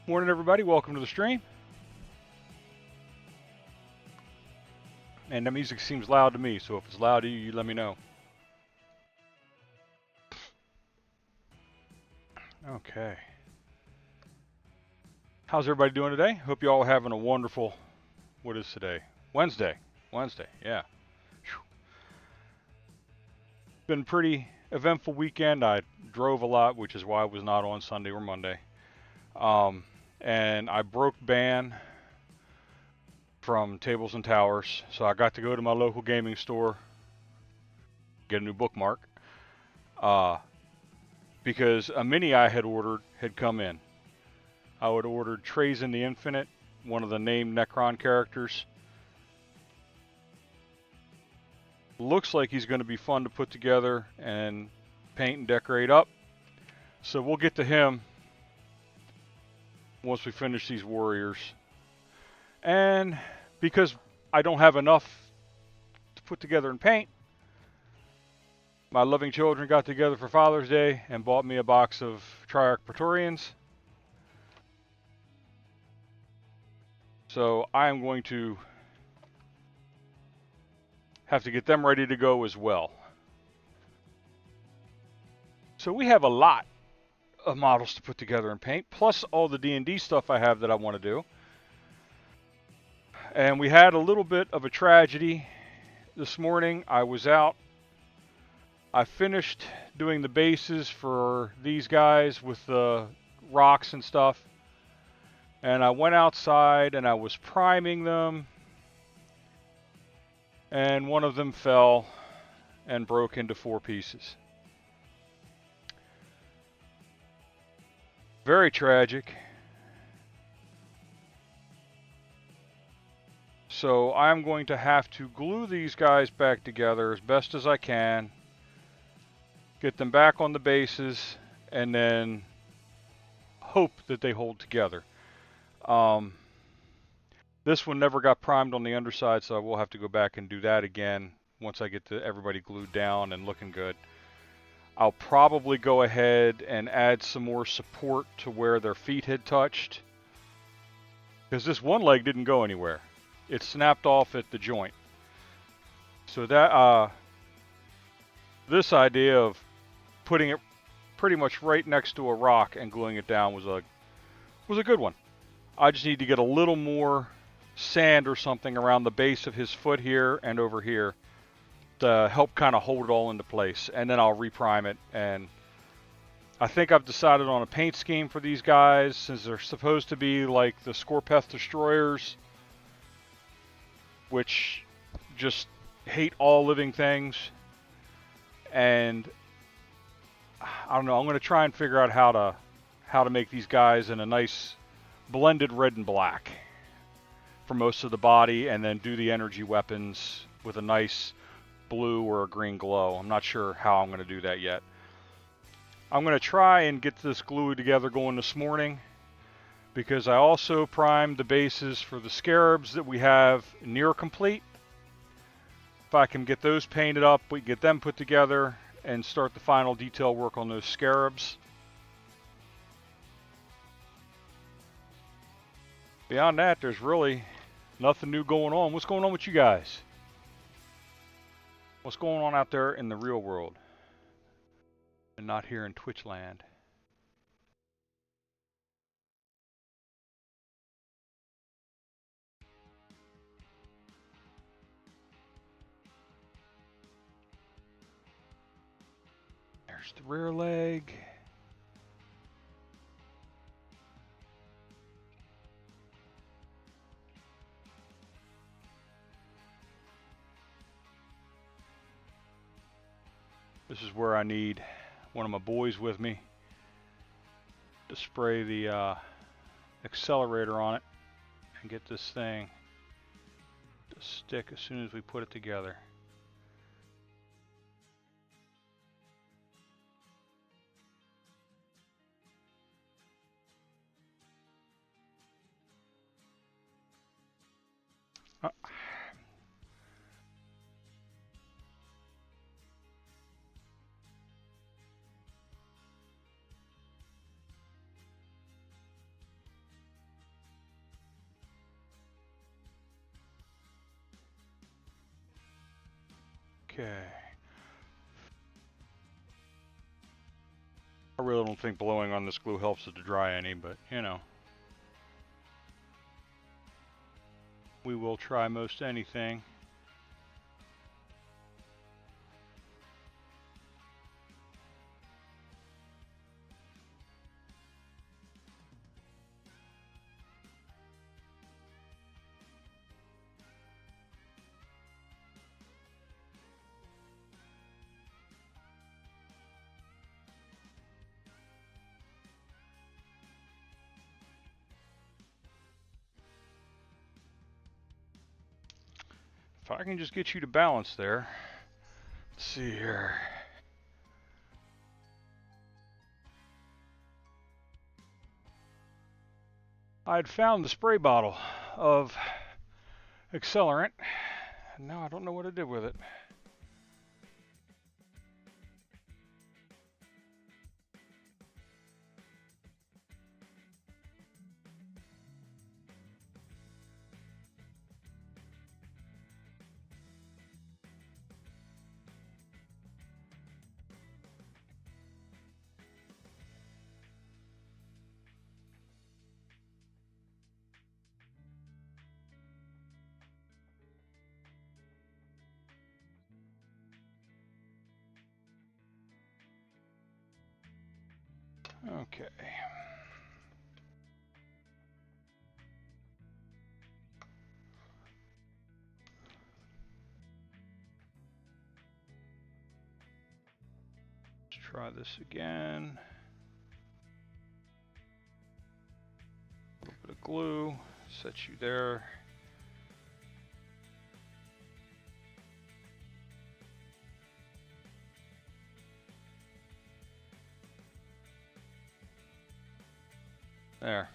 Morning, everybody. Welcome to the stream. And the music seems loud to me, so if it's loud to you, you let me know. Okay. How's everybody doing today? Hope you all are having a wonderful, what is today? Wednesday. Wednesday, yeah. Whew. Been a pretty eventful weekend. I drove a lot, which is why I was not on Sunday or Monday. Um, and I broke ban from Tables and Towers, so I got to go to my local gaming store, get a new bookmark, uh, because a mini I had ordered had come in. I would ordered Trazen the Infinite, one of the named Necron characters. Looks like he's going to be fun to put together and paint and decorate up. So we'll get to him once we finish these warriors. And because I don't have enough to put together and paint, my loving children got together for Father's Day and bought me a box of Triarch Praetorians. So I am going to have to get them ready to go as well. So we have a lot of models to put together and paint, plus all the D&D stuff I have that I want to do. And we had a little bit of a tragedy this morning. I was out. I finished doing the bases for these guys with the rocks and stuff. And I went outside and I was priming them. And one of them fell and broke into 4 pieces. Very tragic. So I'm going to have to glue these guys back together as best as I can, get them back on the bases, and then hope that they hold together. This one never got primed on the underside, so I will have to go back and do that again once I get everybody glued down and looking good. I'll probably go ahead and add some more support to where their feet had touched, because this one leg didn't go anywhere. It snapped off at the joint. So that this idea of putting it pretty much right next to a rock and gluing it down was a good one. I just need to get a little more sand or something around the base of his foot here and over here to help kind of hold it all into place, and then I'll reprime it. And I think I've decided on a paint scheme for these guys, since they're supposed to be like the Scorpeth Destroyers, which just hate all living things. And I don't know, I'm going to try and figure out how to make these guys in a nice blended red and black for most of the body, and then do the energy weapons with a nice blue or a green glow. I'm not sure how I'm going to do that yet. I'm going to try and get this glue together going this morning, because I also primed the bases for the scarabs that we have near complete. If I can get those painted up, we can get them put together and start the final detail work on those scarabs. Beyond that, there's really nothing new going on. What's going on with you guys? What's going on out there in the real world and not here in Twitch land? There's the rear leg. This is where I need one of my boys with me to spray the accelerator on it and get this thing to stick as soon as we put it together. Okay. I really don't think blowing on this glue helps it to dry any, but you know. We will try most anything. If I can just get you to balance there. Let's see here. I'd found the spray bottle of accelerant, and now I don't know what I did with it. Okay. Let's try this again. A little bit of glue, set you there. There.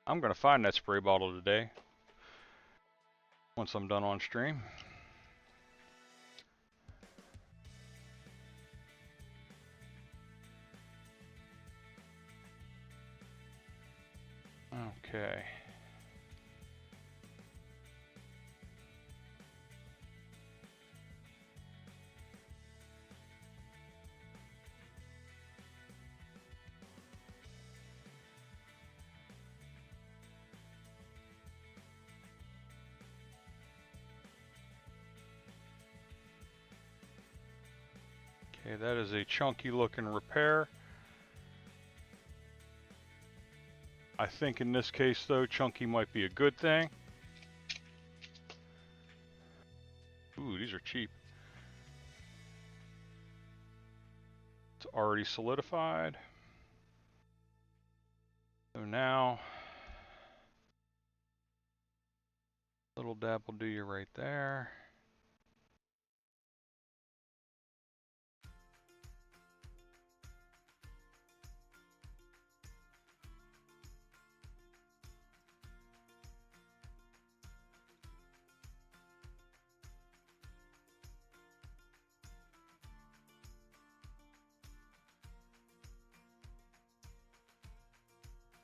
I'm gonna find that spray bottle today, once I'm done on stream. Okay. Okay, that is a chunky looking repair. I think in this case though, chunky might be a good thing. Ooh, these are cheap. It's already solidified. So now, little dab will do you right there.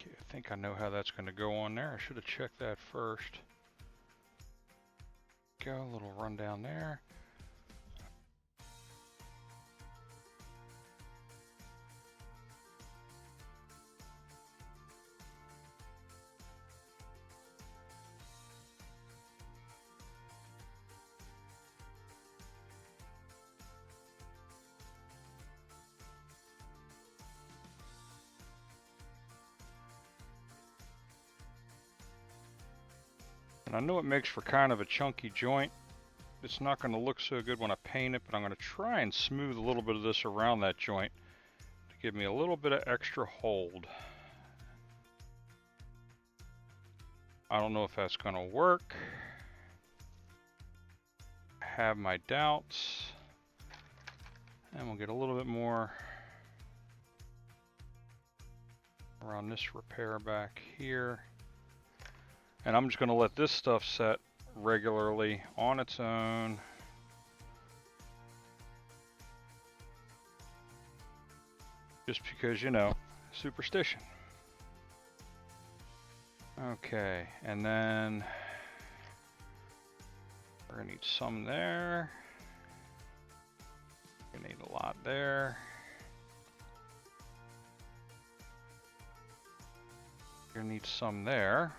Okay, I think I know how that's going to go on there. I should have checked that first. Go, a little rundown there. And I know it makes for kind of a chunky joint. It's not going to look so good when I paint it, but I'm going to try and smooth a little bit of this around that joint to give me a little bit of extra hold. I don't know if that's going to work. I have my doubts. And we'll get a little bit more Around this repair back here. And I'm just going to let this stuff set regularly on its own. Just because, you know, superstition. Okay, and then we're going to need some there. We're going to need a lot there. We're going to need some there.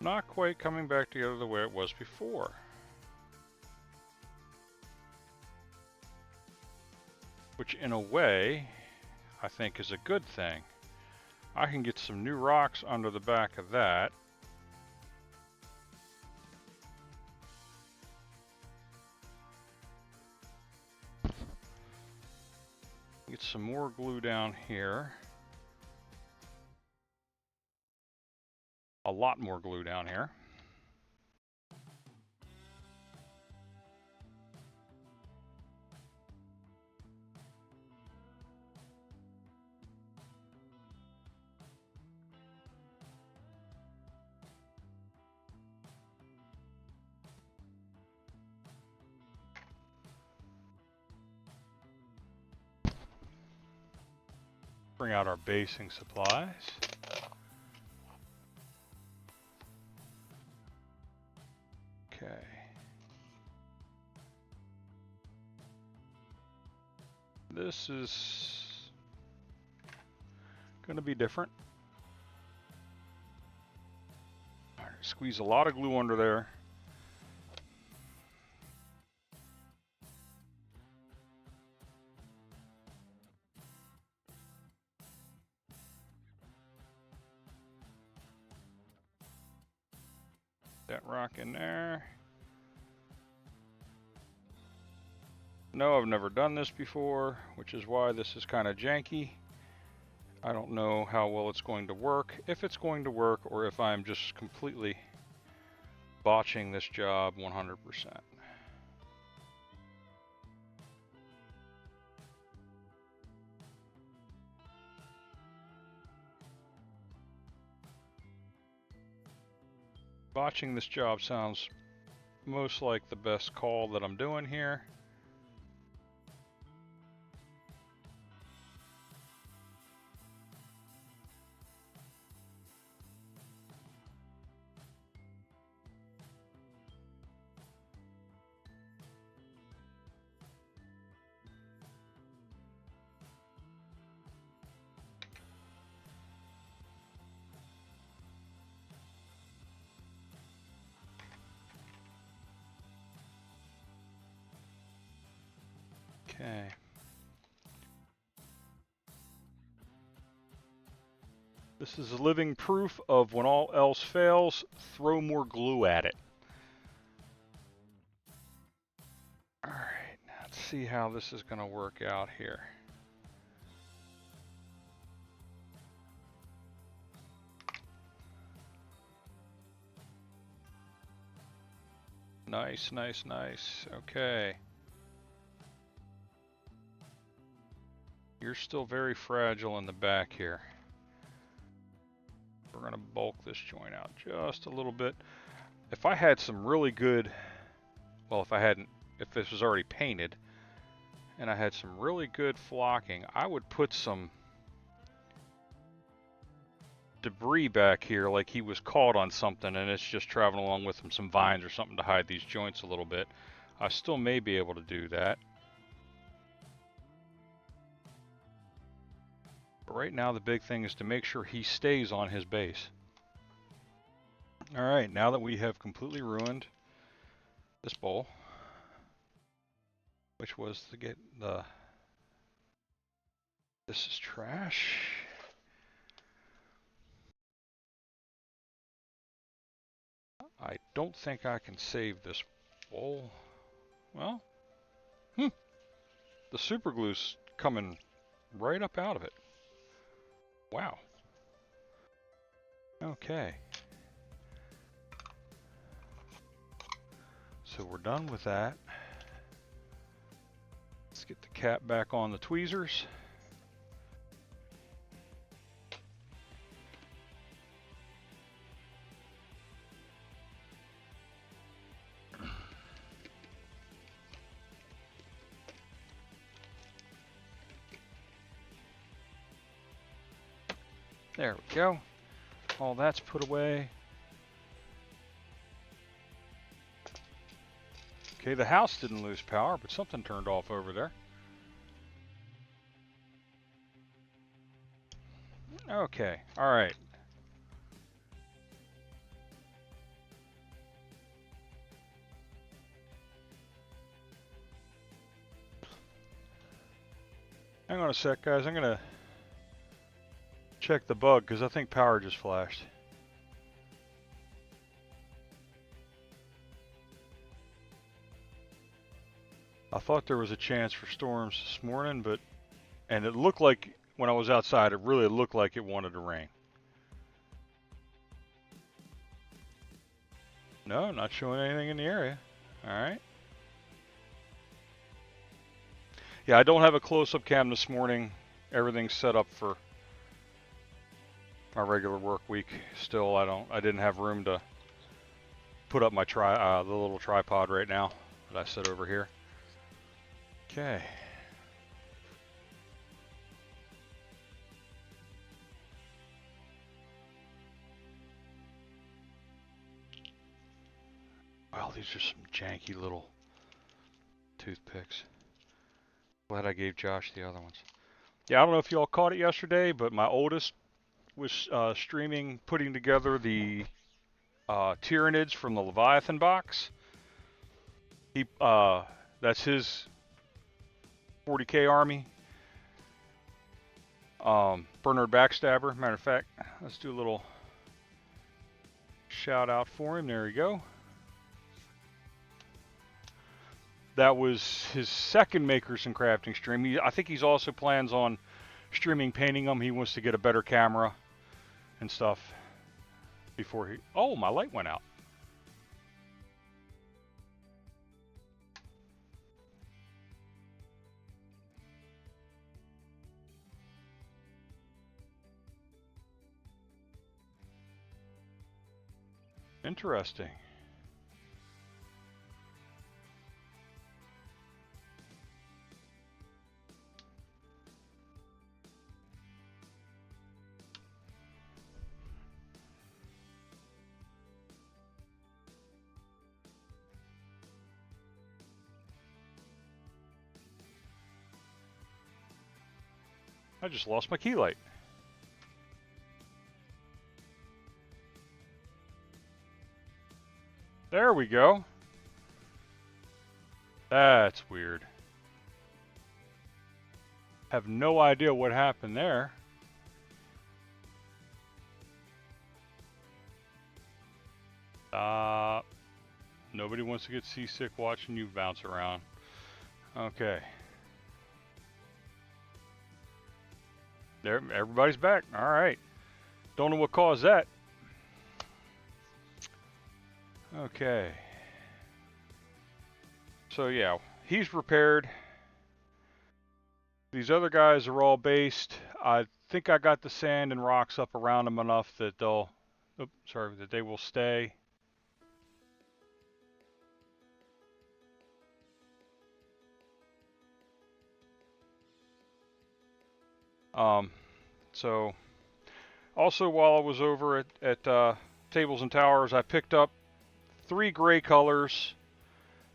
Not quite coming back together the way it was before. Which in a way, I think is a good thing. I can get some new rocks under the back of that. Get some more glue down here. A lot more glue down here. Bring out our basing supplies. Okay. This is going to be different. All right, squeeze a lot of glue under there. That rock in there. No, I've never done this before, which is why this is kind of janky. I don't know how well it's going to work, if it's going to work, or if I'm just completely botching this job 100%. Botching this job sounds most like the best call that I'm doing here. Okay. This is living proof of when all else fails, throw more glue at it. Alright, let's see how this is going to work out here. Nice, nice, nice. Okay. You're still very fragile in the back here. We're going to bulk this joint out just a little bit. If I had some really good, well, if this was already painted and I had some really good flocking, I would put some debris back here, like he was caught on something and it's just traveling along with him, some vines or something to hide these joints a little bit. I still may be able to do that. But right now the big thing is to make sure he stays on his base. Alright, now that we have completely ruined this bowl, which was to get the... This is trash. I don't think I can save this bowl. Well, the super glue's coming right up out of it. Wow. Okay. So we're done with that. Let's get the cap back on the tweezers. There we go. All that's put away. Okay, the house didn't lose power, but something turned off over there. Okay, alright. Hang on a sec, guys. I'm gonna check the bug because I think power just flashed. I thought there was a chance for storms this morning, and it looked like when I was outside, it really looked like it wanted to rain. No, not showing anything in the area. Alright. Yeah, I don't have a close-up cam this morning. Everything's set up for my regular work week. Still, I didn't have room to put up my the little tripod right now that I set over here. Okay. Wow, these are some janky little toothpicks. Glad I gave Josh the other ones. Yeah, I don't know if y'all caught it yesterday, but my oldest was streaming, putting together the Tyranids from the Leviathan box. That's his 40k army. Bernard Backstabber. Matter of fact, let's do a little shout out for him. There we go. That was his second Makers and Crafting stream. I think he's also plans on streaming painting them. He wants to get a better camera and stuff before he... Oh, my light went out. Interesting. I just lost my key light. There we go. That's weird. Have no idea what happened there. Nobody wants to get seasick watching you bounce around. Okay. There, everybody's back. All right. Don't know what caused that. Okay. So yeah, he's repaired. These other guys are all based. I think I got the sand and rocks up around them enough that they'll, that they will stay. So Also, while I was over at Tables and Towers, I picked up 3 gray colors.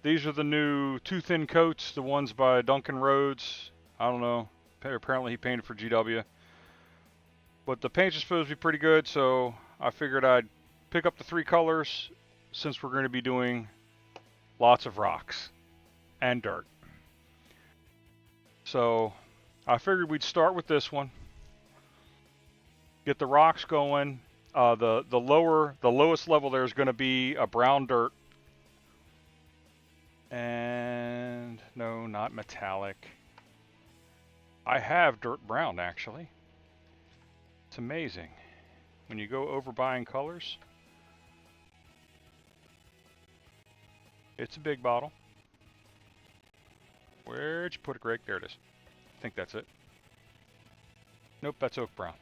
These are the new Too Thin Coats, the ones by Duncan Rhodes. I don't know. Apparently he painted for GW. But the paints are supposed to be pretty good, so I figured I'd pick up the 3 colors since we're going to be doing lots of rocks and dirt. So I figured we'd start with this one. Get the rocks going. The lowest level there is going to be a brown dirt. And no, not metallic. I have dirt brown actually. It's amazing. When you go over buying colors, it's a big bottle. Where'd you put it, Greg? There it is. I think that's it. Nope, that's oak brown.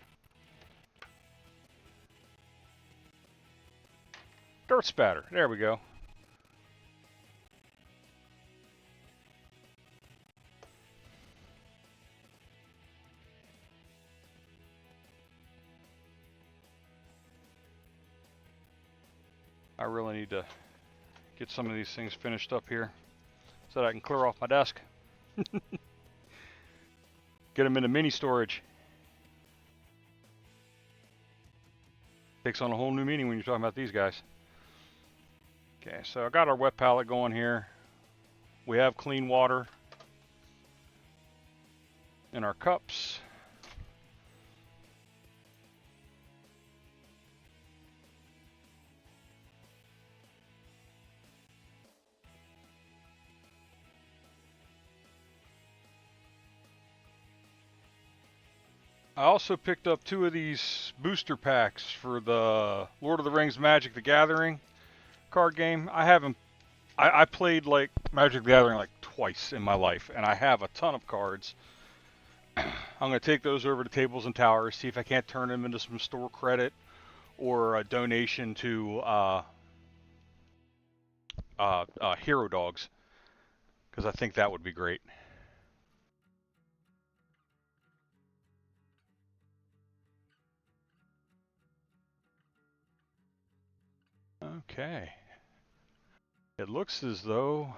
Dirt spatter. There we go. I really need to get some of these things finished up here so that I can clear off my desk. Get them into mini storage. Takes on a whole new meaning when you're talking about these guys. Okay, so I got our wet palette going here. We have clean water in our cups. I also picked up 2 of these booster packs for the Lord of the Rings Magic the Gathering card game. I played like Magic the Gathering like twice in my life, and I have a ton of cards. I'm going to take those over to Tables and Towers, see if I can't turn them into some store credit or a donation to Hero Dogs, because I think that would be great. Okay. It looks as though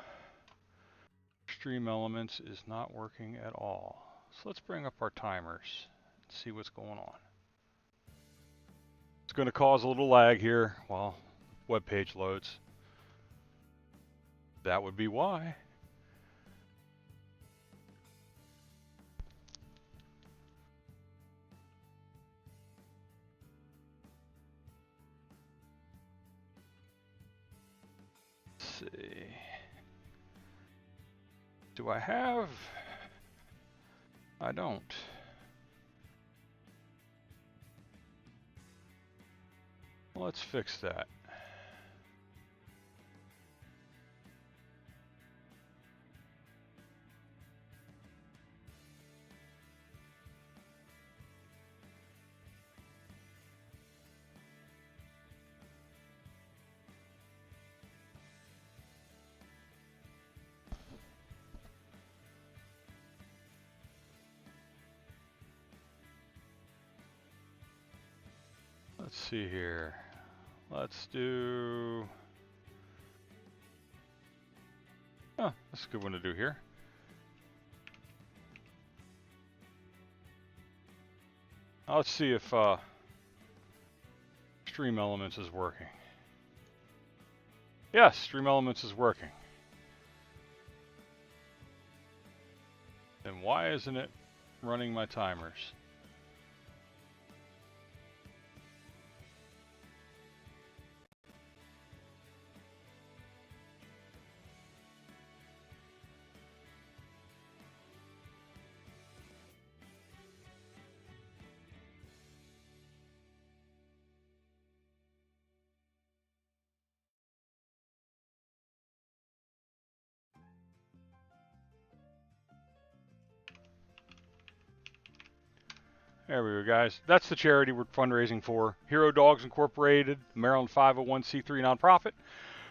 Stream Elements is not working at all. So let's bring up our timers and see what's going on. It's going to cause a little lag here while the web page loads. That would be why. Let's see. Do I have? I don't. Let's fix that. Let's see here. Let's do... Oh, that's a good one to do here. Let's see if Stream Elements is working. Yes, Stream Elements is working. Then why isn't it running my timers? There we go, guys. That's the charity we're fundraising for. Hero Dogs Incorporated, Maryland 501c3 nonprofit,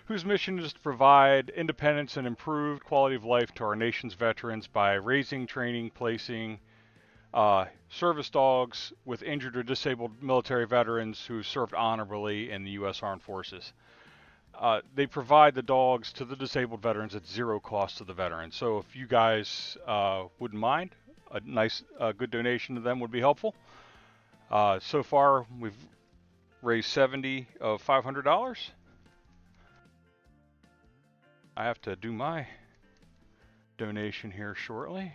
whose mission is to provide independence and improved quality of life to our nation's veterans by raising, training, placing, service dogs with injured or disabled military veterans who served honorably in the U.S. Armed Forces. They provide the dogs to the disabled veterans at zero cost to the veterans. So if you guys wouldn't mind, a nice, good donation to them would be helpful. So far, we've raised 70 of $500. I have to do my donation here shortly.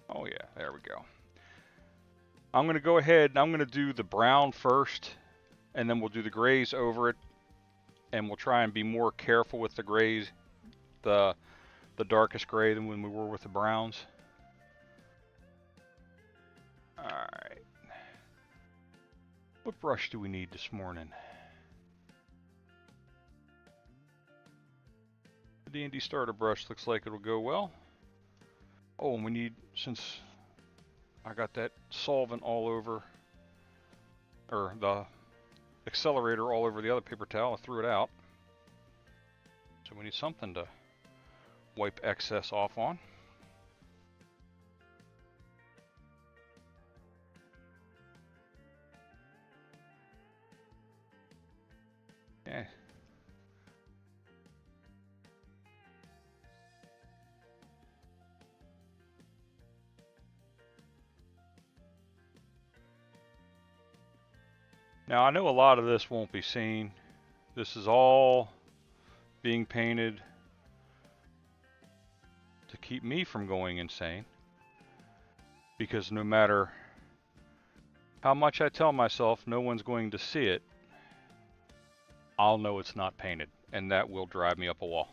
Oh yeah, there we go. I'm going to go ahead and I'm going to do the brown first, and then we'll do the grays over it, and we'll try and be more careful with the grays, the darkest gray than when we were with the browns. Alright. What brush do we need this morning? The D&D starter brush looks like it'll go well. Oh, and we need, since I got that solvent all over, or the accelerator all over the other paper towel, I threw it out. So we need something to wipe excess off on. Yeah. Now I know a lot of this won't be seen. This is all being painted to keep me from going insane. Because no matter how much I tell myself no one's going to see it, I'll know it's not painted, and that will drive me up a wall.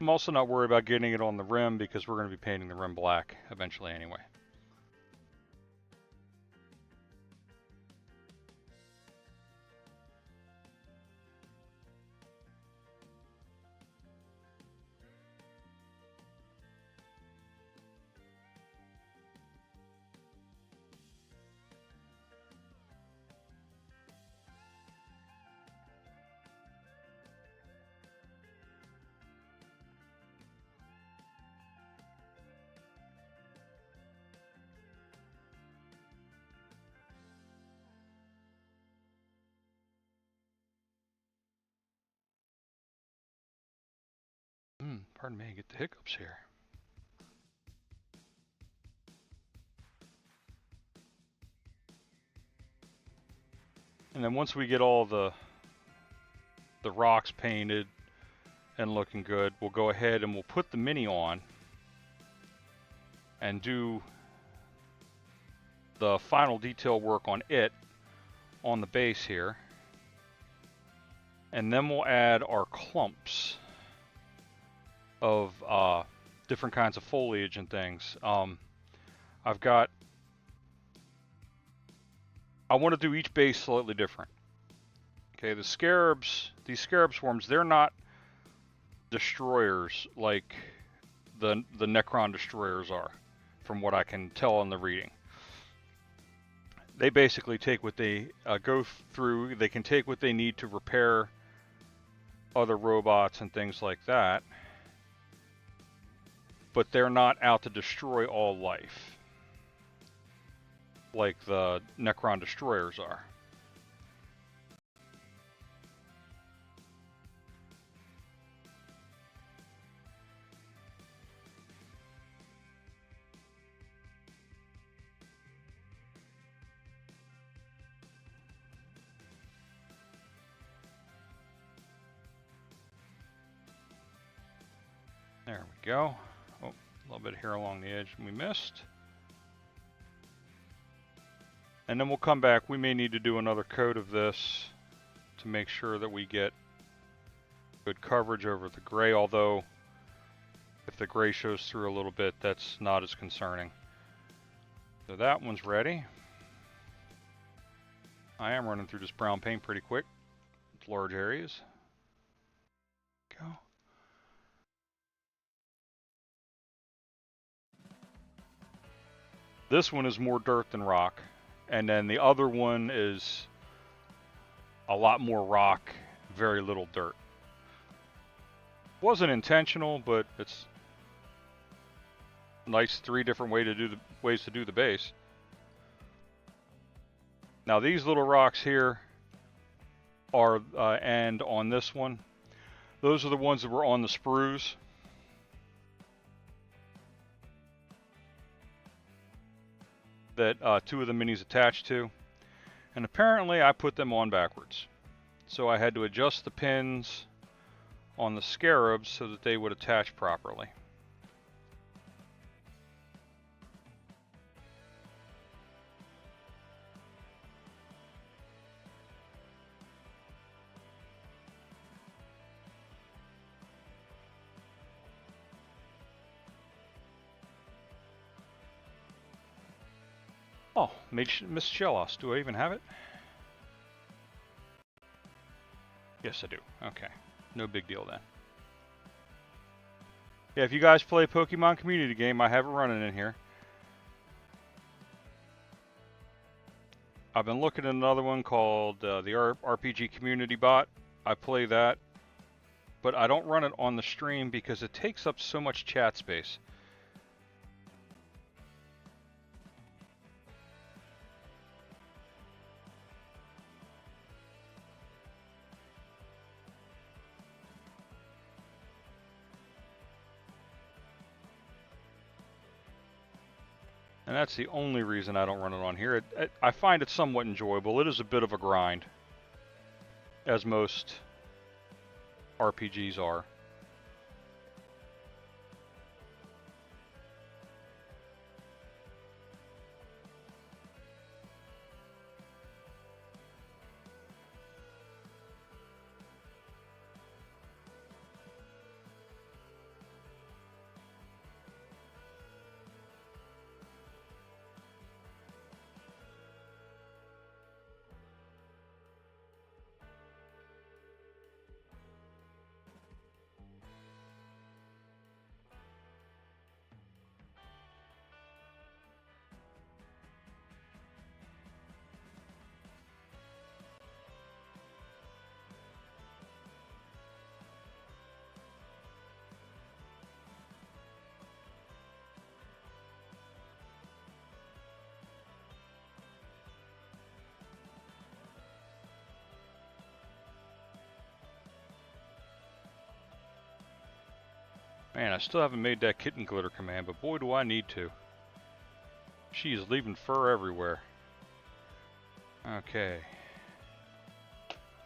I'm also not worried about getting it on the rim because we're going to be painting the rim black eventually anyway. Pardon me, get the hiccups here. And then once we get all the rocks painted and looking good, we'll go ahead and we'll put the mini on and do the final detail work on it on the base here. And then we'll add our clumps of different kinds of foliage and things. I want to do each base slightly different. Okay, these scarab swarms, they're not destroyers like the Necron destroyers are, from what I can tell in the reading. They basically take what they go through, they can take what they need to repair other robots and things like that, but they're not out to destroy all life like the Necron destroyers are. There we go. Oh, a little bit here along the edge we missed. And then we'll come back. We may need to do another coat of this to make sure that we get Good coverage over the gray, although if the gray shows through a little bit, that's not as concerning. So that one's ready. I am running through this brown paint pretty quick. It's large areas. Go. This one is more dirt than rock, and then the other one is a lot more rock, very little dirt. Wasn't intentional, but it's nice 3 different ways to do the base. Now these little rocks here are and on this one, those are the ones that were on the sprues. That 2 of the minis attached to, and apparently I put them on backwards. So I had to adjust the pins on the scarabs so that they would attach properly. Oh, Miss Shellos, do I even have it? Yes, I do. Okay. No big deal then. Yeah, if you guys play Pokemon community game, I have it running in here. I've been looking at another one called the RPG Community Bot. I play that, but I don't run it on the stream because it takes up so much chat space. And that's the only reason I don't run it on here. I find it somewhat enjoyable. It is a bit of a grind, as most RPGs are. Man, I still haven't made that kitten glitter command, but boy do I need to. She is leaving fur everywhere. Okay.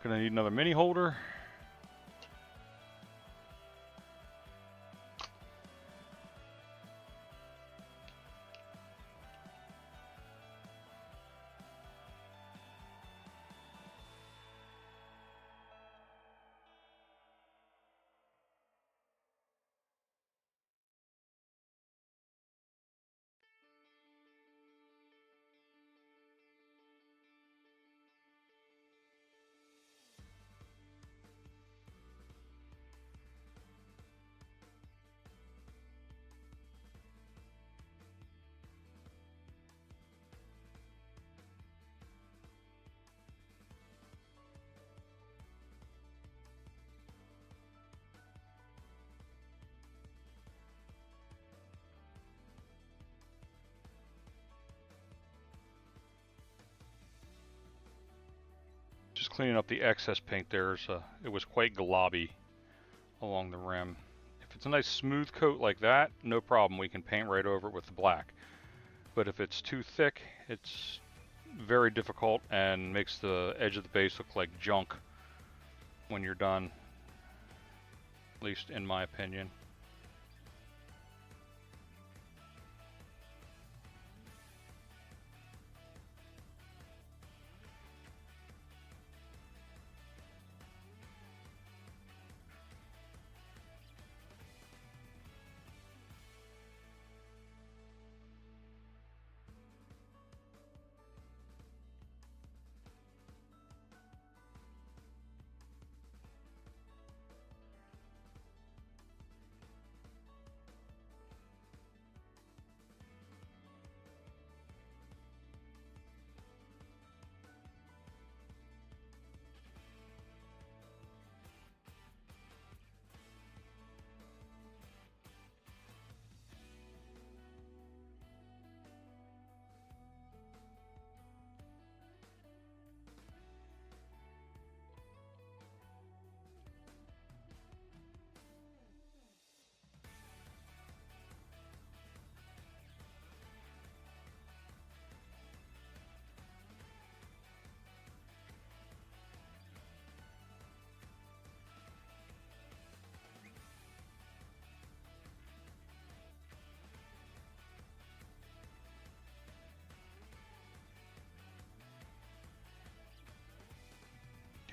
Gonna need another mini holder. Just cleaning up the excess paint there. It was quite globby along the rim. If it's a nice smooth coat like that, no problem. We can paint right over it with the black. But if it's too thick, it's very difficult and makes the edge of the base look like junk when you're done. At least in my opinion.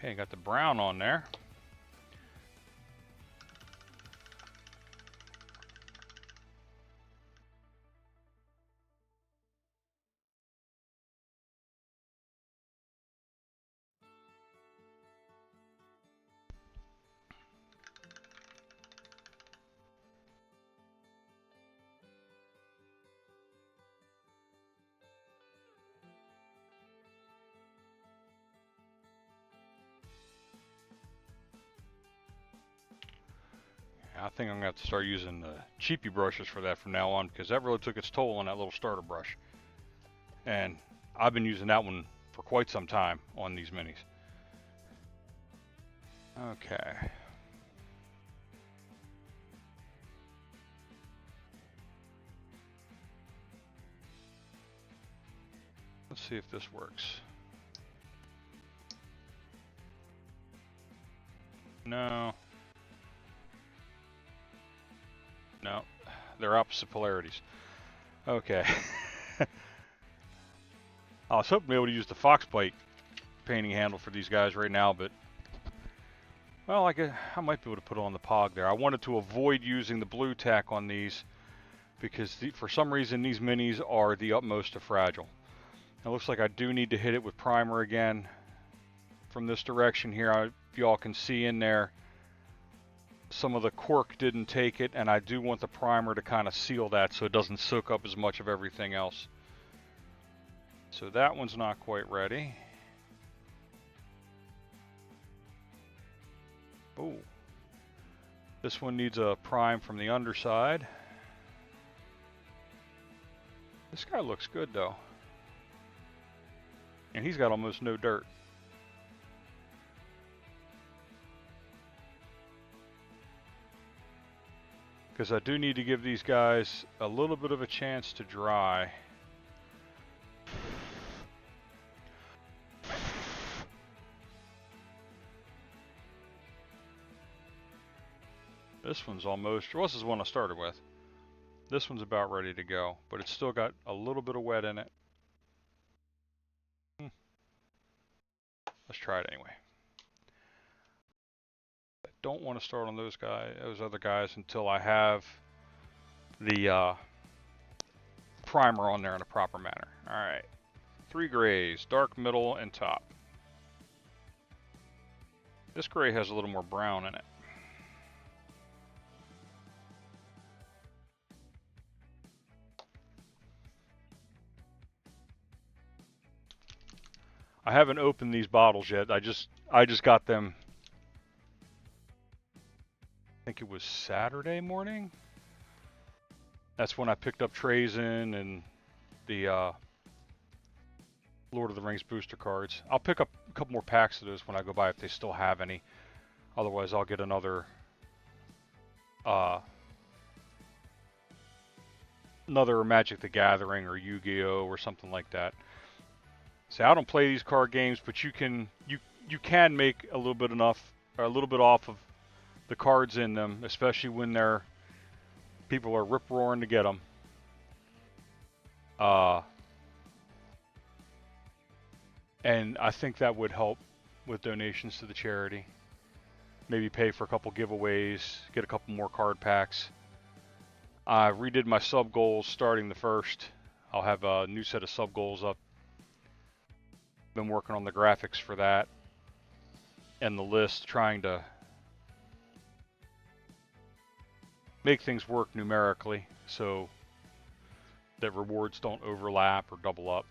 Okay, got the brown on there. I think I'm going to have to start using the cheapy brushes for that from now on, because that really took its toll on that little starter brush. And I've been using that one for quite some time on these minis. Okay. Let's see if this works. No. No. They're opposite polarities. Okay. I was hoping to be able to use the Foxbite painting handle for these guys right now, but well, I might be able to put it on the Pog there. I wanted to avoid using the blue tack on these because for some reason these minis are the utmost of fragile. It looks like I do need to hit it with primer again from this direction here. If y'all can see in there, some of the cork didn't take it, and I do want the primer to kind of seal that so it doesn't soak up as much of everything else. So that one's not quite ready. Oh, this one needs a prime from the underside. This guy looks good though, and he's got almost no dirt. Because I do need to give these guys a little bit of a chance to dry. This one's almost, or this is the one I started with. This one's about ready to go, but it's still got a little bit of wet in it. Let's try it anyway. I don't want to start on those other guys until I have the primer on there in a proper manner. All right, 3 grays, dark, middle, and top. This gray has a little more brown in it. I haven't opened these bottles yet. I just got them. I think it was Saturday morning. That's when I picked up Trazen and the Lord of the Rings booster cards. I'll pick up a couple more packs of those when I go by if they still have any. Otherwise, I'll get another Magic the Gathering or Yu-Gi-Oh or something like that. See, I don't play these card games, but you can make a little bit off of the cards in them, especially when people are rip roaring to get them. And I think that would help with donations to the charity. Maybe pay for a couple giveaways, get a couple more card packs. I redid my sub goals starting the 1st. I'll have a new set of sub goals up. Been working on the graphics for that and the list, trying to make things work numerically so that rewards don't overlap or double up.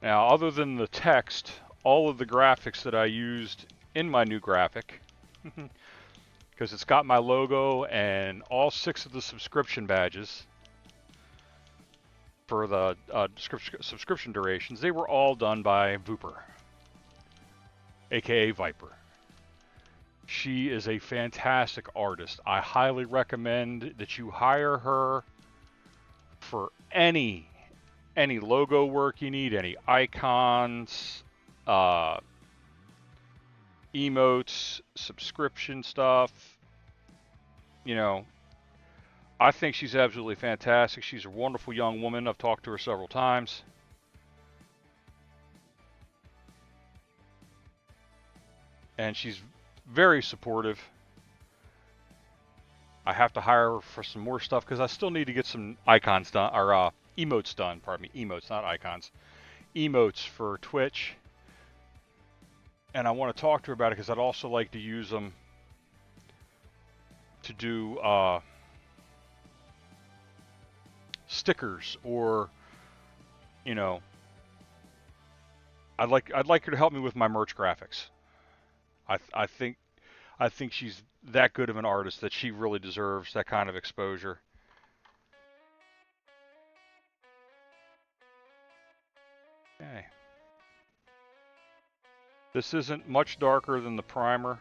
Now, other than the text, all of the graphics that I used in my new graphic, because it's got my logo and all 6 of the subscription badges for the subscription durations, they were all done by Vooper, aka Viper. She is a fantastic artist. I highly recommend that you hire her for any logo work you need, any icons, emotes, subscription stuff. You know, I think she's absolutely fantastic. She's a wonderful young woman. I've talked to her several times. And she's very supportive. I have to hire her for some more stuff because I still need to get some icons done, or emotes done. Pardon me, emotes, not icons. Emotes for Twitch. And I want to talk to her about it because I'd also like to use them to do stickers, or you know, I'd like her to help me with my merch graphics. I think she's that good of an artist that she really deserves that kind of exposure. Okay. This isn't much darker than the primer.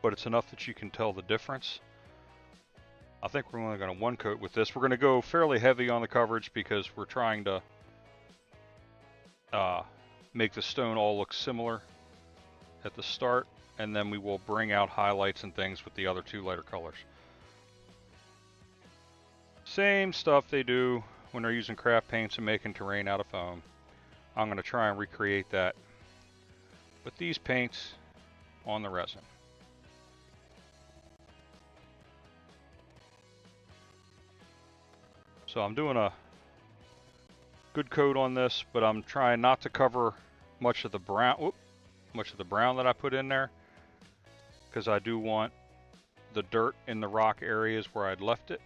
But it's enough that you can tell the difference. I think we're only going to one coat with this. We're going to go fairly heavy on the coverage because we're trying to make the stone all look similar at the start, and then we will bring out highlights and things with the other two lighter colors. Same stuff they do when they're using craft paints and making terrain out of foam. I'm going to try and recreate that with these paints on the resin. So I'm doing a good coat on this, but I'm trying not to cover much of the brown, that I put in there, because I do want the dirt in the rock areas where I'd left it.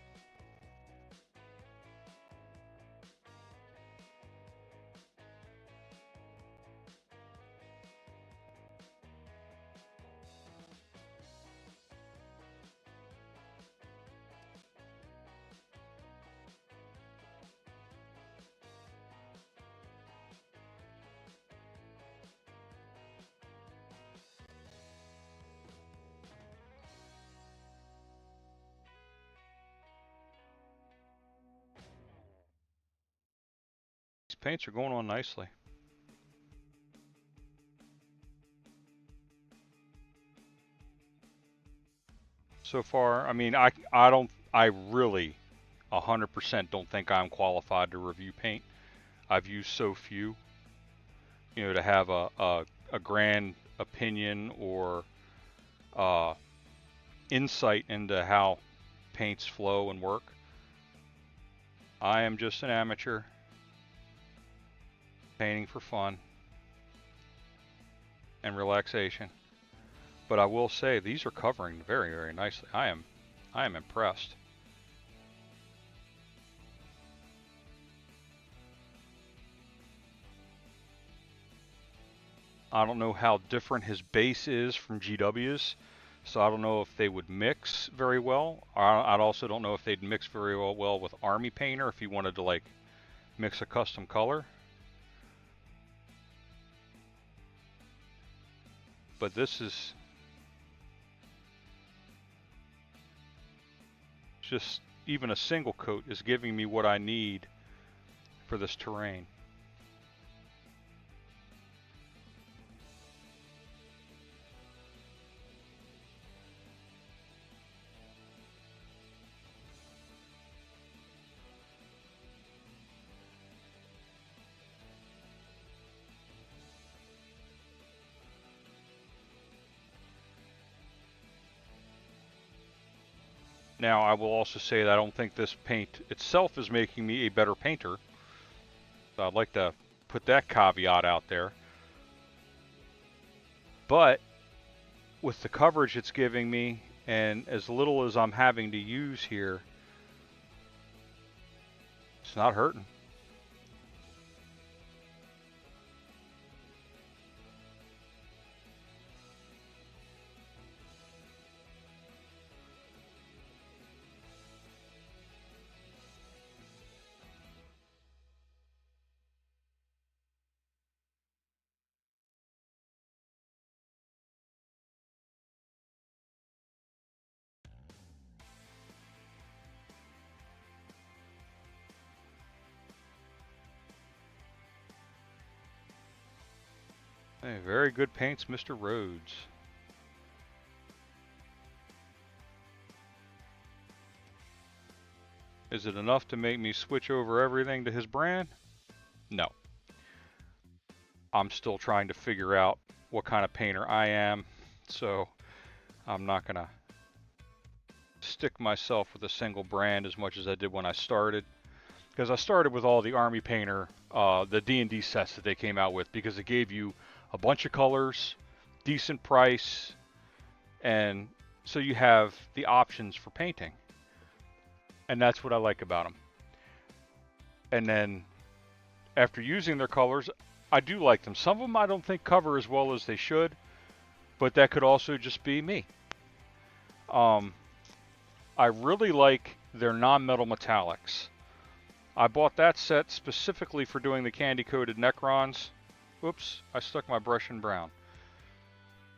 These paints are going on nicely. So far, I mean, I really 100% don't think I'm qualified to review paint. I've used so few, to have a grand opinion or insight into how paints flow and work. I am just an amateur painting for fun and relaxation. But I will say these are covering very, very nicely. I am impressed. I don't know how different his base is from GW's, so I don't know if they would mix very well. I also don't know if they'd mix very well with Army Painter if you wanted to like mix a custom color. But this is just, even a single coat is giving me what I need for this terrain. Now, I will also say that I don't think this paint itself is making me a better painter. So I'd like to put that caveat out there. But with the coverage it's giving me, and as little as I'm having to use here, it's not hurting. Hey, very good paints, Mr. Rhodes. Is it enough to make me switch over everything to his brand? No. I'm still trying to figure out what kind of painter I am, so I'm not going to stick myself with a single brand as much as I did when I started. Because I started with all the Army Painter, the D&D sets that they came out with, because it gave you a bunch of colors, decent price, and so you have the options for painting. And that's what I like about them. And then after using their colors, I do like them. Some of them I don't think cover as well as they should, but that could also just be me. I really like their non-metal metallics. I bought that set specifically for doing the candy-coated Necrons. Oops, I stuck my brush in brown.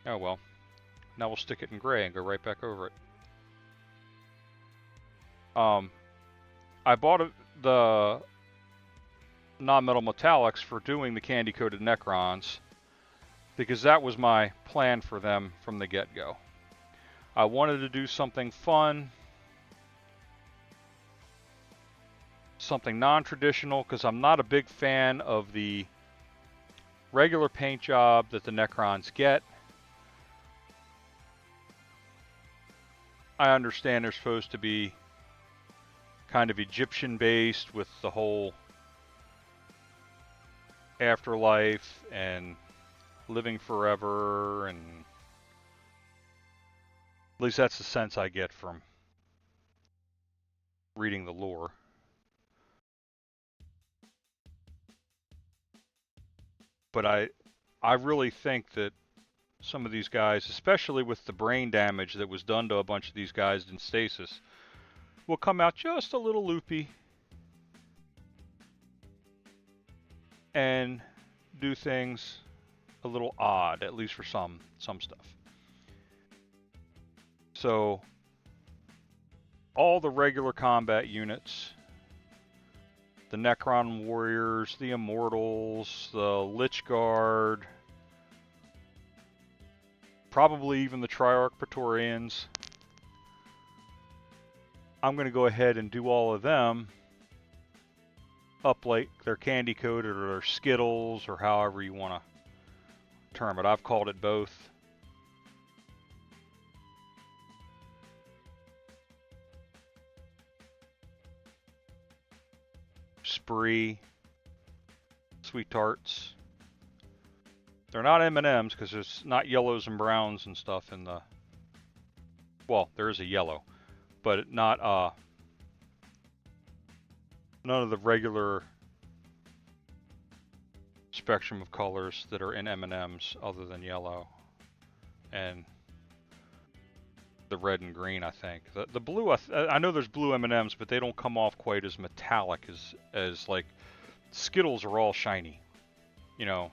Oh well. Now we'll stick it in gray and go right back over it. I bought the non-metal metallics for doing the candy-coated Necrons because that was my plan for them from the get-go. I wanted to do something fun, something non-traditional, because I'm not a big fan of the regular paint job that the Necrons get. I understand they're supposed to be kind of Egyptian-based with the whole afterlife and living forever, and at least that's the sense I get from reading the lore. But I really think that some of these guys, especially with the brain damage that was done to a bunch of these guys in stasis, will come out just a little loopy and do things a little odd, at least for some stuff. So all the regular combat units, the Necron Warriors, the Immortals, the Lich Guard, probably even the Triarch Praetorians, I'm going to go ahead and do all of them up like they're candy coated or they're Skittles or however you want to term it. I've called it both. Spree, Sweet Tarts. They're not M&Ms because there's not yellows and browns and stuff in the... Well, there is a yellow, but not none of the regular spectrum of colors that are in M&Ms other than yellow and the red and green. I think the blue, I know there's blue M&Ms, but they don't come off quite as metallic as like Skittles are all shiny. You know,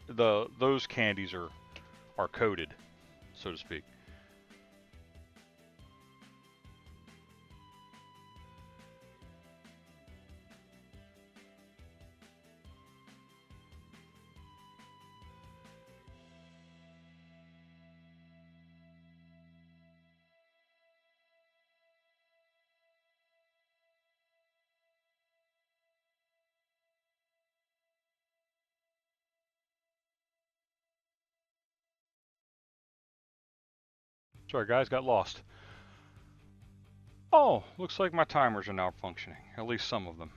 those candies are coated, so to speak. Sorry guys, got lost. Oh, looks like my timers are now functioning, at least some of them.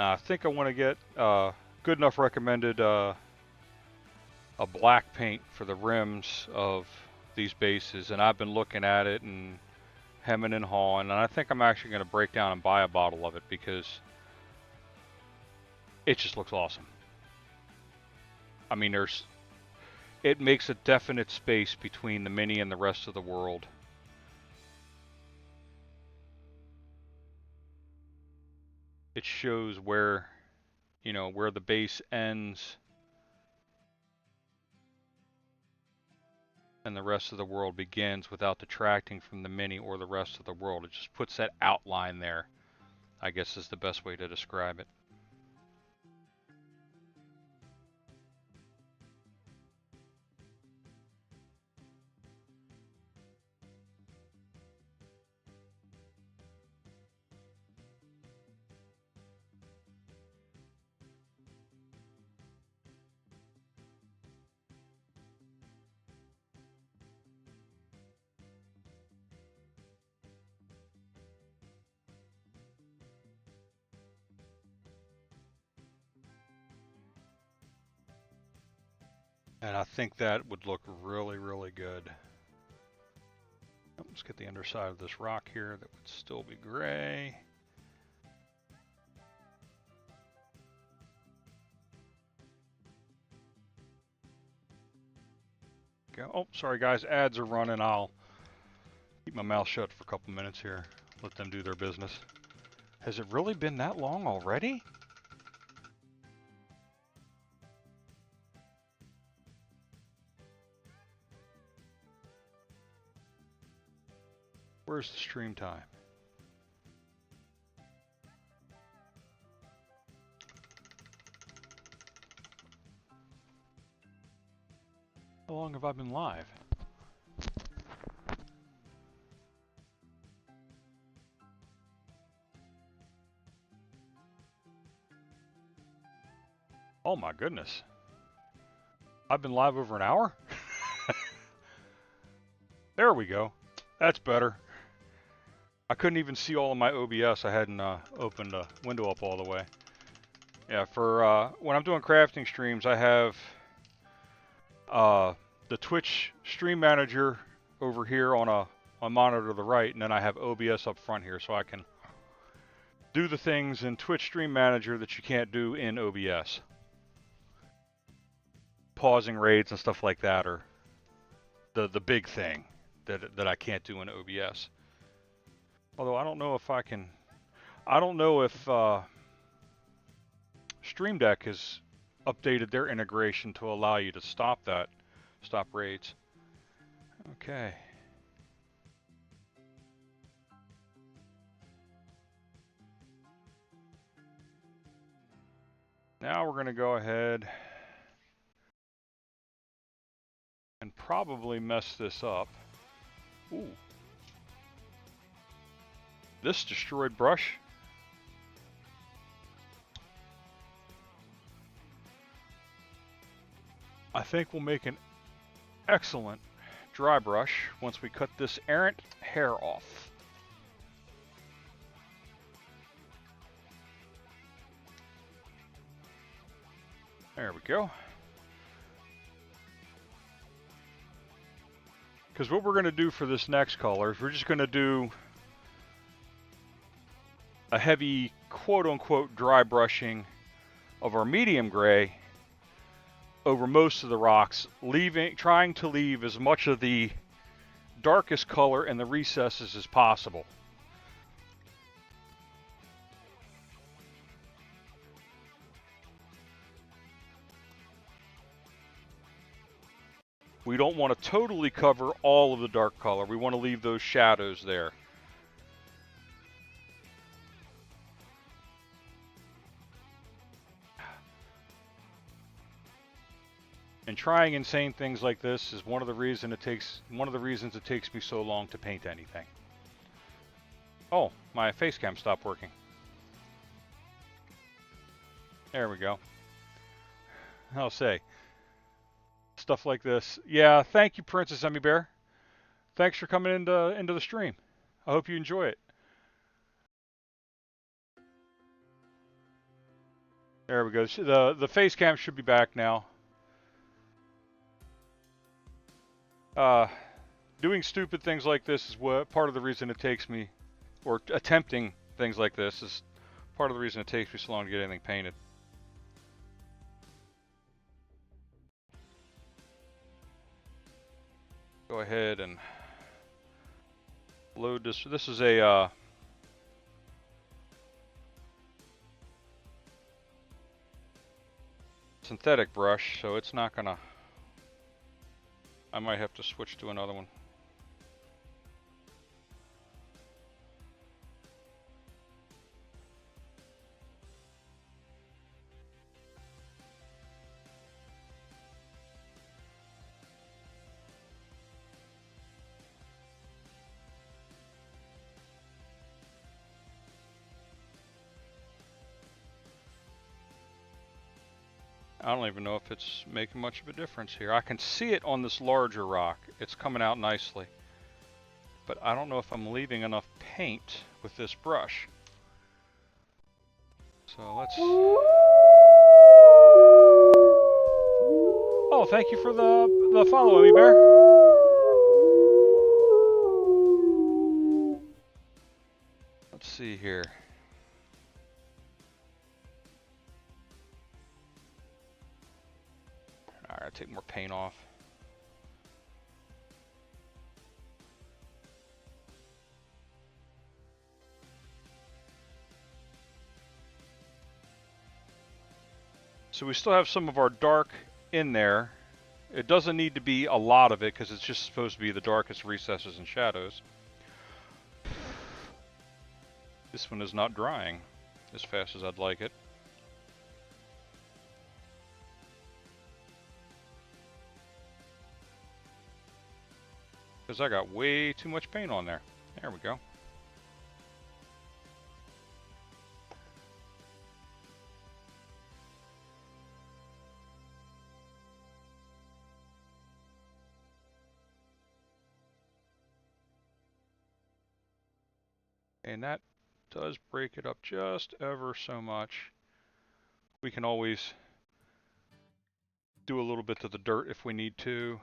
Now I think I want to get good enough recommended a black paint for the rims of these bases, and I've been looking at it and hemming and hawing, and I think I'm actually going to break down and buy a bottle of it because it just looks awesome. I mean, it makes a definite space between the Mini and the rest of the world. It shows where, you know, where the base ends and the rest of the world begins without detracting from the Mini or the rest of the world. It just puts that outline there, I guess is the best way to describe it. And I think that would look really, really good. Let's get the underside of this rock here that would still be gray. Go. Oh, sorry guys, ads are running. I'll keep my mouth shut for a couple minutes here. Let them do their business. Has it really been that long already? Where's the stream time? How long have I been live? Oh my goodness. I've been live over an hour? There we go. That's better. I couldn't even see all of my OBS. I hadn't opened the window up all the way. Yeah, for when I'm doing crafting streams, I have the Twitch stream manager over here on a monitor to the right, and then I have OBS up front here, so I can do the things in Twitch stream manager that you can't do in OBS. Pausing raids and stuff like that are the big thing that I can't do in OBS. Although I don't know if I can. I don't know if Stream Deck has updated their integration to allow you to stop raids. Okay. Now we're going to go ahead and probably mess this up. Ooh. This destroyed brush. I think we'll make an excellent dry brush once we cut this errant hair off. There we go. Because what we're going to do for this next color is we're just going to do a heavy quote-unquote dry brushing of our medium gray over most of the rocks, trying to leave as much of the darkest color in the recesses as possible. We don't want to totally cover all of the dark color. We want to leave those shadows there. And trying insane things like this is one of the reasons it takes me so long to paint anything. Oh, my face cam stopped working. There we go. I'll say stuff like this. Yeah, thank you, Princess Emmy Bear. Thanks for coming into the stream. I hope you enjoy it. There we go. The face cam should be back now. Doing stupid things like this is part of the reason it takes me, or attempting things like this is part of the reason it takes me so long to get anything painted. Go ahead and load this. This is a synthetic brush, so it's not gonna. I might have to switch to another one. I don't even know if it's making much of a difference here. I can see it on this larger rock. It's coming out nicely. But I don't know if I'm leaving enough paint with this brush. So let's... Oh, thank you for the follow, Emmy Bear. Let's see here. Alright, take more paint off. So we still have some of our dark in there. It doesn't need to be a lot of it because it's just supposed to be the darkest recesses and shadows. This one is not drying as fast as I'd like it. Because I got way too much paint on there. There we go. And that does break it up just ever so much. We can always do a little bit to the dirt if we need to.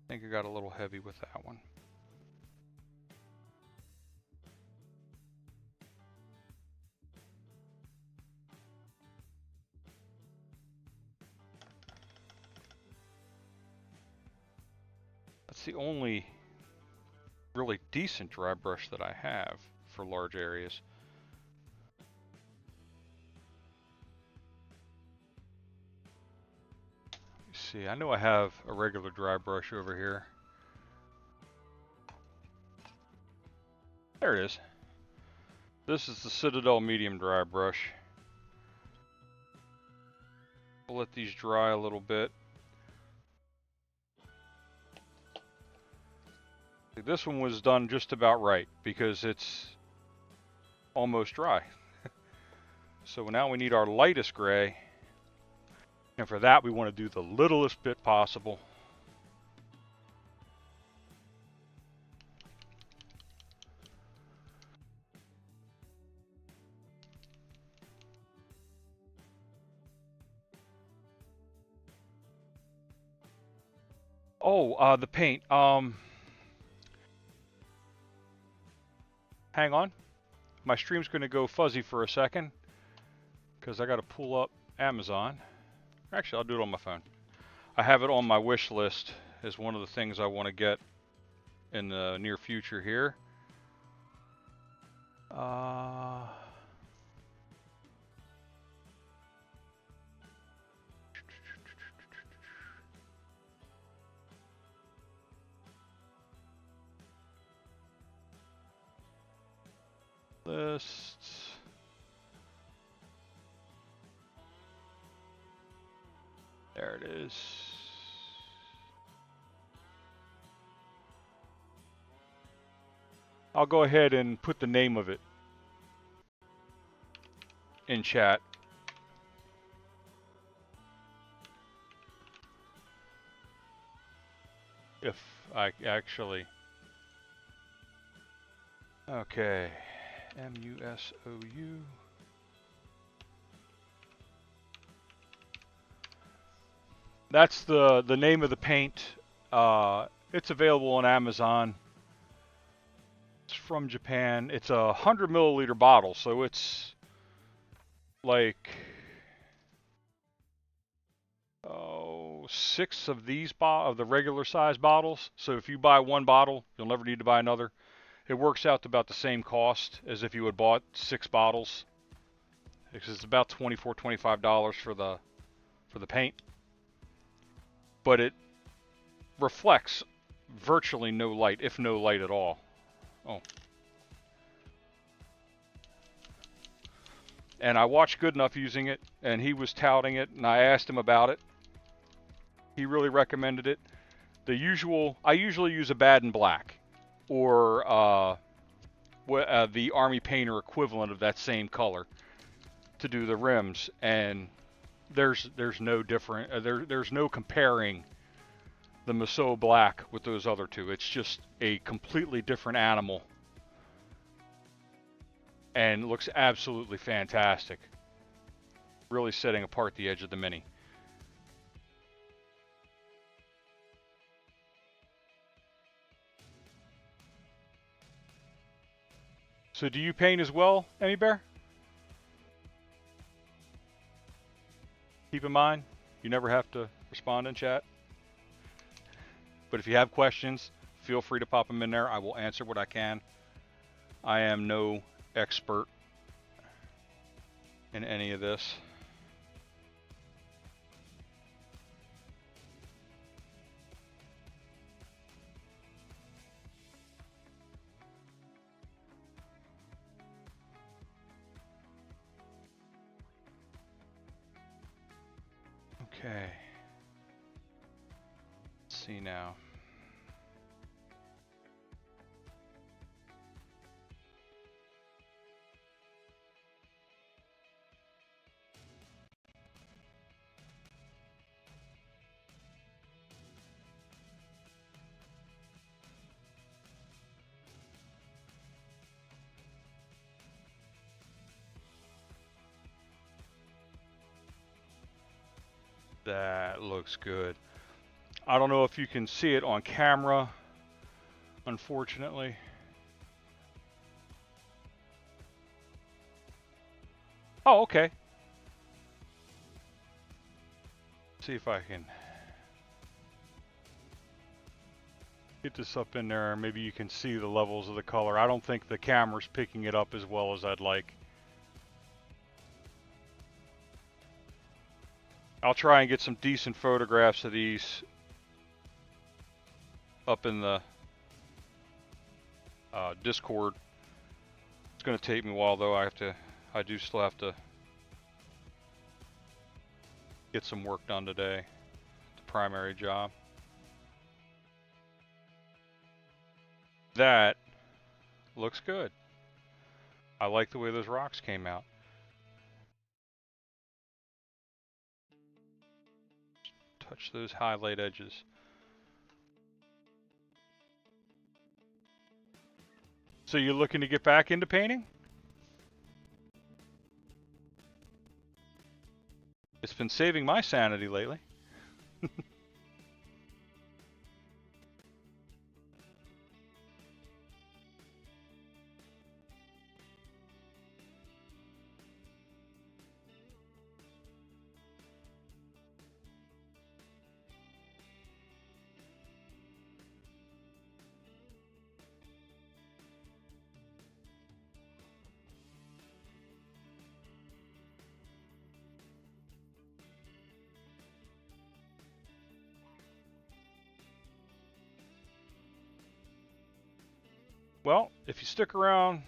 I think I got a little heavy with that one. That's the only really decent dry brush that I have for large areas. See, I know I have a regular dry brush over here. There it is. This is the Citadel medium dry brush. We'll let these dry a little bit. This one was done just about right because it's almost dry. So now we need our lightest gray. And for that we want to do the littlest bit possible. Oh, the paint. Hang on. My stream's going to go fuzzy for a second because I got to pull up Amazon. Actually, I'll do it on my phone. I have it on my wish list as one of the things I want to get in the near future here. Lists. There it is. I'll go ahead and put the name of it in chat. If I actually... Okay. M-U-S-O-U. That's the name of the paint. It's available on Amazon. It's from Japan. It's a 100 milliliter bottle, so it's like 6 of these of the regular size bottles. So if you buy one bottle, you'll never need to buy another. It works out to about the same cost as if you had bought 6 bottles. It's about $24, $25 for the paint. But it reflects virtually no light, if no light at all. Oh. And I watched Good Enough using it, and he was touting it, and I asked him about it. He really recommended it. I usually use a Bad and Black, or the Army Painter equivalent of that same color to do the rims, and there's no different. There's no comparing the Maso Black with those other two. It's just a completely different animal, and looks absolutely fantastic. Really setting apart the edge of the Mini. So do you paint as well, Emmy Bear? Keep in mind, you never have to respond in chat. But if you have questions, feel free to pop them in there. I will answer what I can. I am no expert in any of this. Okay. Let's see now. That looks good. I don't know if you can see it on camera, unfortunately. Oh, okay. See if I can get this up in there. Maybe you can see the levels of the color. I don't think the camera's picking it up as well as I'd like. I'll try and get some decent photographs of these up in the Discord. It's going to take me a while though. I do still have to get some work done today. The primary job. That looks good. I like the way those rocks came out. Touch those highlight edges. So you're looking to get back into painting? It's been saving my sanity lately. Well, if you stick around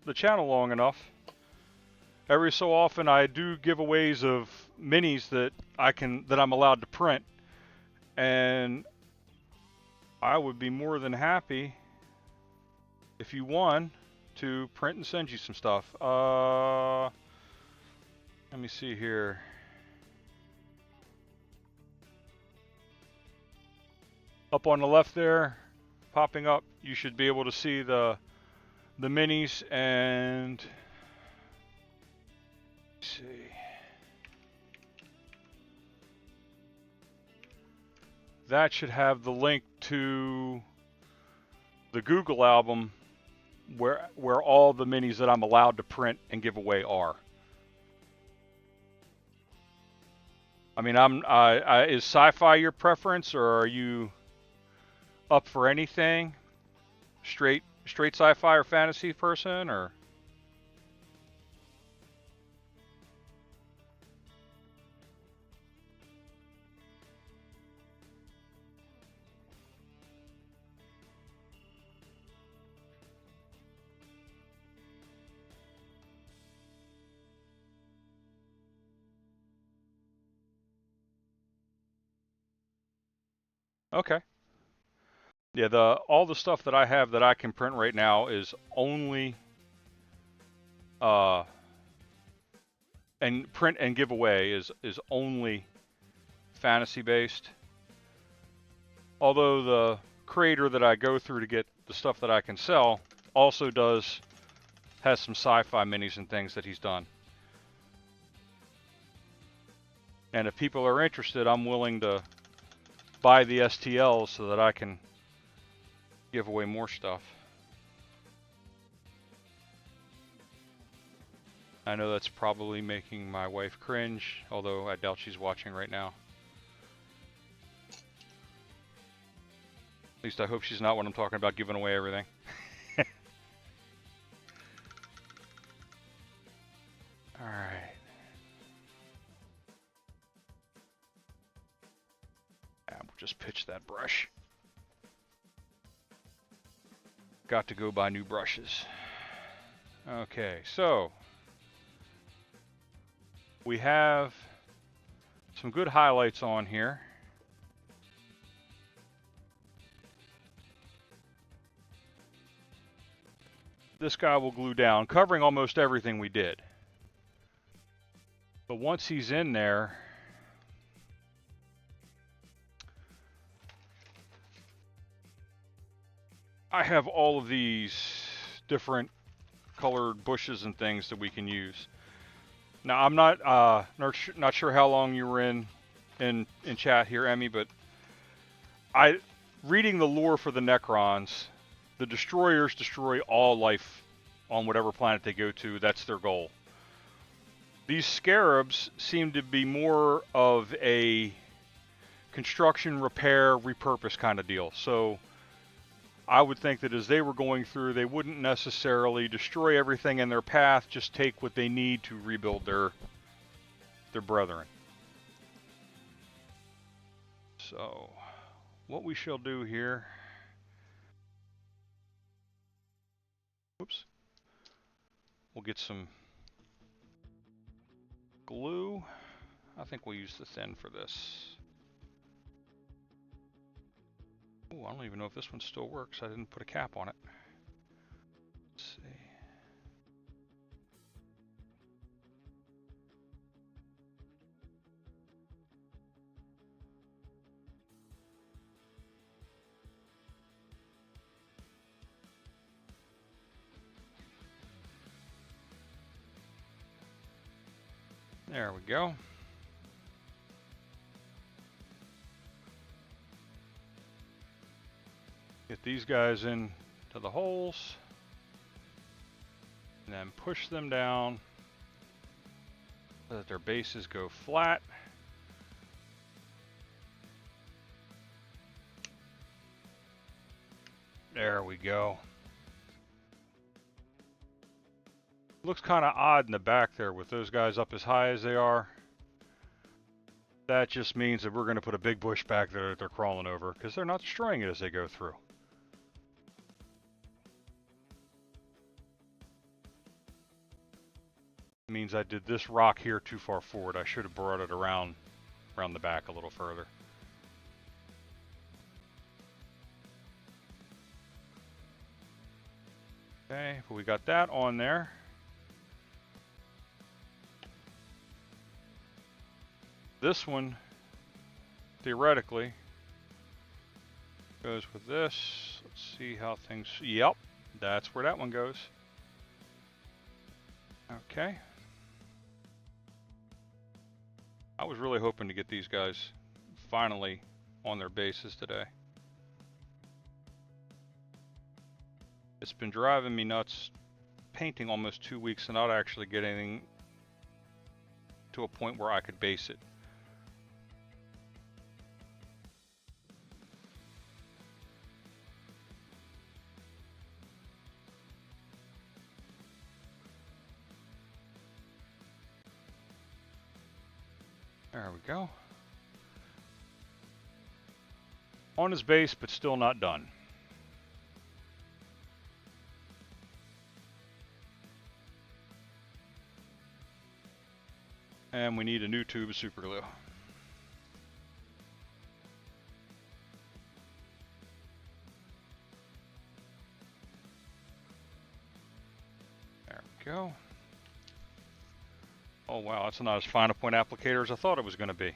the channel long enough, every so often I do giveaways of minis that I'm allowed to print, and I would be more than happy if you want to print and send you some stuff. Let me see here. Up on the left there, popping up, you should be able to see the minis, and let's see. That should have the link to the Google album where all the minis that I'm allowed to print and give away are. I mean, is sci-fi your preference, or are you up for anything? Straight sci-fi or fantasy person, or? Okay. Yeah, all the stuff that I have that I can print right now is only and print and give away is only fantasy based. Although the creator that I go through to get the stuff that I can sell also has some sci-fi minis and things that he's done. And if people are interested, I'm willing to buy the STLs so that I can give away more stuff. I know that's probably making my wife cringe, although I doubt she's watching right now. At least I hope she's not when I'm talking about giving away everything. Alright. Yeah, we'll just pitch that brush. Got to go buy new brushes. Okay, so we have some good highlights on here. This guy will glue down, covering almost everything we did. But once he's in there, I have all of these different colored bushes and things that we can use. Now, I'm not sure how long you were in chat here, Emmy, but reading the lore for the Necrons, the destroyers destroy all life on whatever planet they go to. That's their goal. These scarabs seem to be more of a construction, repair, repurpose kind of deal. So I would think that as they were going through, they wouldn't necessarily destroy everything in their path, just take what they need to rebuild their brethren. So what we shall do here, oops, we'll get some glue. I think we'll use the thin for this. Oh, I don't even know if this one still works. I didn't put a cap on it. Let's see. There we go. Get these guys in to the holes, and then push them down so that their bases go flat. There we go. Looks kind of odd in the back there with those guys up as high as they are. That just means that we're going to put a big bush back there that they're crawling over, because they're not destroying it as they go through. It means I did this rock here too far forward. I should have brought it around the back a little further. Okay, but we got that on there. This one, theoretically, goes with this. Let's see how things... Yep, that's where that one goes. Okay. I was really hoping to get these guys finally on their bases today. It's been driving me nuts painting almost 2 weeks and not actually getting to a point where I could base it. There we go. On his base, but still not done. And we need a new tube of super glue. There we go. Oh wow, that's not as fine a point applicator as I thought it was going to be.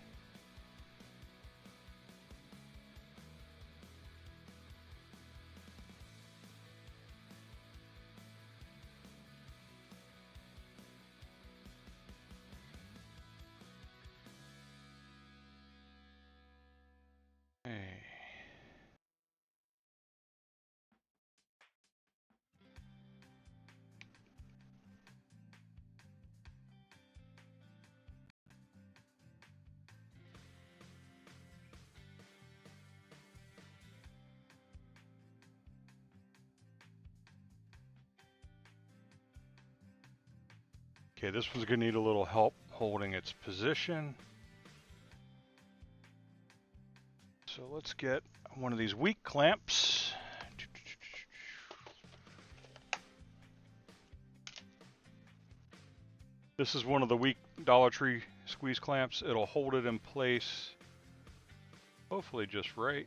Okay, this one's going to need a little help holding its position. So let's get one of these weak clamps. This is one of the weak Dollar Tree squeeze clamps. It'll hold it in place, hopefully just right.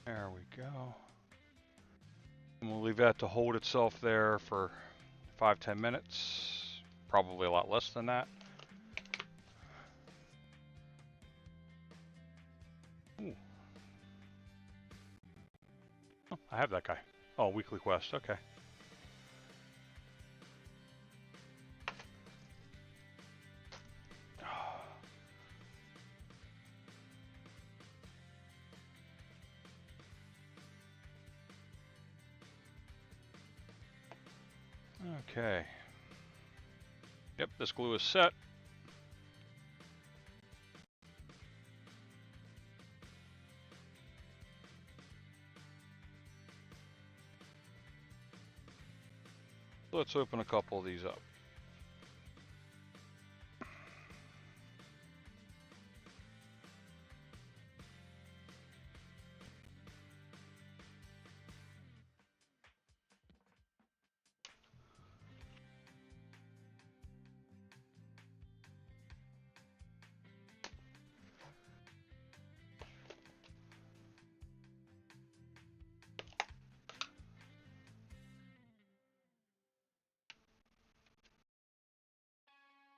There we go. And we'll leave that to hold itself there for 5-10 minutes. Probably a lot less than that. Ooh. Oh, I have that guy. Oh, weekly quest, okay. Okay. Yep, this glue is set. Let's open a couple of these up.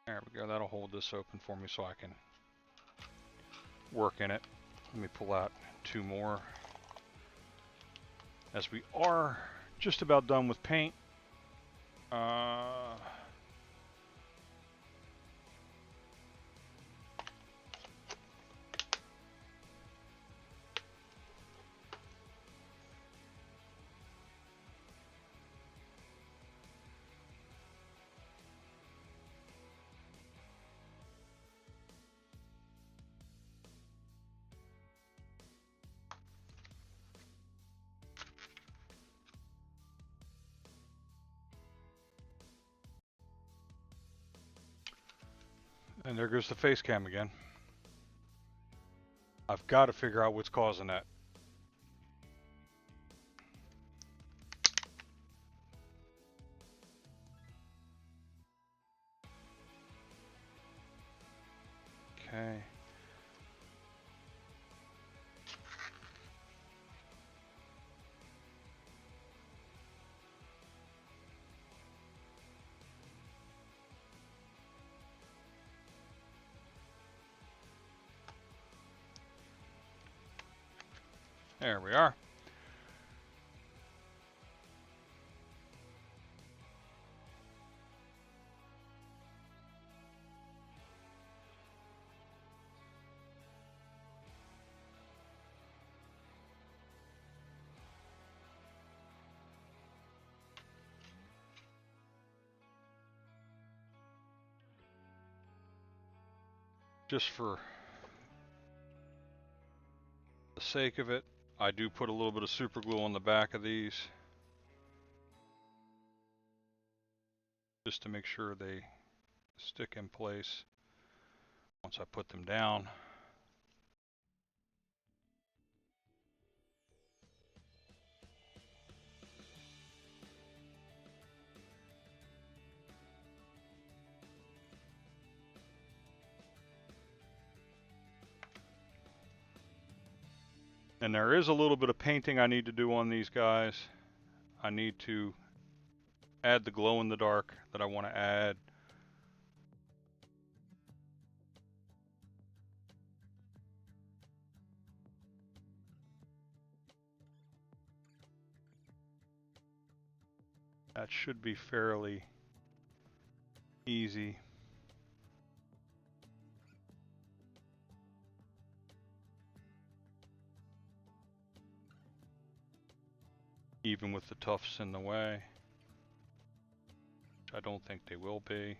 There we go, that'll hold this open for me so I can work in it. Let me pull out 2 more. As we are just about done with paint. And there goes the face cam again. I've got to figure out what's causing that. Okay. There we are. Just for the sake of it, I do put a little bit of super glue on the back of these, just to make sure they stick in place once I put them down. And there is a little bit of painting I need to do on these guys. I need to add the glow in the dark that I want to add. That should be fairly easy. Even with the tufts in the way. I don't think they will be.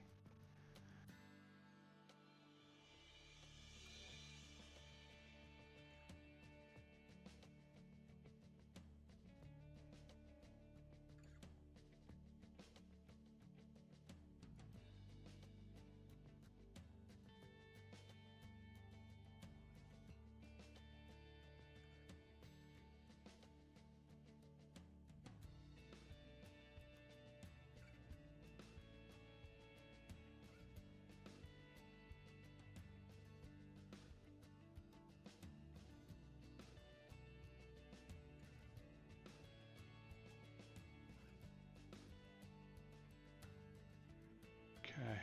Okay.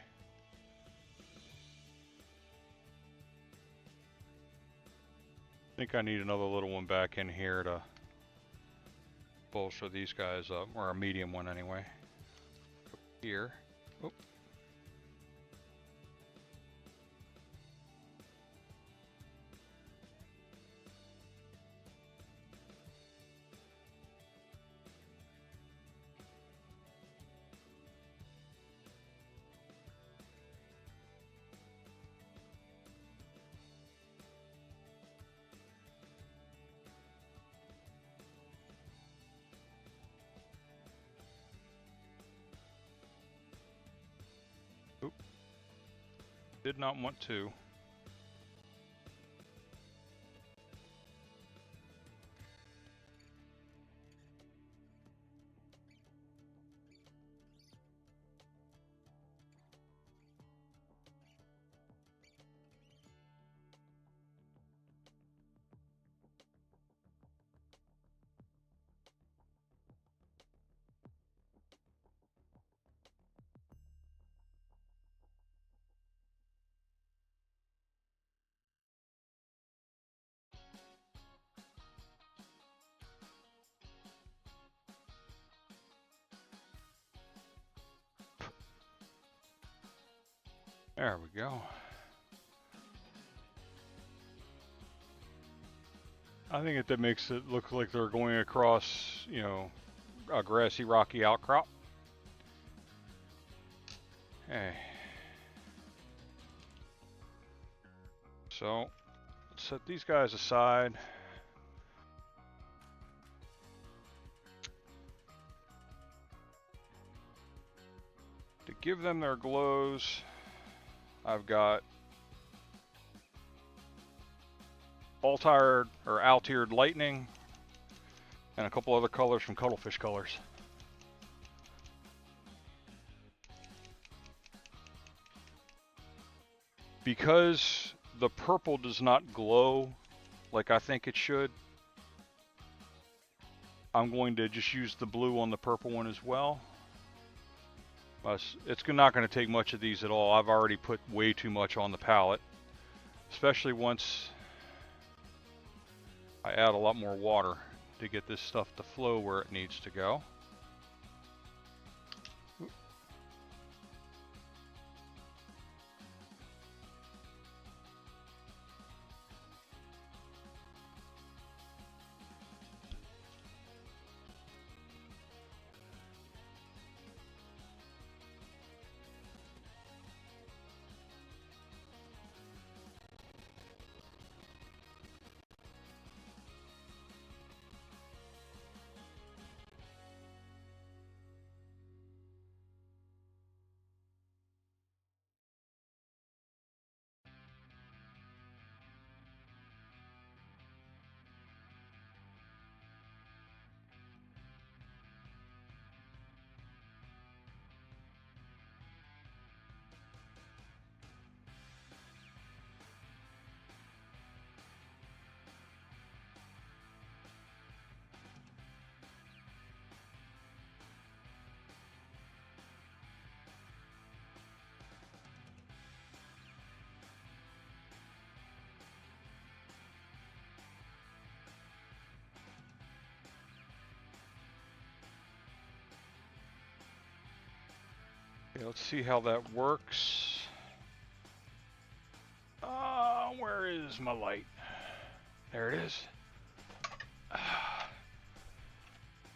I think I need another little one back in here to bolster these guys up, or a medium one anyway. Here. Oop. Oop. Did not want to. There we go. I think that makes it look like they're going across, you know, a grassy, rocky outcrop. Okay. So, let's set these guys aside. To give them their glows, I've got Altiered Lightning and a couple other colors from Cuttlefish Colors. Because the purple does not glow like I think it should, I'm going to just use the blue on the purple one as well. It's not going to take much of these at all. I've already put way too much on the palette, especially once I add a lot more water to get this stuff to flow where it needs to go. Okay, let's see how that works. Where is my light? There it is.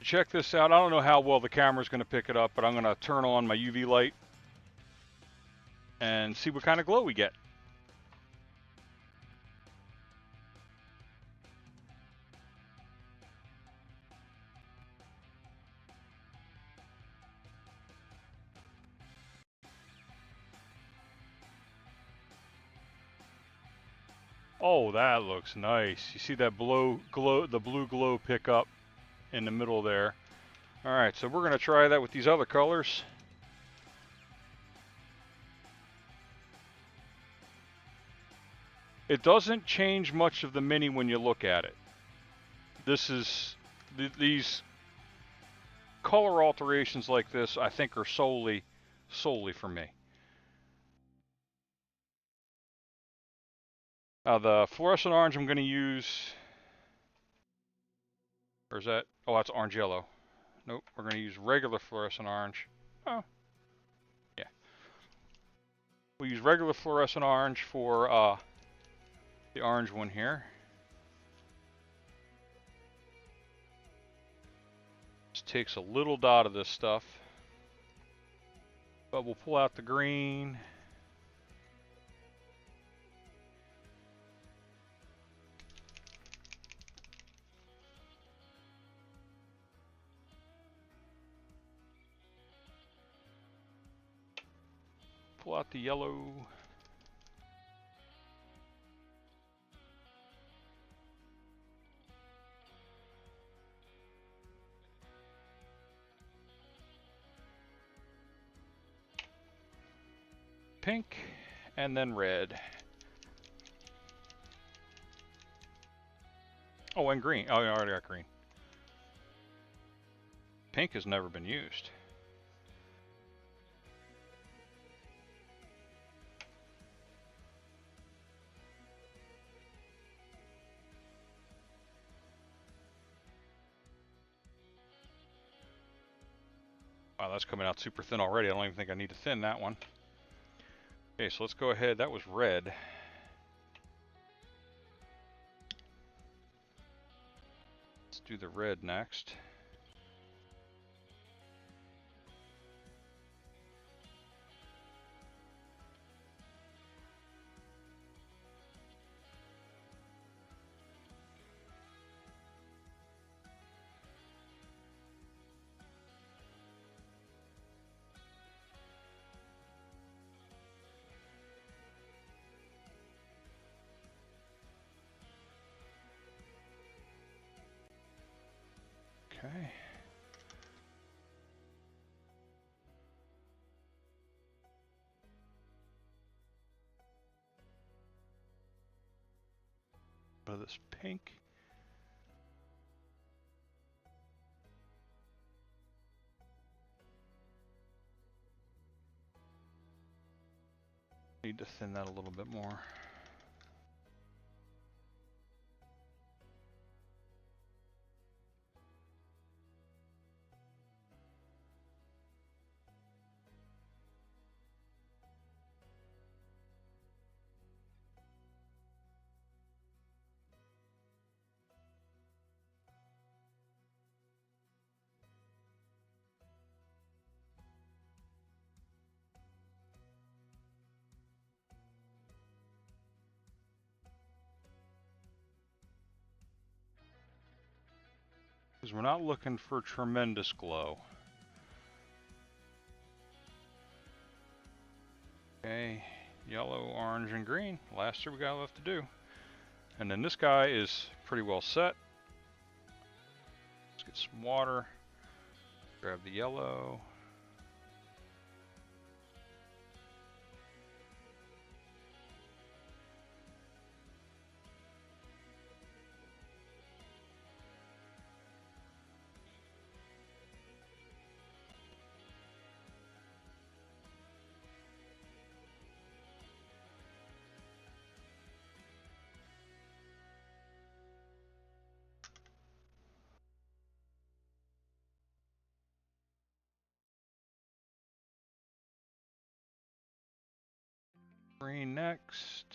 Check this out. I don't know how well the camera's going to pick it up, but I'm going to turn on my UV light and see what kind of glow we get. Oh, that looks nice. You see that the blue glow pick up in the middle there. All right, so we're going to try that with these other colors. It doesn't change much of the mini when you look at it. This is these color alterations like this, I think, are solely for me. The fluorescent orange I'm going to use, or is that, oh, that's orange yellow. Nope, we're going to use regular fluorescent orange. Oh, yeah. We'll use regular fluorescent orange for the orange one here. Just takes a little dot of this stuff. But we'll pull out the green. Pull out the yellow. Pink, and then red. Oh, and green. Oh, I already got green. Pink has never been used. Wow, that's coming out super thin already. I don't even think I need to thin that one. Okay, so let's go ahead. That was red. Let's do the red next. Okay. bit of this pink. Need to thin that a little bit more. Because we're not looking for tremendous glow. Okay, yellow, orange, and green. Last two we got left to do. And then this guy is pretty well set. Let's get some water. Grab the yellow. Green next.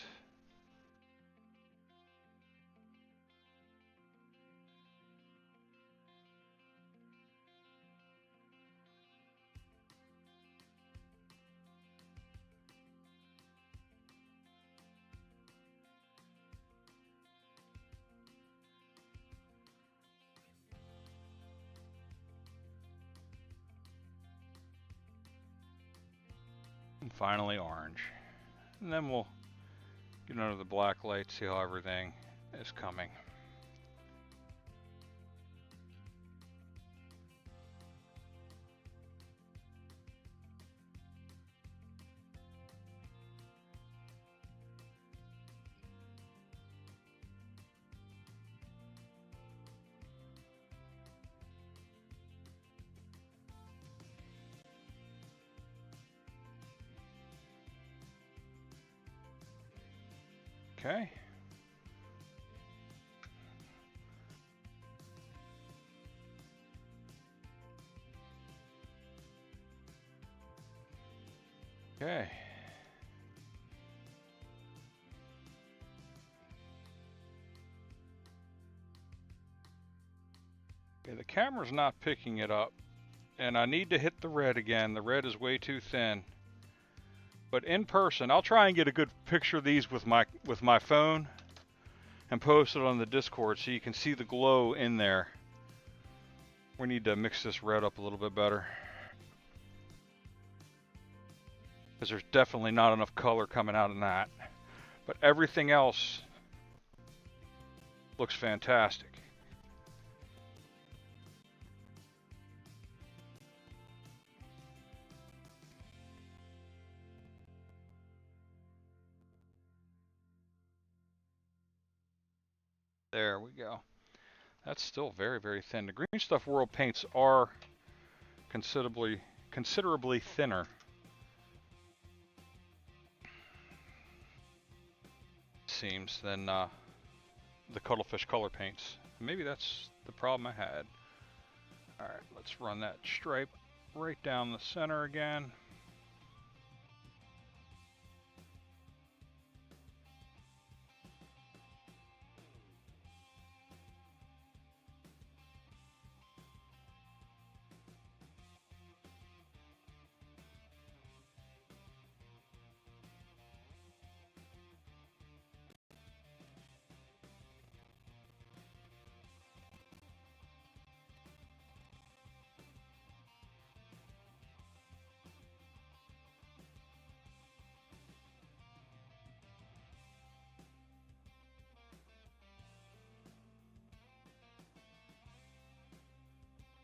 And finally orange. And then we'll get under the black light, see how everything is coming. Okay. Okay. Okay, the camera's not picking it up, and I need to hit the red again. The red is way too thin. But in person, I'll try and get a good picture of these with my phone and post it on the Discord so you can see the glow in there. We need to mix this red up a little bit better, because there's definitely not enough color coming out in that. But everything else looks fantastic. There we go. That's still very, very thin. The Green Stuff World paints are considerably thinner. Seems than the Cuttlefish color paints. Maybe that's the problem I had. Alright, let's run that stripe right down the center again.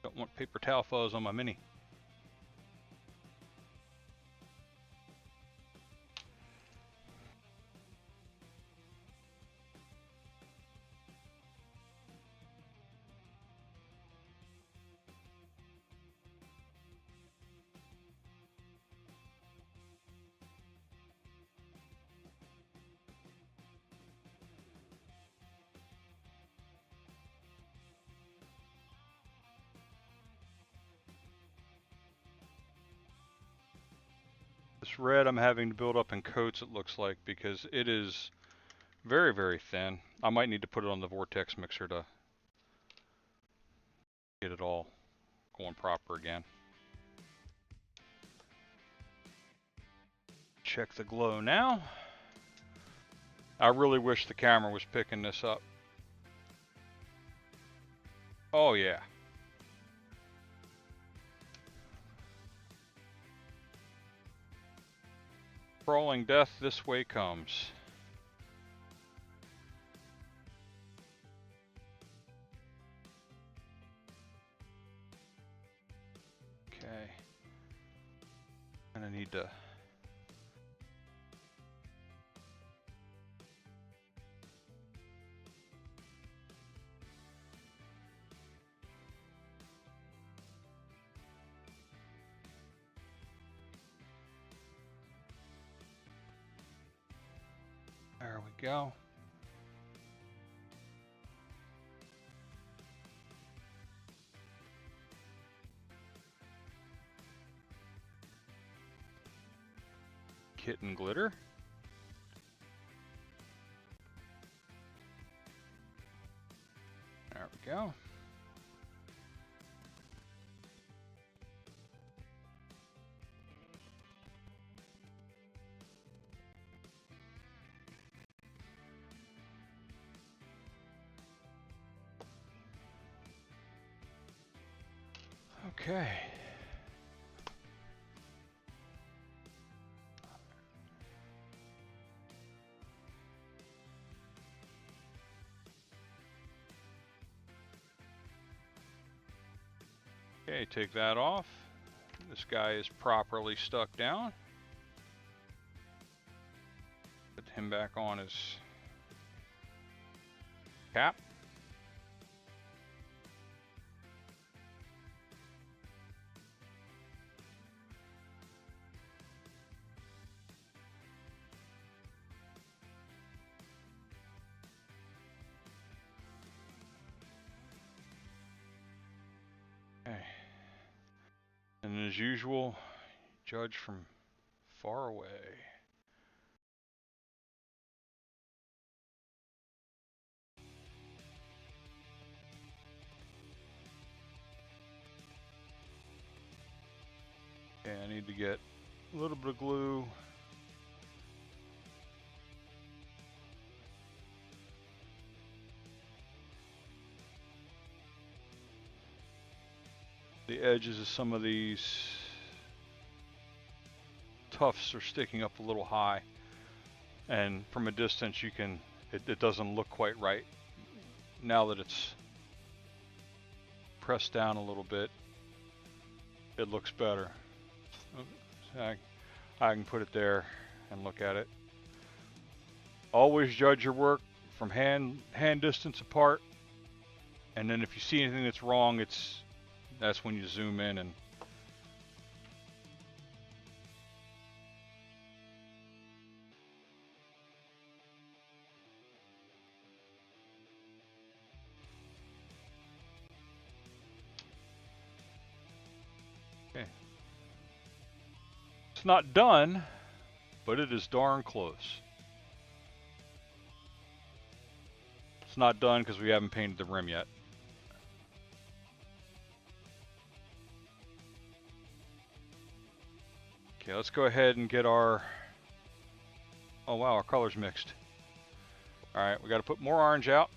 Don't want paper towel fuzz on my Mini. This red I'm having to build up in coats, it looks like, because it is very, very thin. I might need to put it on the vortex mixer to get it all going proper again. Check the glow now. I really wish the camera was picking this up. Oh yeah. Crawling death this way comes. Okay. Gonna need to... There we go. Kitten glitter. There we go. Okay. Okay, take that off. This guy is properly stuck down. Put him back on his cap. Okay. And as usual, judge from far away. Okay, I need to get a little bit of glue. The edges of some of these tufts are sticking up a little high, and from a distance you can, it doesn't look quite right. Now that it's pressed down a little bit, it looks better. I can put it there and look at it. Always judge your work from hand distance apart, and then if you see anything that's wrong, that's when you zoom in and okay. It's not done, but it is darn close. It's not done because we haven't painted the rim yet. Okay, let's go ahead and get our... Oh wow, our color's mixed. Alright, we got to put more orange out.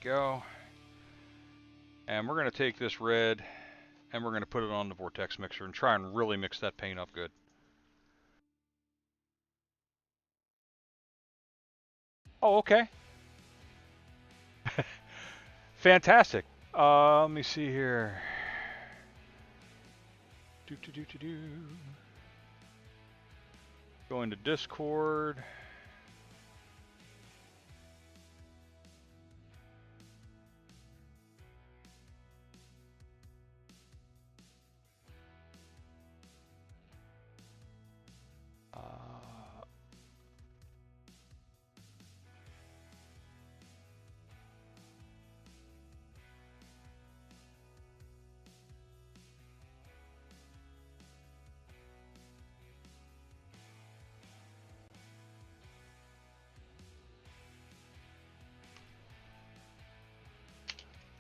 Go. And we're going to take this red and we're going to put it on the vortex mixer and try and really mix that paint up good. Oh, okay. Fantastic. Let me see here. Go into Discord.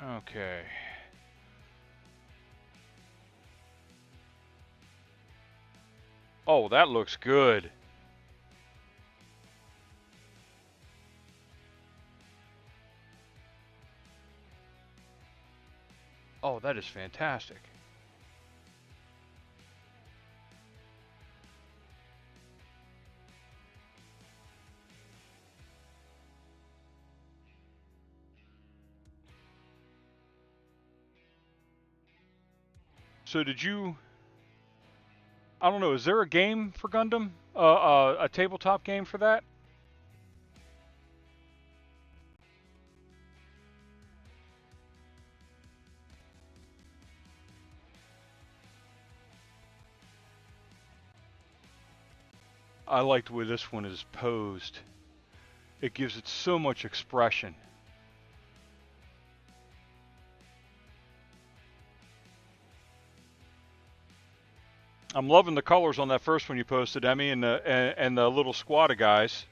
Okay. Oh, that looks good. Oh, that is fantastic. So did you? I don't know. Is there a game for Gundam? A tabletop game for that? I like the way this one is posed. It gives it so much expression. I'm loving the colors on that first one you posted, Emmy, and the little squad of guys.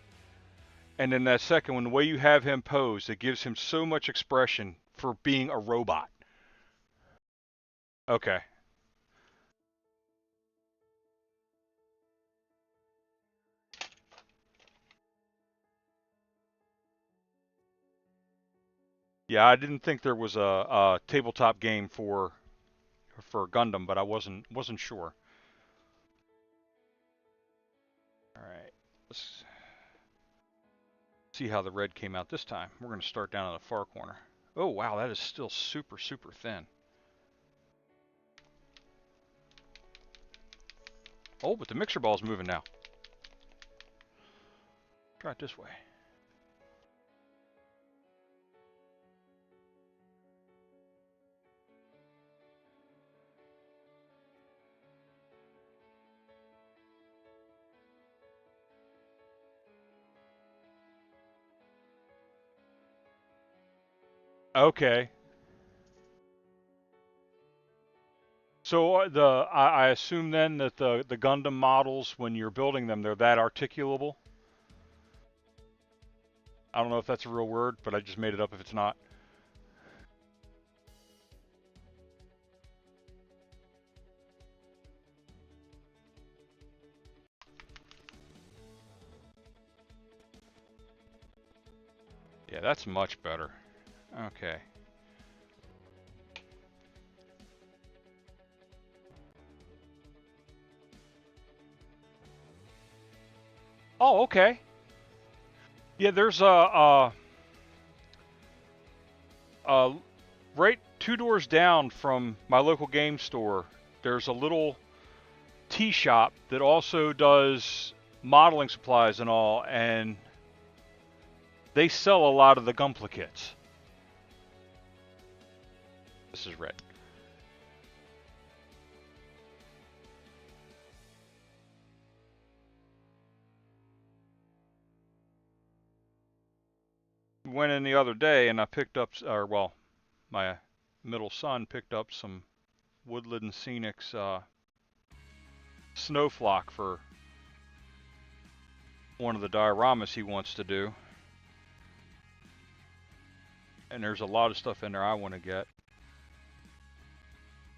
And then that second one, the way you have him posed, it gives him so much expression for being a robot. Okay. Yeah, I didn't think there was a tabletop game for Gundam, but I wasn't sure. All right. Let's see how the red came out this time. We're going to start down in the far corner. Oh, wow, that is still super, super thin. Oh, but the mixer ball is moving now. Try it this way. Okay. So I assume then that the Gundam models, when you're building them, they're that articulable. I don't know if that's a real word, but I just made it up if it's not. Yeah, that's much better. Okay. Oh, okay. Yeah, there's right 2 doors down from my local game store. There's a little tea shop that also does modeling supplies and all, and they sell a lot of the Gunpla. This is red. Went in the other day and I picked up, or well, my middle son picked up some Woodland Scenics snow flock for one of the dioramas he wants to do. And there's a lot of stuff in there I want to get.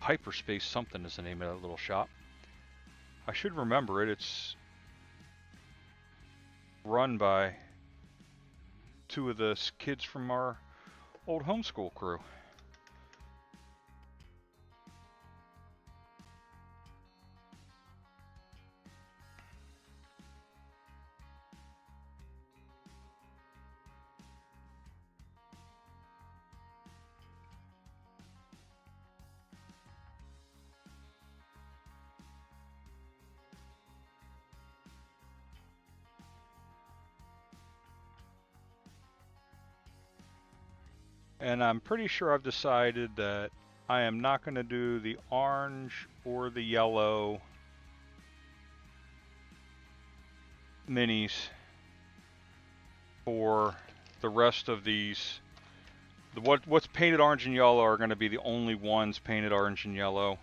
Hyperspace something is the name of that little shop. I should remember it. It's run by two of the kids from our old homeschool crew. And I'm pretty sure I've decided that I am not going to do the orange or the yellow minis for the rest of these. What's painted orange and yellow are going to be the only ones painted orange and yellow.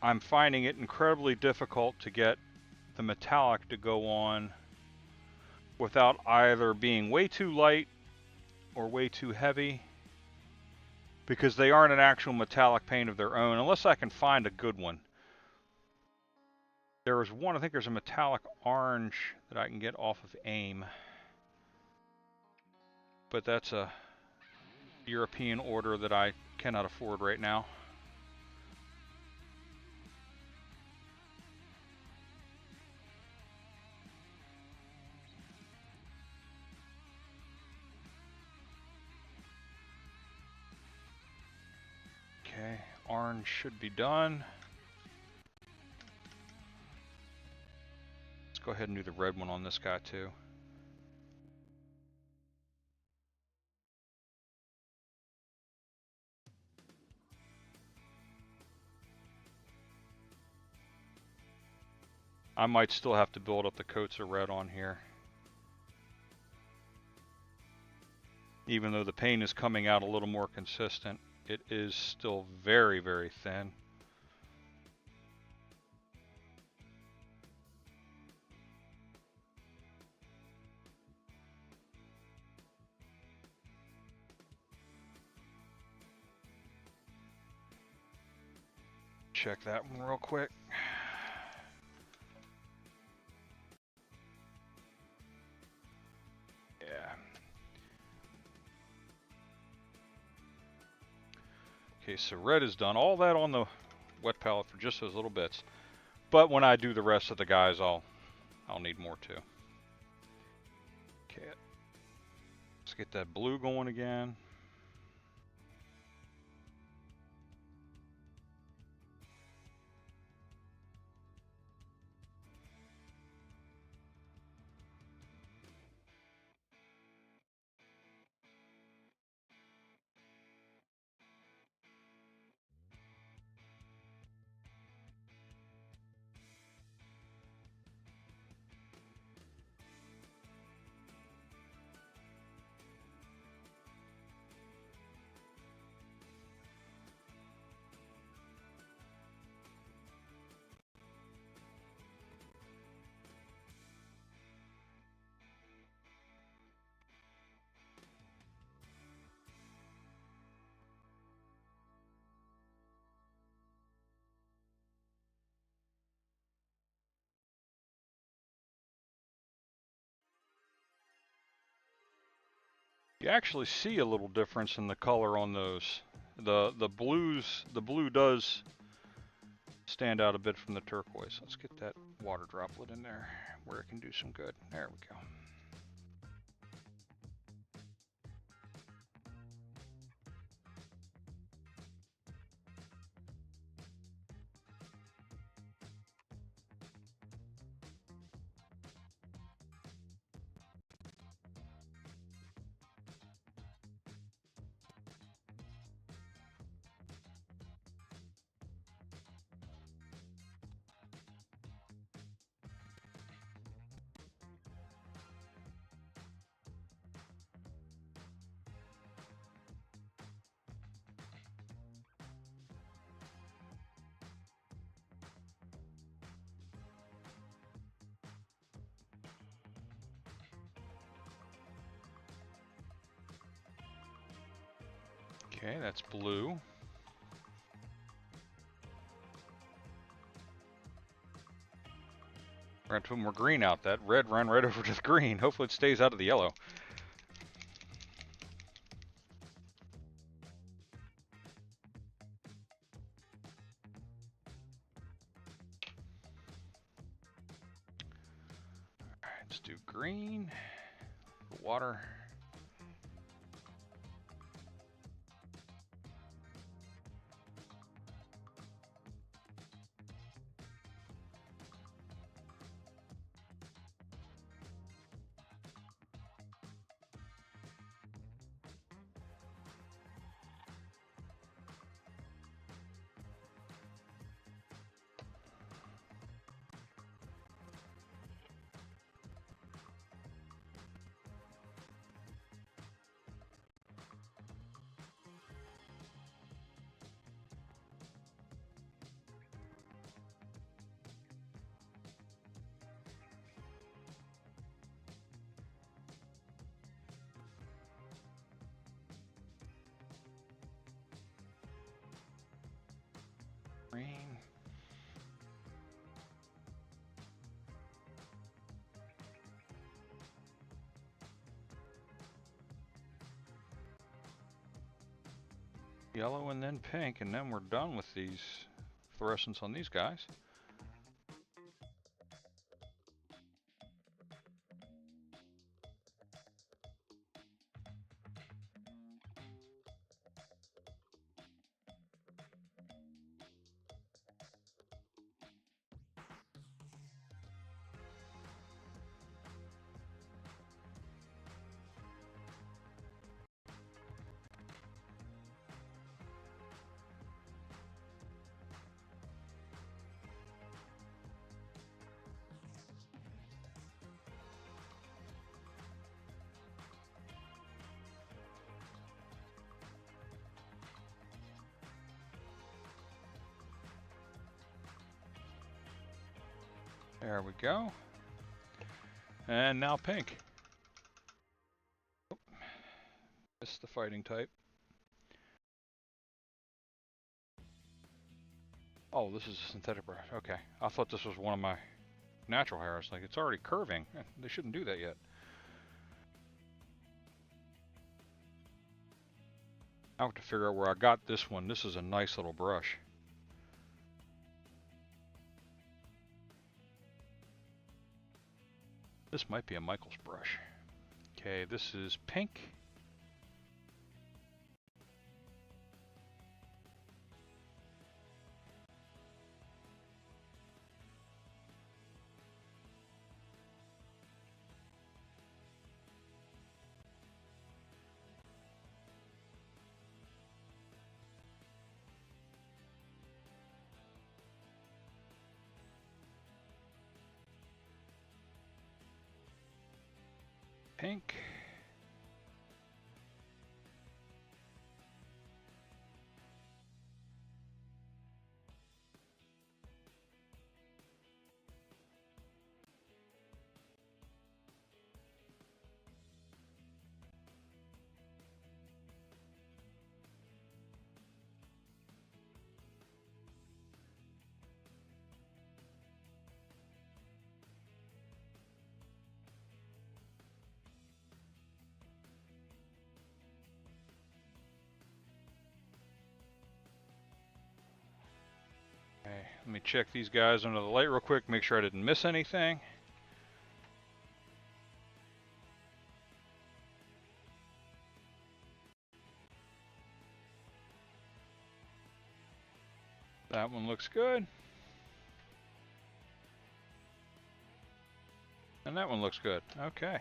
I'm finding it incredibly difficult to get the metallic to go on without either being way too light or way too heavy, because they aren't an actual metallic paint of their own, unless I can find a good one. There was one, I think there's a metallic orange that I can get off of AIM, but that's a European order that I cannot afford right now. Okay, orange should be done. Let's go ahead and do the red one on this guy too. I might still have to build up the coats of red on here. Even though the paint is coming out a little more consistent, it is still very, very thin. Check that one real quick. Yeah. Okay, so red is done. All that on the wet palette for just those little bits. But when I do the rest of the guys, I'll need more too. Okay. Let's get that blue going again. You actually see a little difference in the color on those. The blue does stand out a bit from the turquoise. Let's get that water droplet in there where it can do some good. There we go. Okay, that's blue. We're going to put more green out. That red ran right over to the green. Hopefully it stays out of the yellow. Alright, let's do green. Water. Yellow and then pink, and then we're done with these fluorescents on these guys. There we go. And now pink. This is the fighting type. Oh, this is a synthetic brush. Okay. I thought this was one of my natural hairs. Like, it's already curving. They shouldn't do that yet. I have to figure out where I got this one. This is a nice little brush. This might be a Michael's brush. Okay, this is pink. Pink. Okay, let me check these guys under the light real quick, make sure I didn't miss anything. That one looks good. And that one looks good. Okay.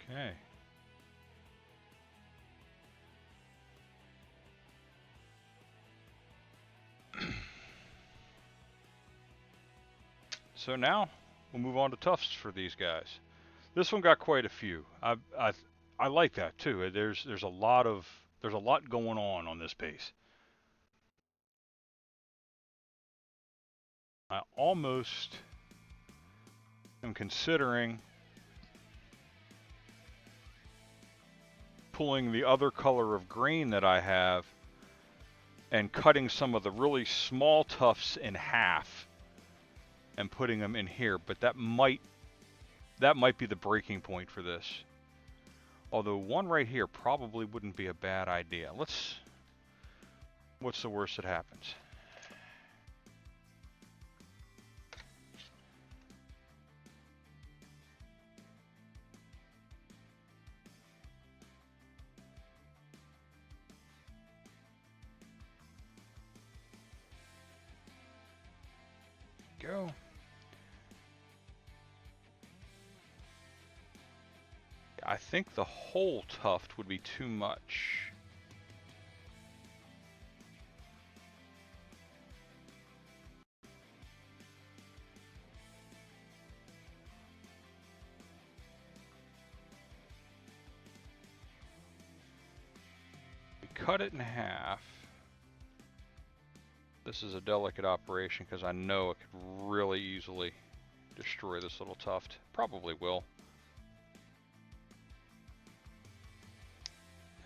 Okay. So now we'll move on to tufts for these guys. This one got quite a few. I like that too. There's a lot going on this base. I almost am considering pulling the other color of green that I have and cutting some of the really small tufts in half and putting them in here, but that might be the breaking point for this. Although one right here probably wouldn't be a bad idea. What's the worst that happens? Go. I think the whole tuft would be too much. We cut it in half. This is a delicate operation because I know it could really easily destroy this little tuft. Probably will.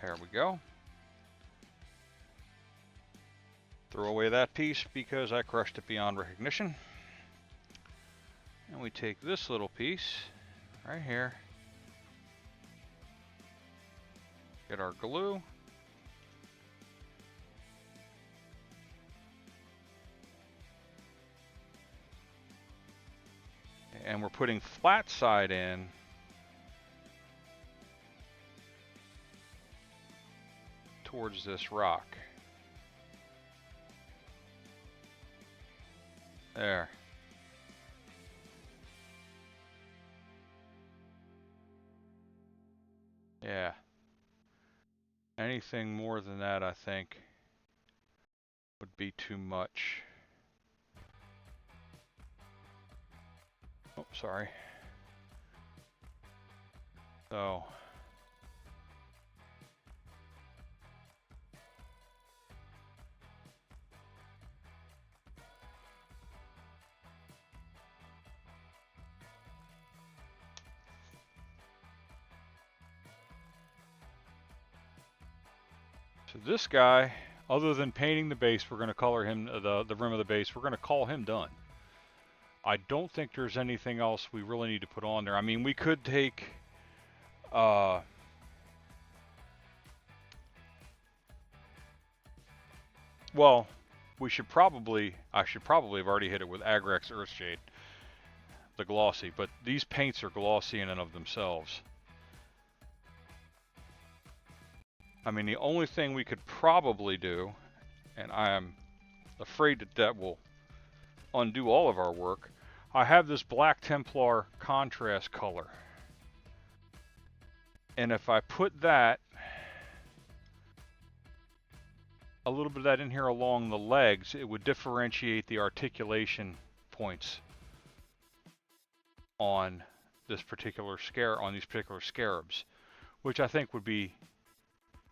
There we go. Throw away that piece because I crushed it beyond recognition. And we take this little piece right here. Get our glue. And we're putting flat side in towards this rock. There. Yeah. Anything more than that, I think, would be too much. Oh, sorry. So. So this guy, other than painting the base, we're going to color him, the rim of the base, we're going to call him done. I don't think there's anything else we really need to put on there. I mean, we could take, well, I should probably have already hit it with Agrex Earthshade, the glossy, but these paints are glossy in and of themselves. I mean, the only thing we could probably do, and I am afraid that that will undo all of our work, I have this Black Templar contrast color. And if I put that, a little bit of that in here along the legs, it would differentiate the articulation points on this particular on these particular scarabs, which I think would be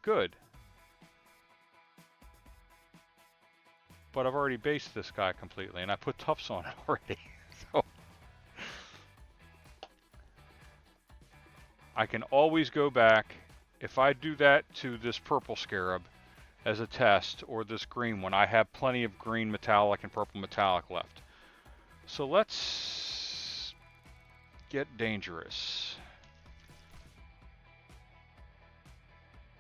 good. But I've already based this guy completely, and I put tufts on it already. So I can always go back. If I do that to this purple scarab as a test, or this green one, I have plenty of green metallic and purple metallic left. So let's get dangerous.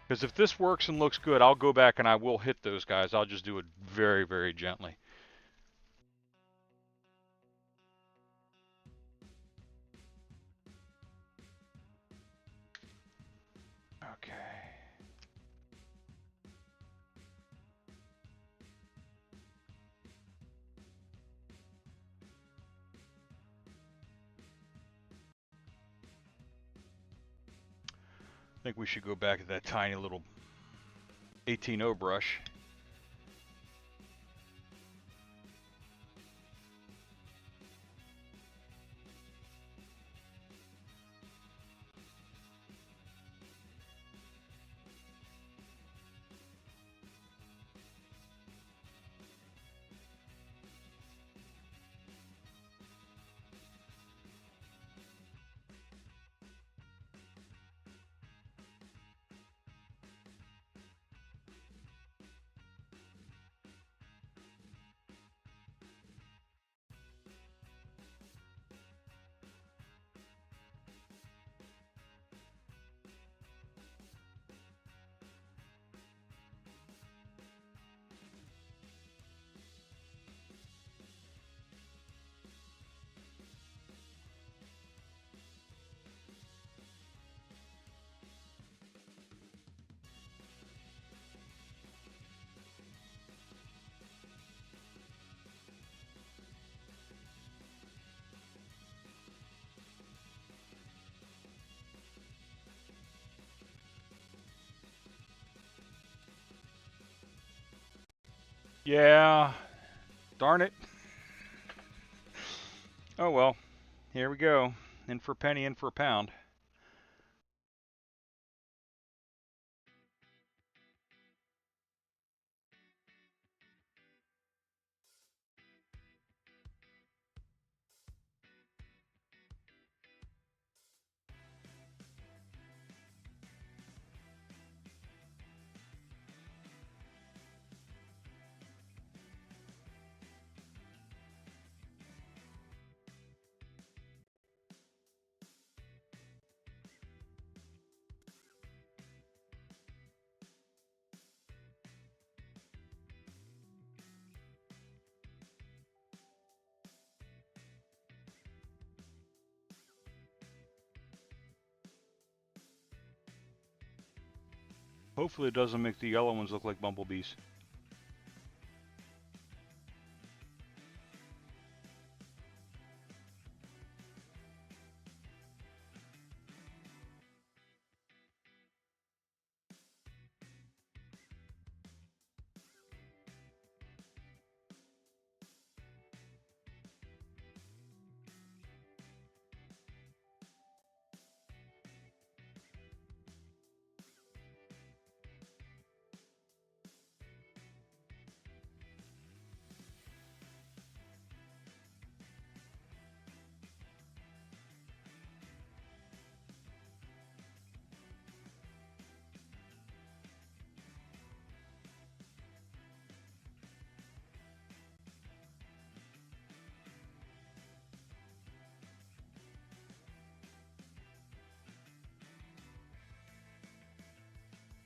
Because if this works and looks good, I'll go back and I will hit those guys. I'll just do it very, very gently. Okay. I think we should go back to that tiny little 18-0 brush. Yeah, darn it. Oh well, here we go. In for a penny, in for a pound. Hopefully it doesn't make the yellow ones look like bumblebees.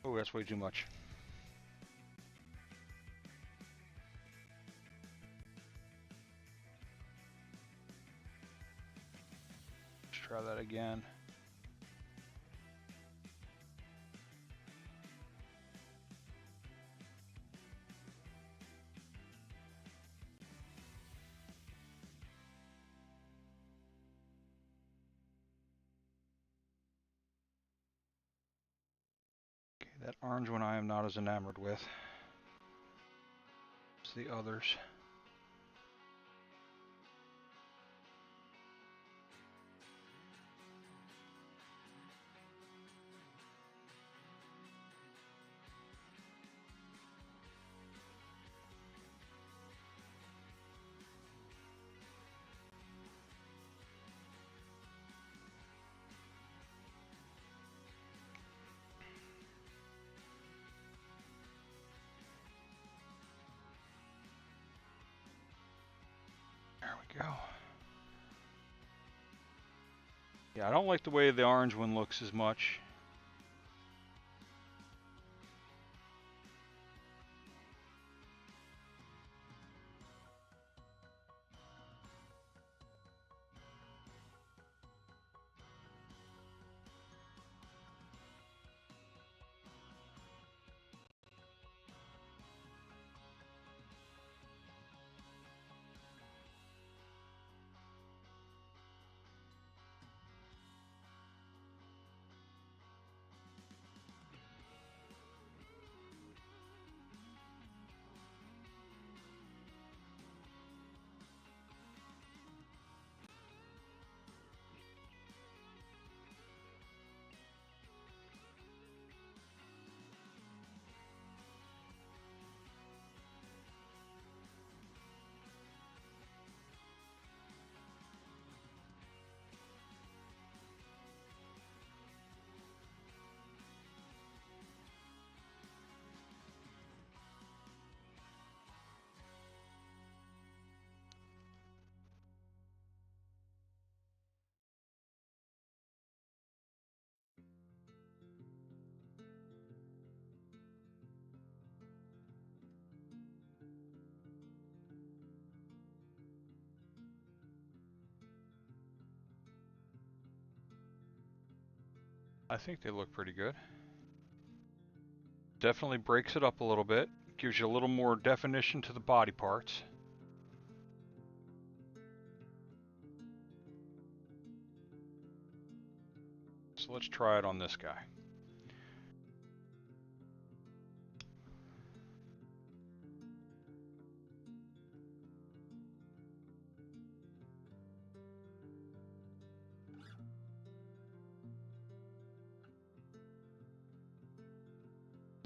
Oh, that's way too much. Let's try that again. Okay, that orange one I am not as enamored with. It's the others. There we go. Yeah, I don't like the way the orange one looks as much. I think they look pretty good. Definitely breaks it up a little bit. Gives you a little more definition to the body parts. So let's try it on this guy.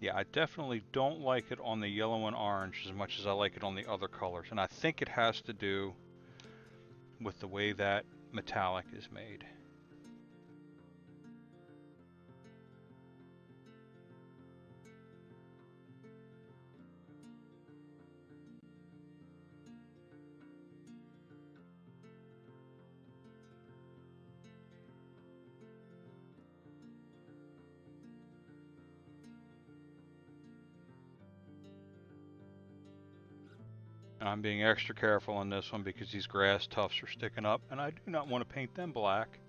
Yeah, I definitely don't like it on the yellow and orange as much as I like it on the other colors. And I think it has to do with the way that metallic is made. I'm being extra careful on this one because these grass tufts are sticking up, and I do not want to paint them black.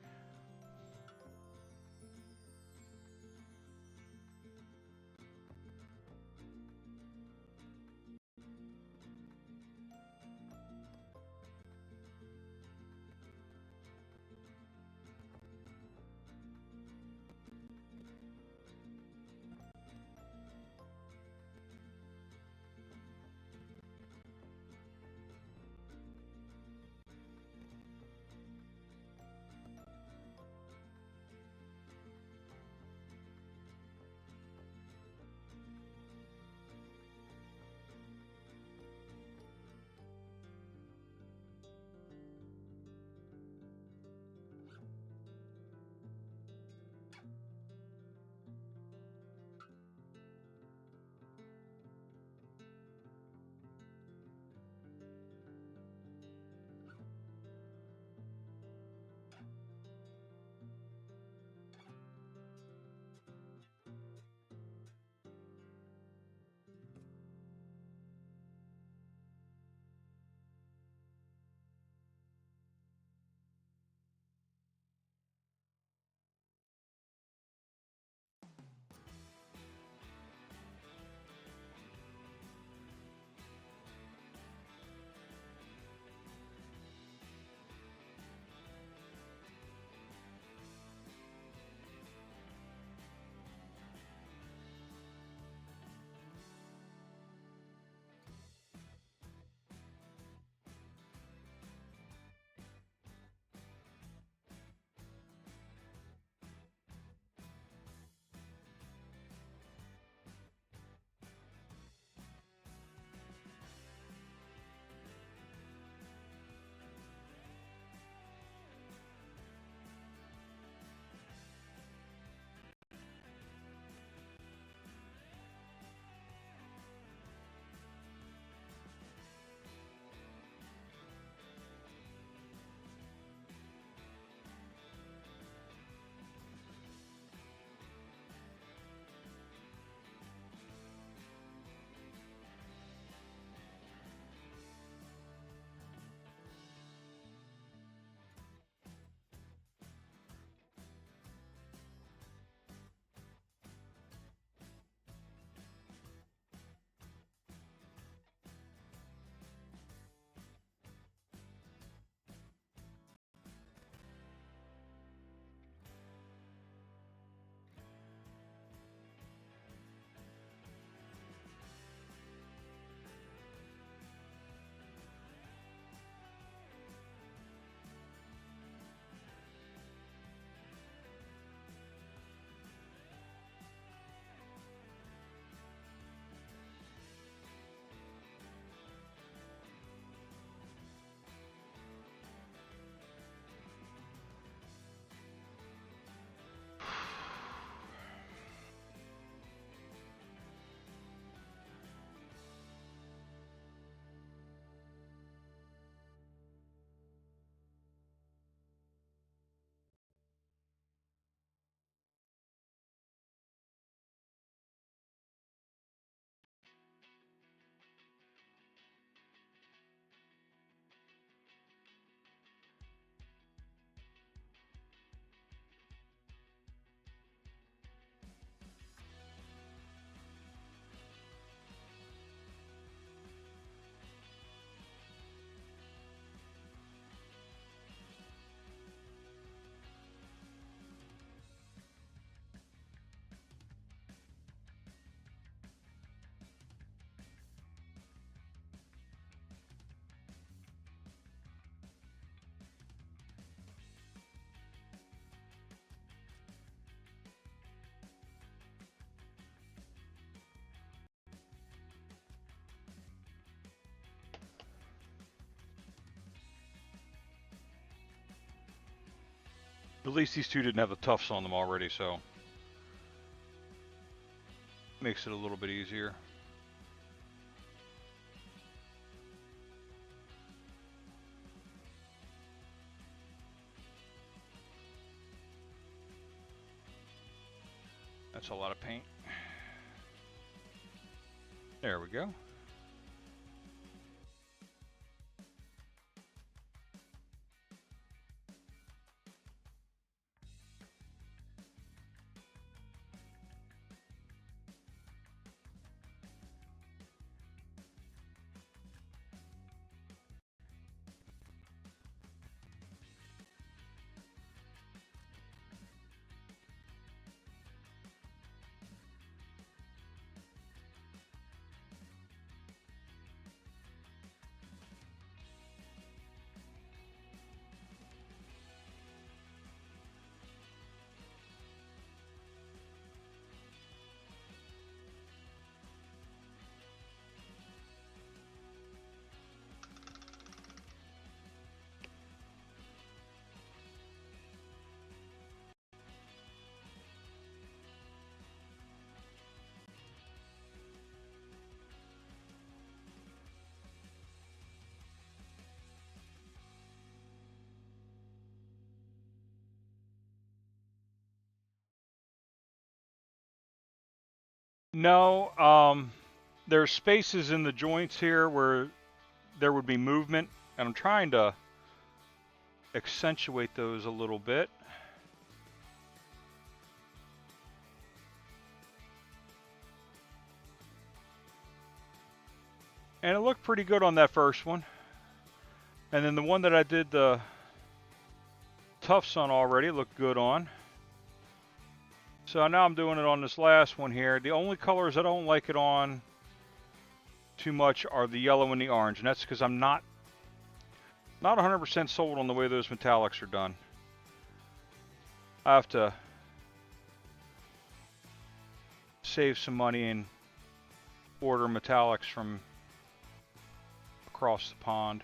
At least these two didn't have the tufts on them already, so makes it a little bit easier. That's a lot of paint. There we go. No, there's spaces in the joints here where there would be movement, and I'm trying to accentuate those a little bit. And it looked pretty good on that first one. And then the one that I did the tufts on already looked good on. So now I'm doing it on this last one here. The only colors I don't like it on too much are the yellow and the orange, and that's because I'm not 100% sold on the way those metallics are done. I have to save some money and order metallics from across the pond,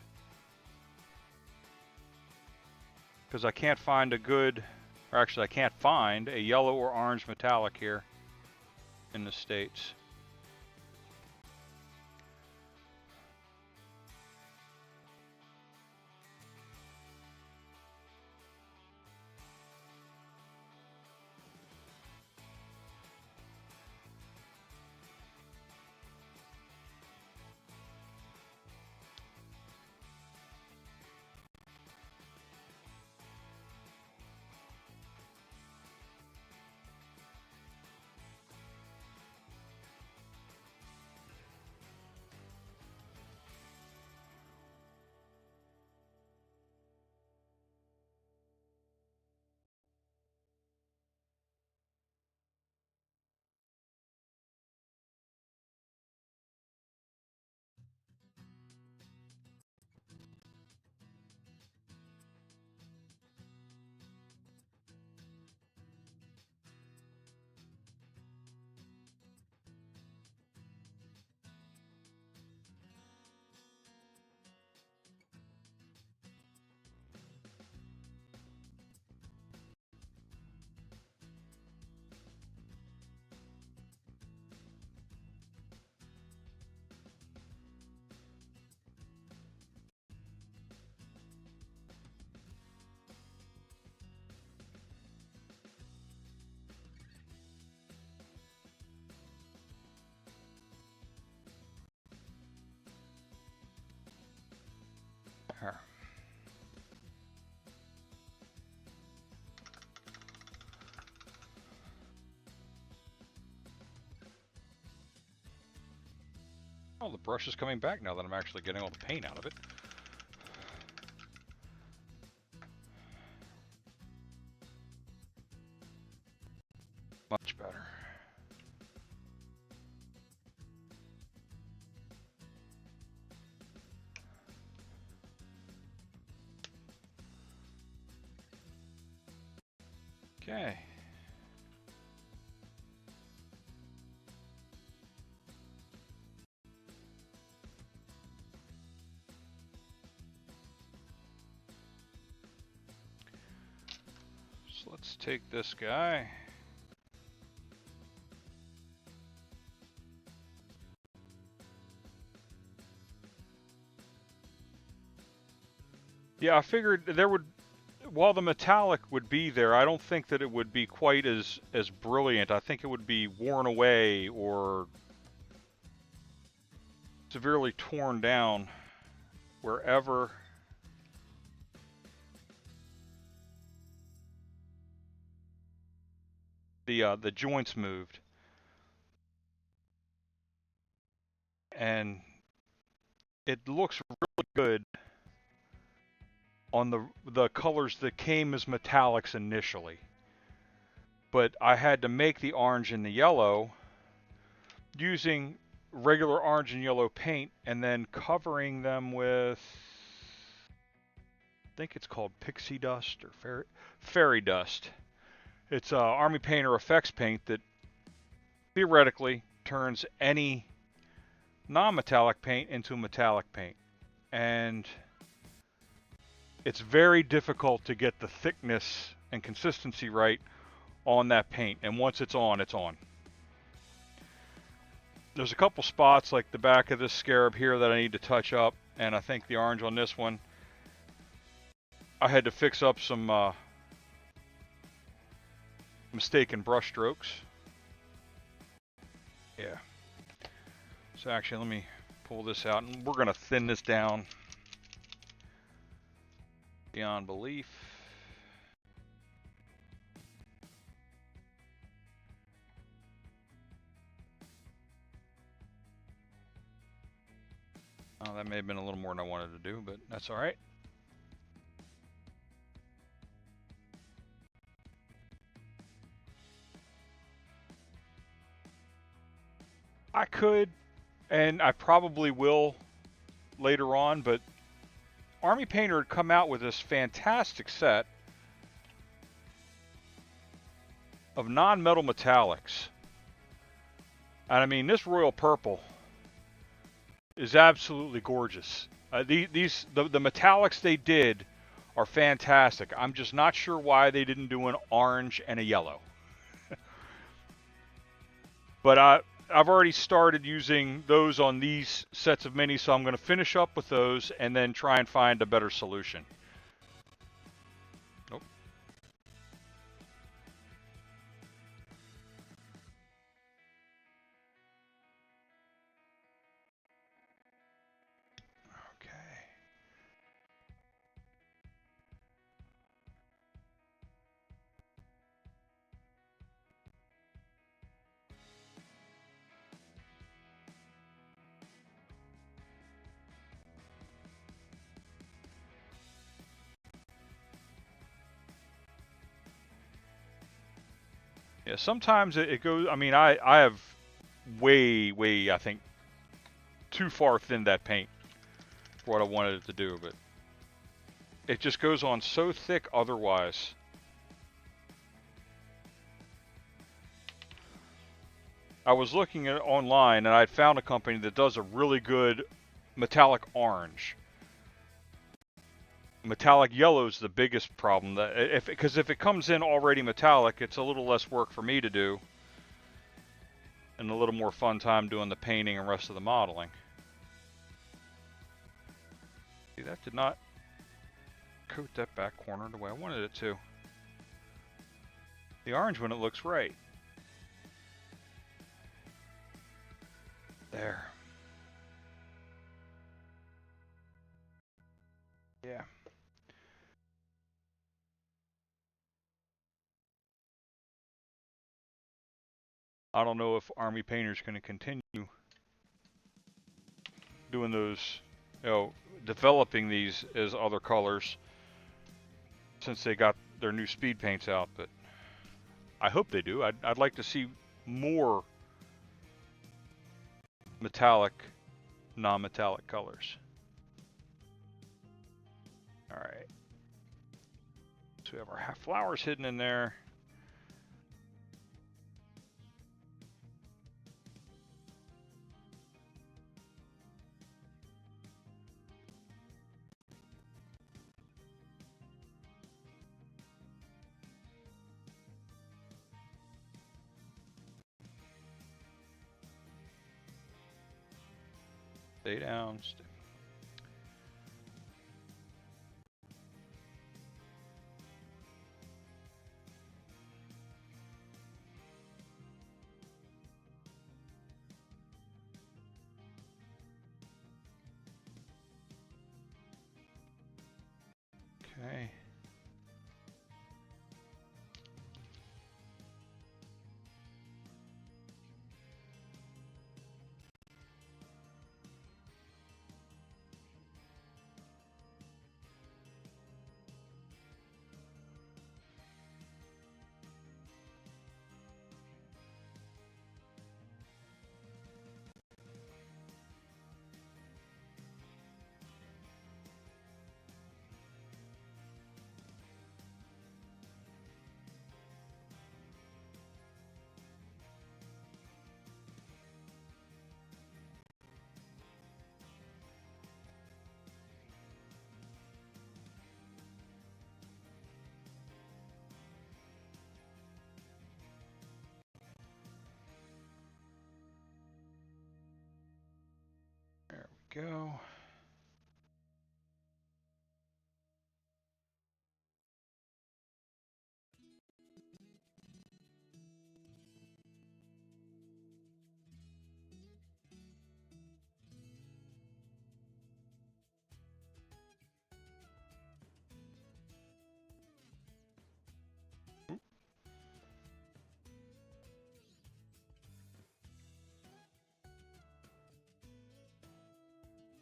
because I can't find a good, or actually I can't find a yellow or orange metallic here in the States. Here. Oh, the brush is coming back now that I'm actually getting all the paint out of it. Much better. Okay. let's take this guy. Yeah, I figured there would, while the metallic would be there, I don't think that it would be quite as brilliant. I think it would be worn away or severely torn down wherever the joints moved. And it looks really good on the colors that came as metallics initially. But I had to make the orange and the yellow using regular orange and yellow paint and then covering them with, I think it's called pixie dust or fairy dust. It's Army Painter effects paint that theoretically turns any non-metallic paint into metallic paint. And it's very difficult to get the thickness and consistency right on that paint. And once it's on, it's on. There's a couple spots like the back of this scarab here that I need to touch up. And I think the orange on this one, I had to fix up some mistaken brush strokes. Yeah. So actually, let me pull this out, and we're going to thin this down beyond belief. Oh, that may have been a little more than I wanted to do, but that's all right. I could, and I probably will later on, but Army Painter had come out with this fantastic set of non-metal metallics. And I mean, this royal purple is absolutely gorgeous. The metallics they did are fantastic. I'm just not sure why they didn't do an orange and a yellow. But I've already started using those on these sets of minis, so I'm going to finish up with those and then try and find a better solution. Nope. Okay. Yeah, sometimes it goes, I mean, I have way, I think, too far thinned that paint for what I wanted it to do, but it just goes on so thick otherwise. I was looking at it online, and I had found a company that does a really good metallic orange. Metallic yellow is the biggest problem. Because if it comes in already metallic, it's a little less work for me to do, and a little more fun time doing the painting and rest of the modeling. See, that did not coat that back corner the way I wanted it to. The orange one, it looks right. There. Yeah. I don't know if Army Painter's going to continue doing those, you know, developing these as other colors since they got their new speed paints out, but I hope they do. I'd like to see more metallic, non-metallic colors. All right. So we have our flowers hidden in there. Stay down. Okay. There we go.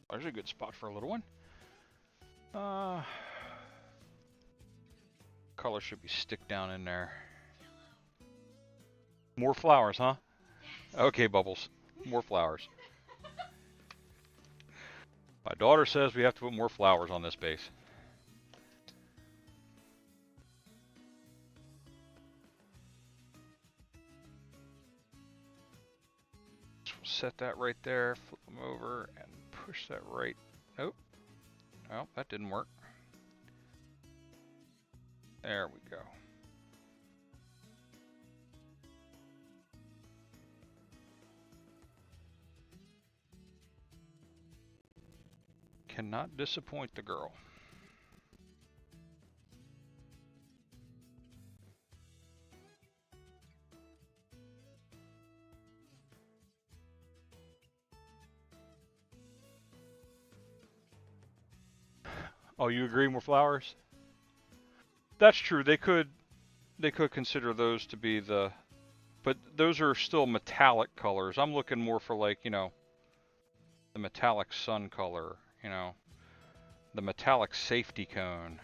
There's a good spot for a little one. Color should be stick down in there. More flowers, huh? Yes. Okay, Bubbles. More flowers. My daughter says we have to put more flowers on this base. So we'll set that right there, flip them over, and push that right. Nope. Well, that didn't work. There we go. Cannot disappoint the girl. Oh, you agree more flowers? That's true. They could consider those to be the, but those are still metallic colors. I'm looking more for, like, you know, the metallic sun color, you know, the metallic safety cone.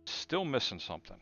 Still missing something.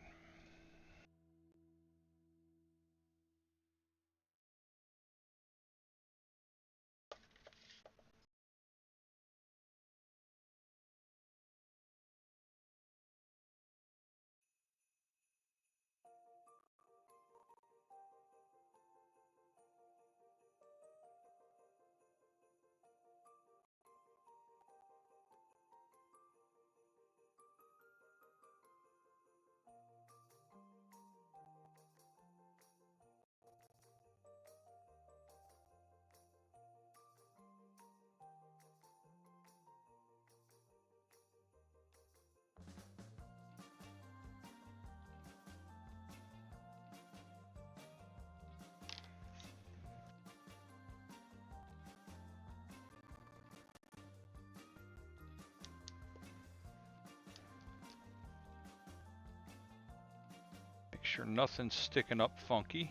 Make sure nothing's sticking up funky.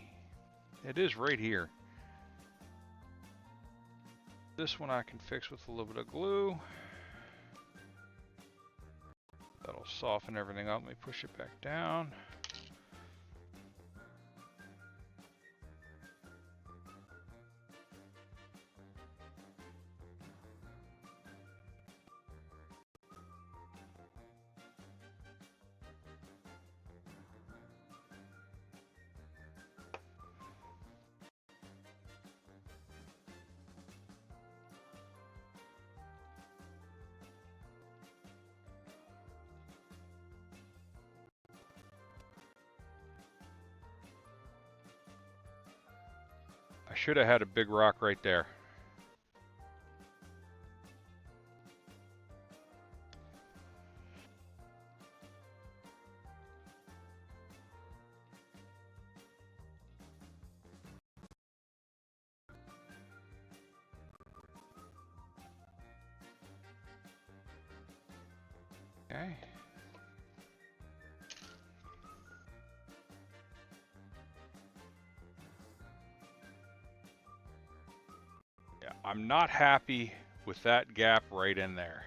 It is right here. This one I can fix with a little bit of glue. That'll soften everything up. Let me push it back down. should have had a big rock right there. Okay. Yeah, I'm not happy with that gap right in there.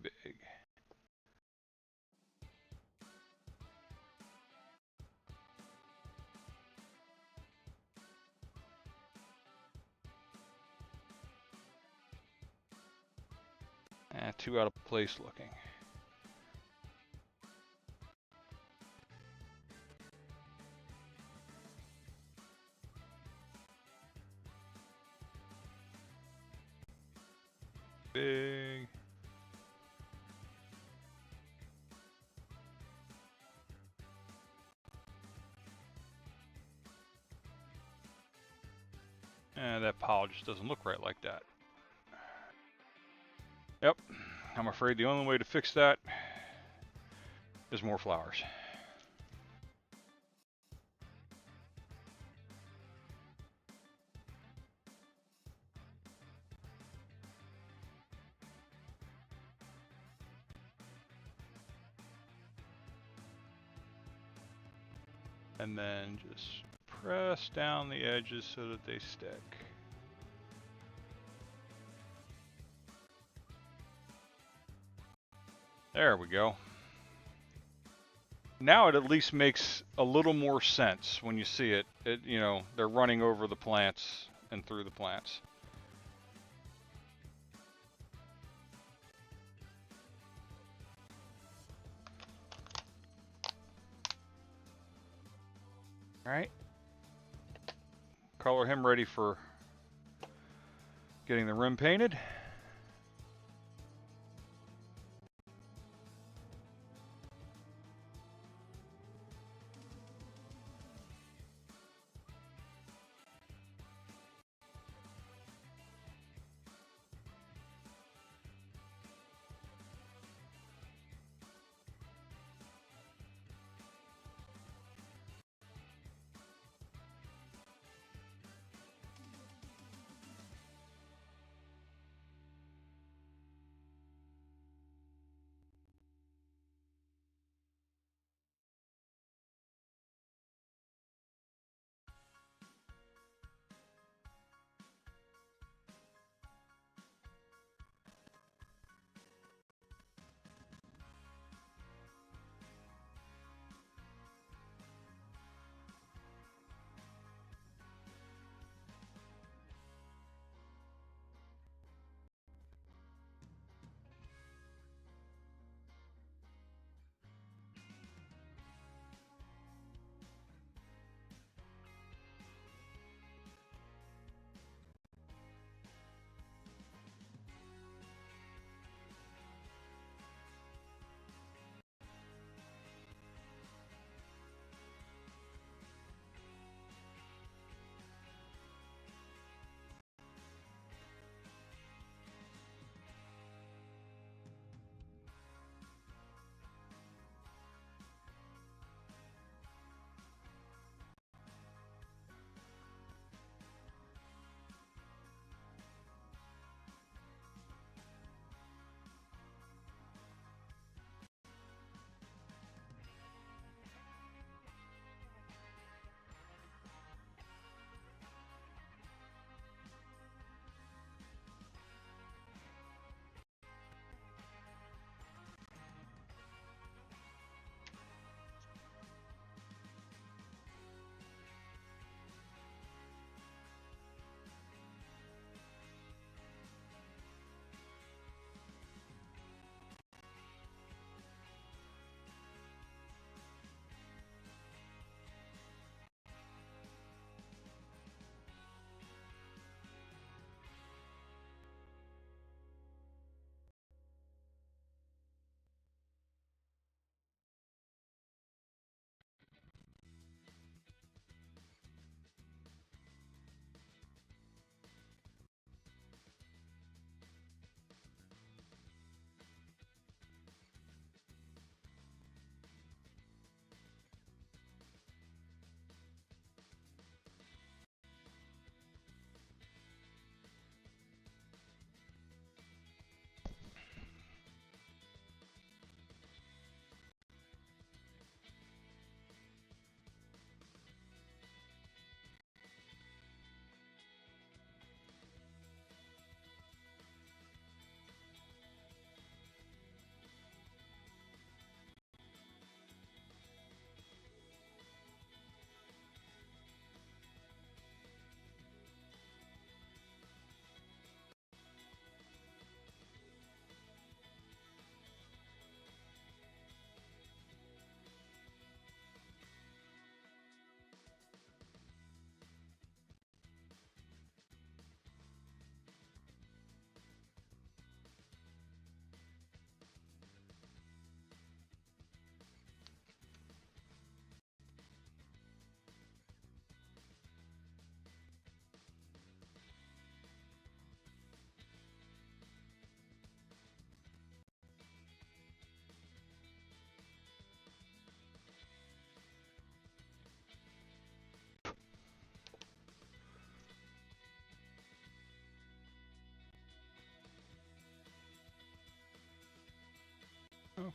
Big. Too out of place looking. Big. That pile just doesn't look right like that. Yep. I'm afraid the only way to fix that is more flowers. And then just press down the edges so that they stick. There we go. Now it at least makes a little more sense when you see it. You know, they're running over the plants and through the plants. All right. Color him ready for getting the rim painted.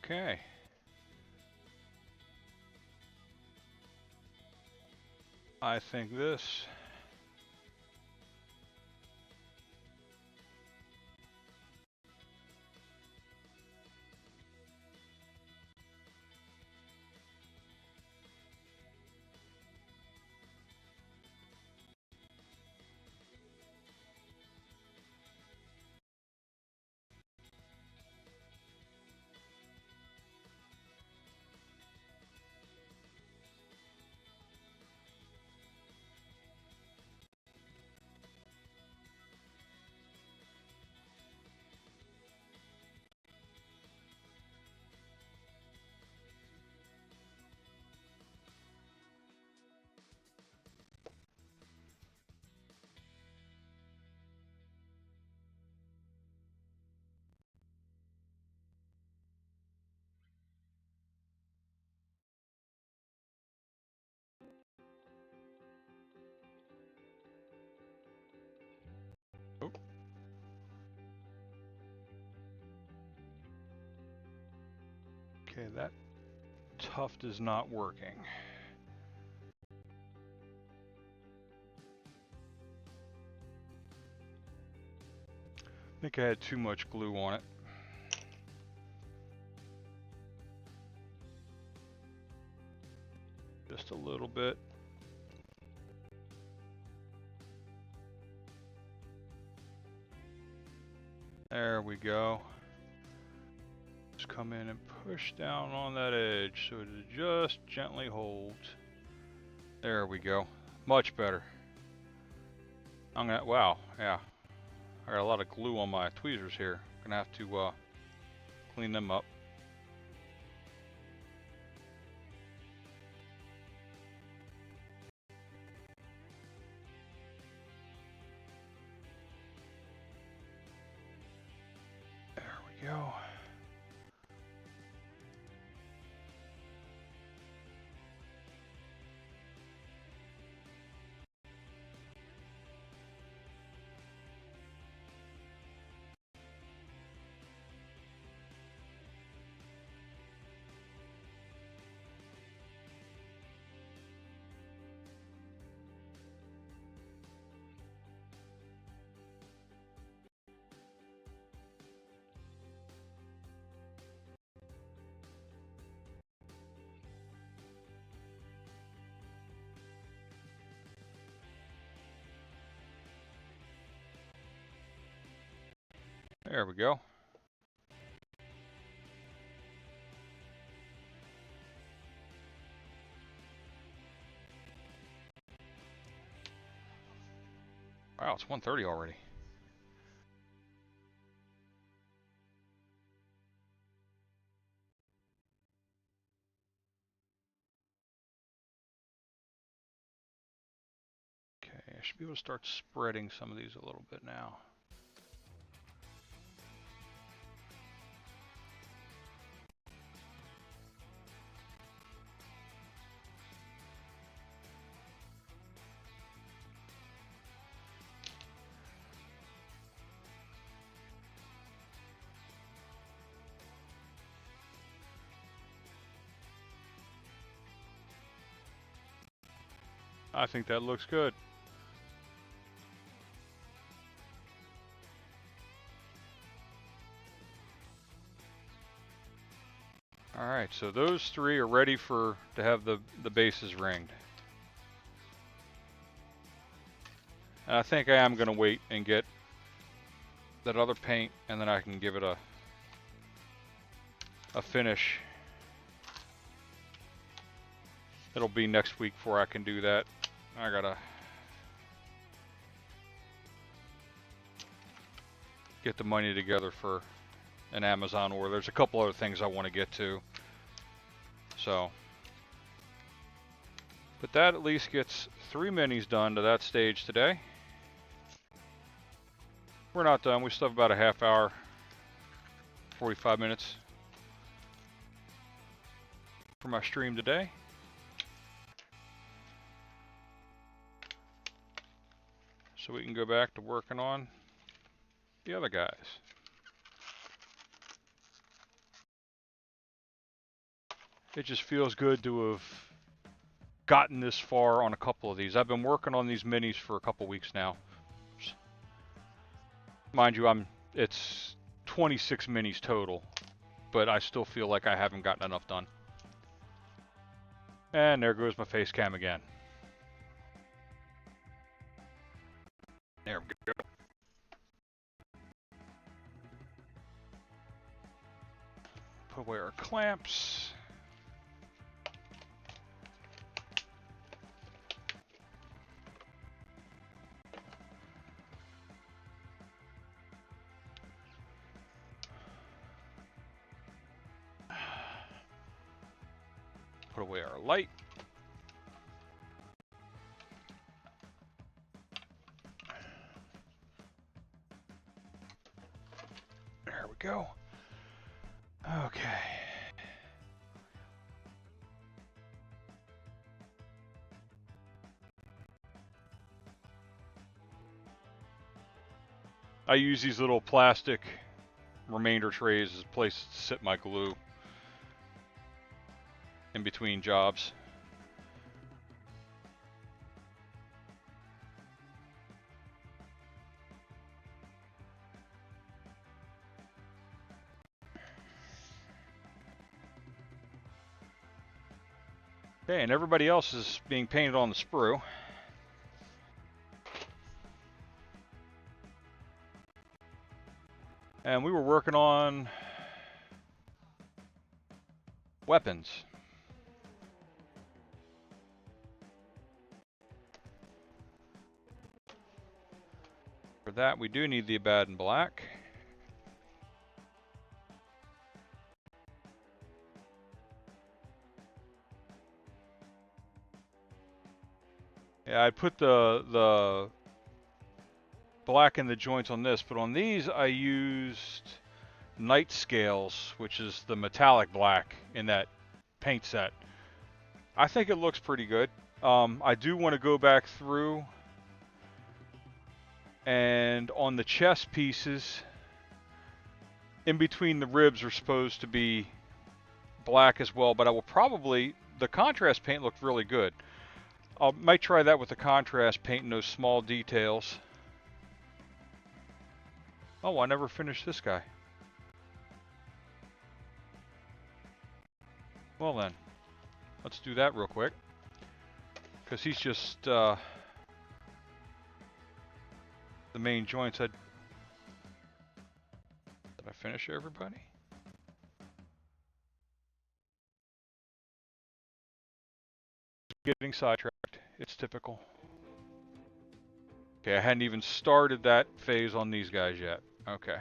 Okay. I think this. Oh. Okay, that tuft is not working. I think I had too much glue on it. Just a little bit. There we go. Just come in and push down on that edge so it just gently holds. There we go. Much better. I'm gonna, wow, yeah. I got a lot of glue on my tweezers here. Gonna have to clean them up. There we go. There we go. Wow, it's 1:30 already. Okay, I should be able to start spreading some of these a little bit now. I think that looks good. Alright, so those three are ready to have the bases ringed. And I think I am going to wait and get that other paint, and then I can give it a finish. It'll be next week before I can do that. I gotta get the money together for an Amazon order. There's a couple other things I want to get to. So, but that at least gets 3 minis done to that stage today. We're not done. We still have about a half hour, 45 minutes for my stream today. So we can go back to working on the other guys. It just feels good to have gotten this far on a couple of these. I've been working on these minis for a couple weeks now. Mind you, it's 26 minis total, but I still feel like I haven't gotten enough done. And there goes my face cam again. There we go. Put away our clamps. Put away our light. There we go. Okay. I use these little plastic remainder trays as a place to sit my glue in between jobs. Okay, and everybody else is being painted on the sprue. And we were working on weapons. For that, we do need the Abaddon Black. Yeah, I put the black in the joints on this, but on these I used Night Scales, which is the metallic black in that paint set. I think it looks pretty good. I do want to go back through and on the chest pieces, in between the ribs are supposed to be black as well, but I will probably, the contrast paint looked really good. I might try that with the contrast paint in those small details. Oh, I never finished this guy. Well then, let's do that real quick. Because he's just the main joints. Did I finish everybody? Getting sidetracked. It's typical. Okay, I hadn't even started that phase on these guys yet. Okay.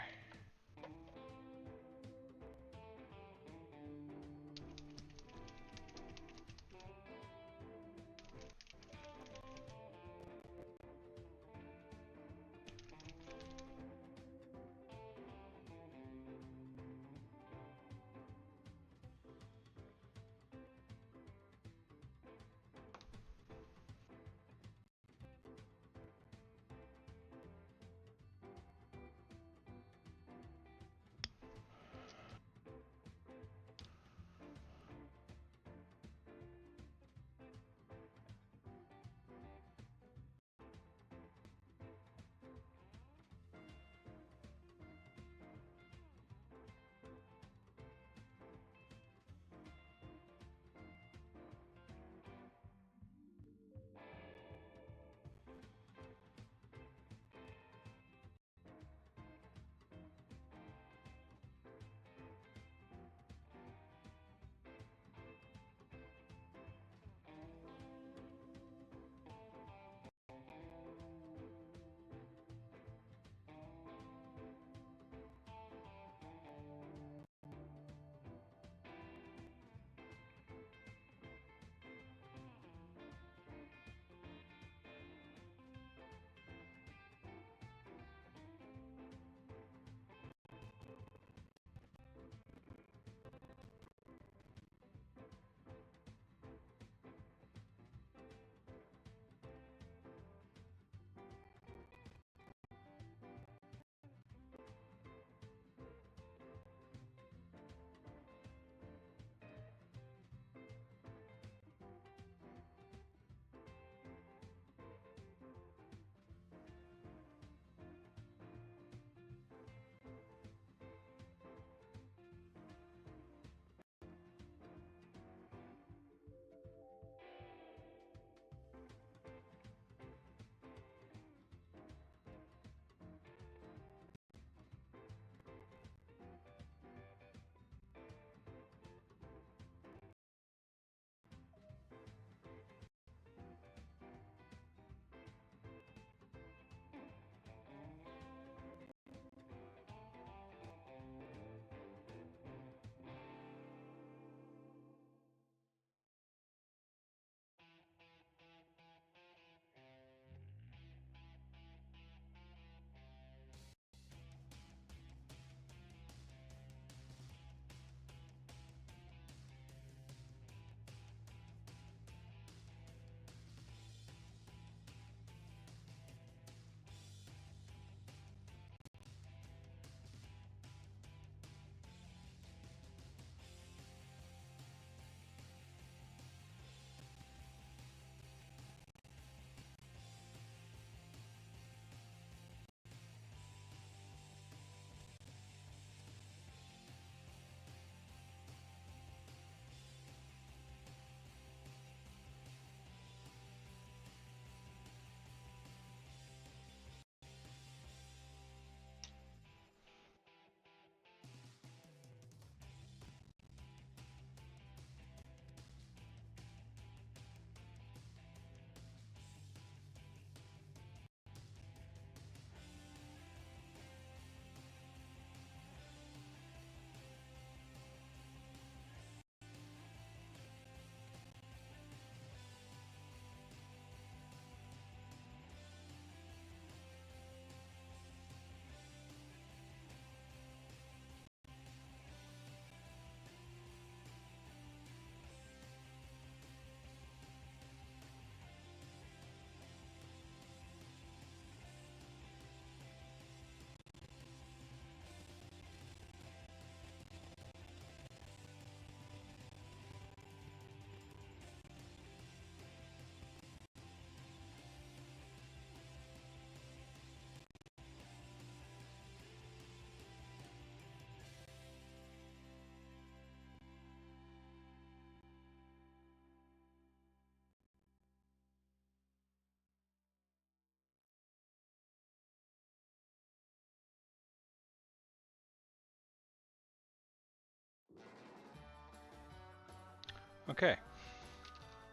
Okay,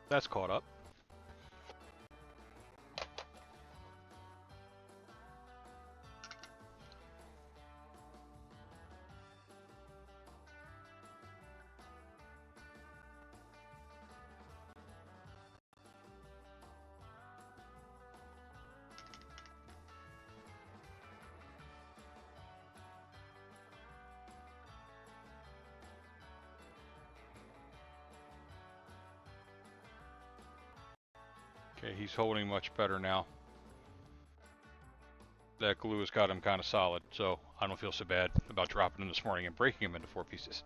that's caught up. Okay, he's holding much better now. That glue has got him kind of solid, so I don't feel so bad about dropping him this morning and breaking him into 4 pieces.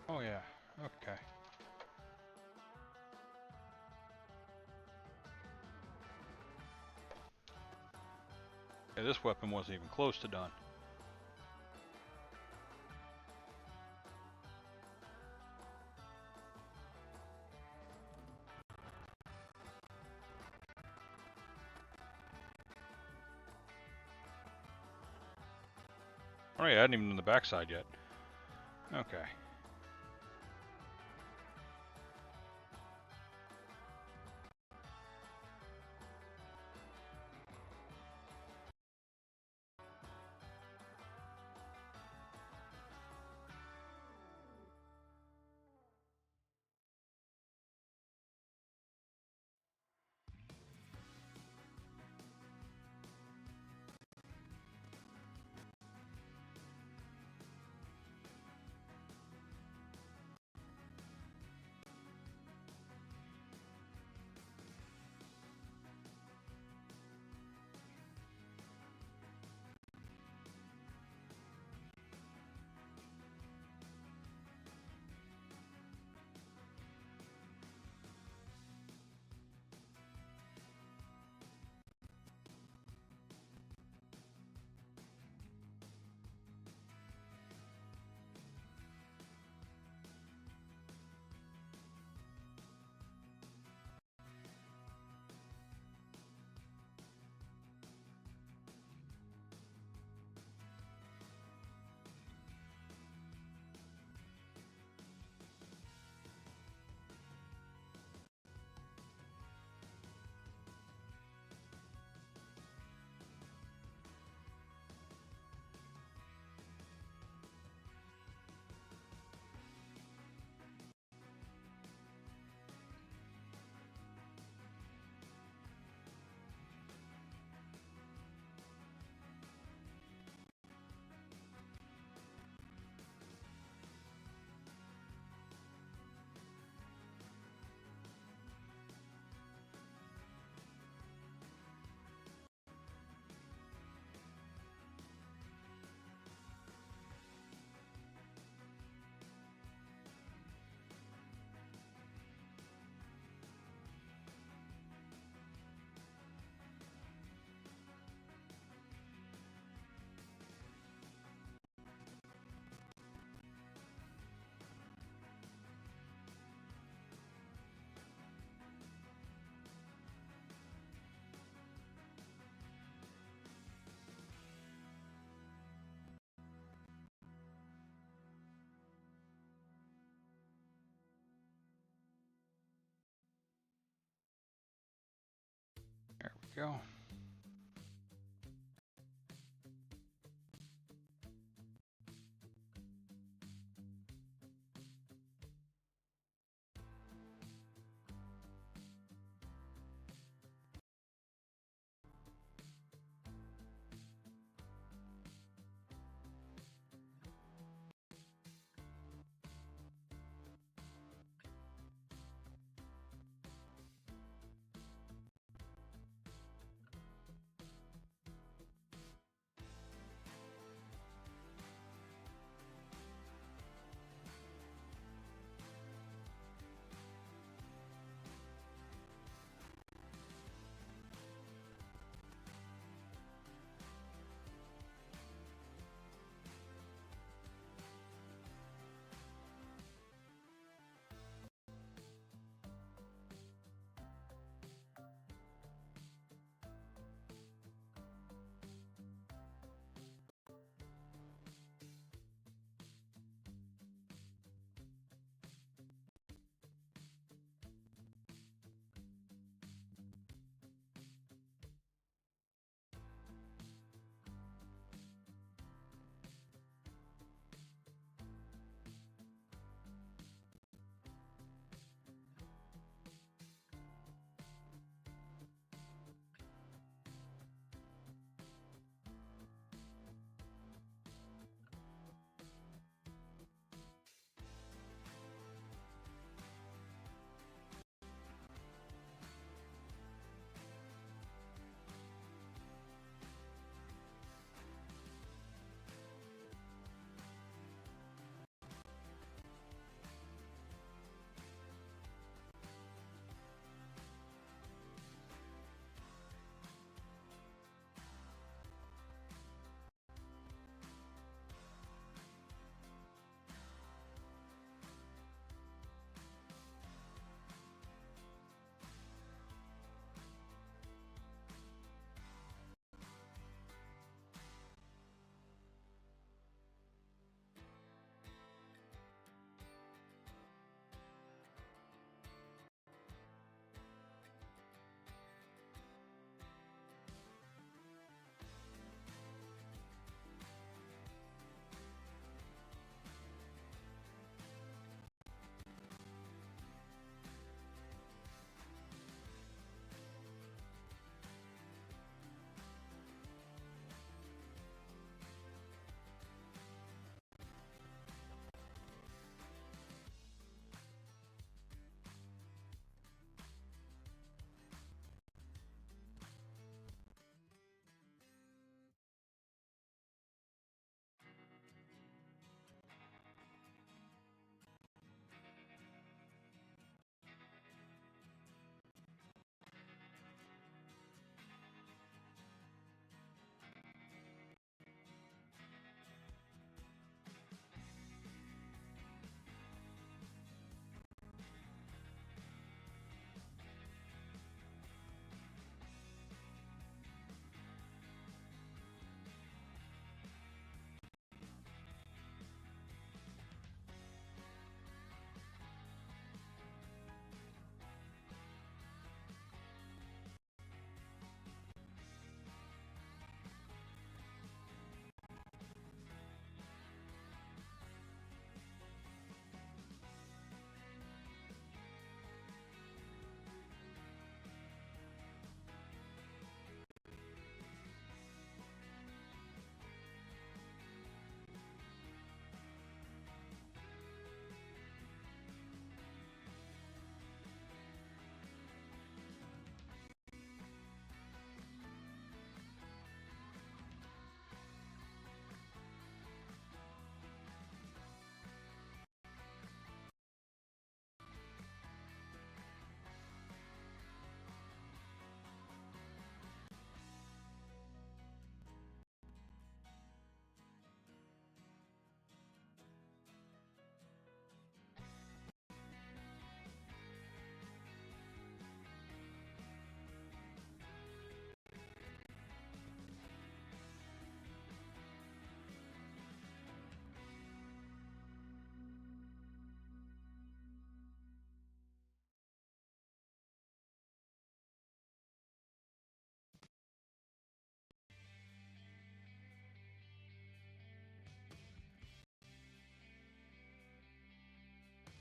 Oh yeah, okay. Yeah, this weapon wasn't even close to done. Oh yeah, I hadn't even done the backside yet. Okay. go.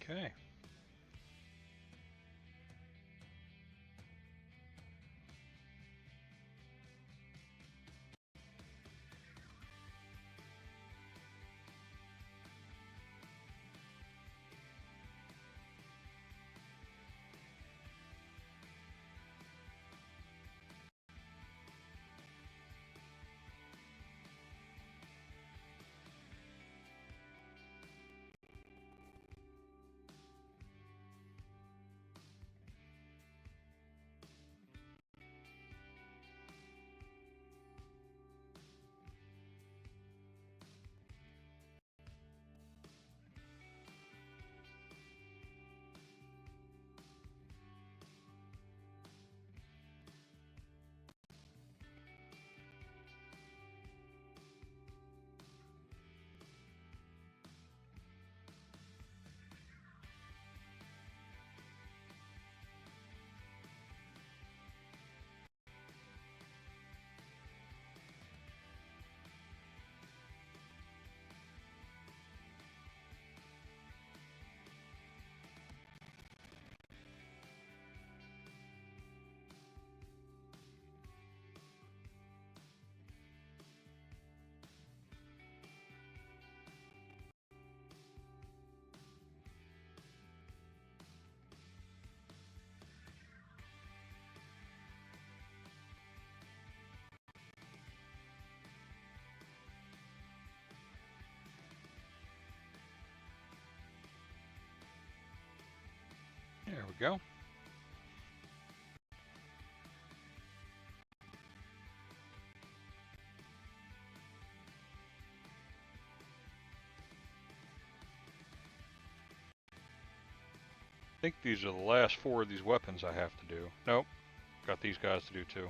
Okay. There we go. I think these are the last 4 of these weapons I have to do. Nope. Got these guys to do too.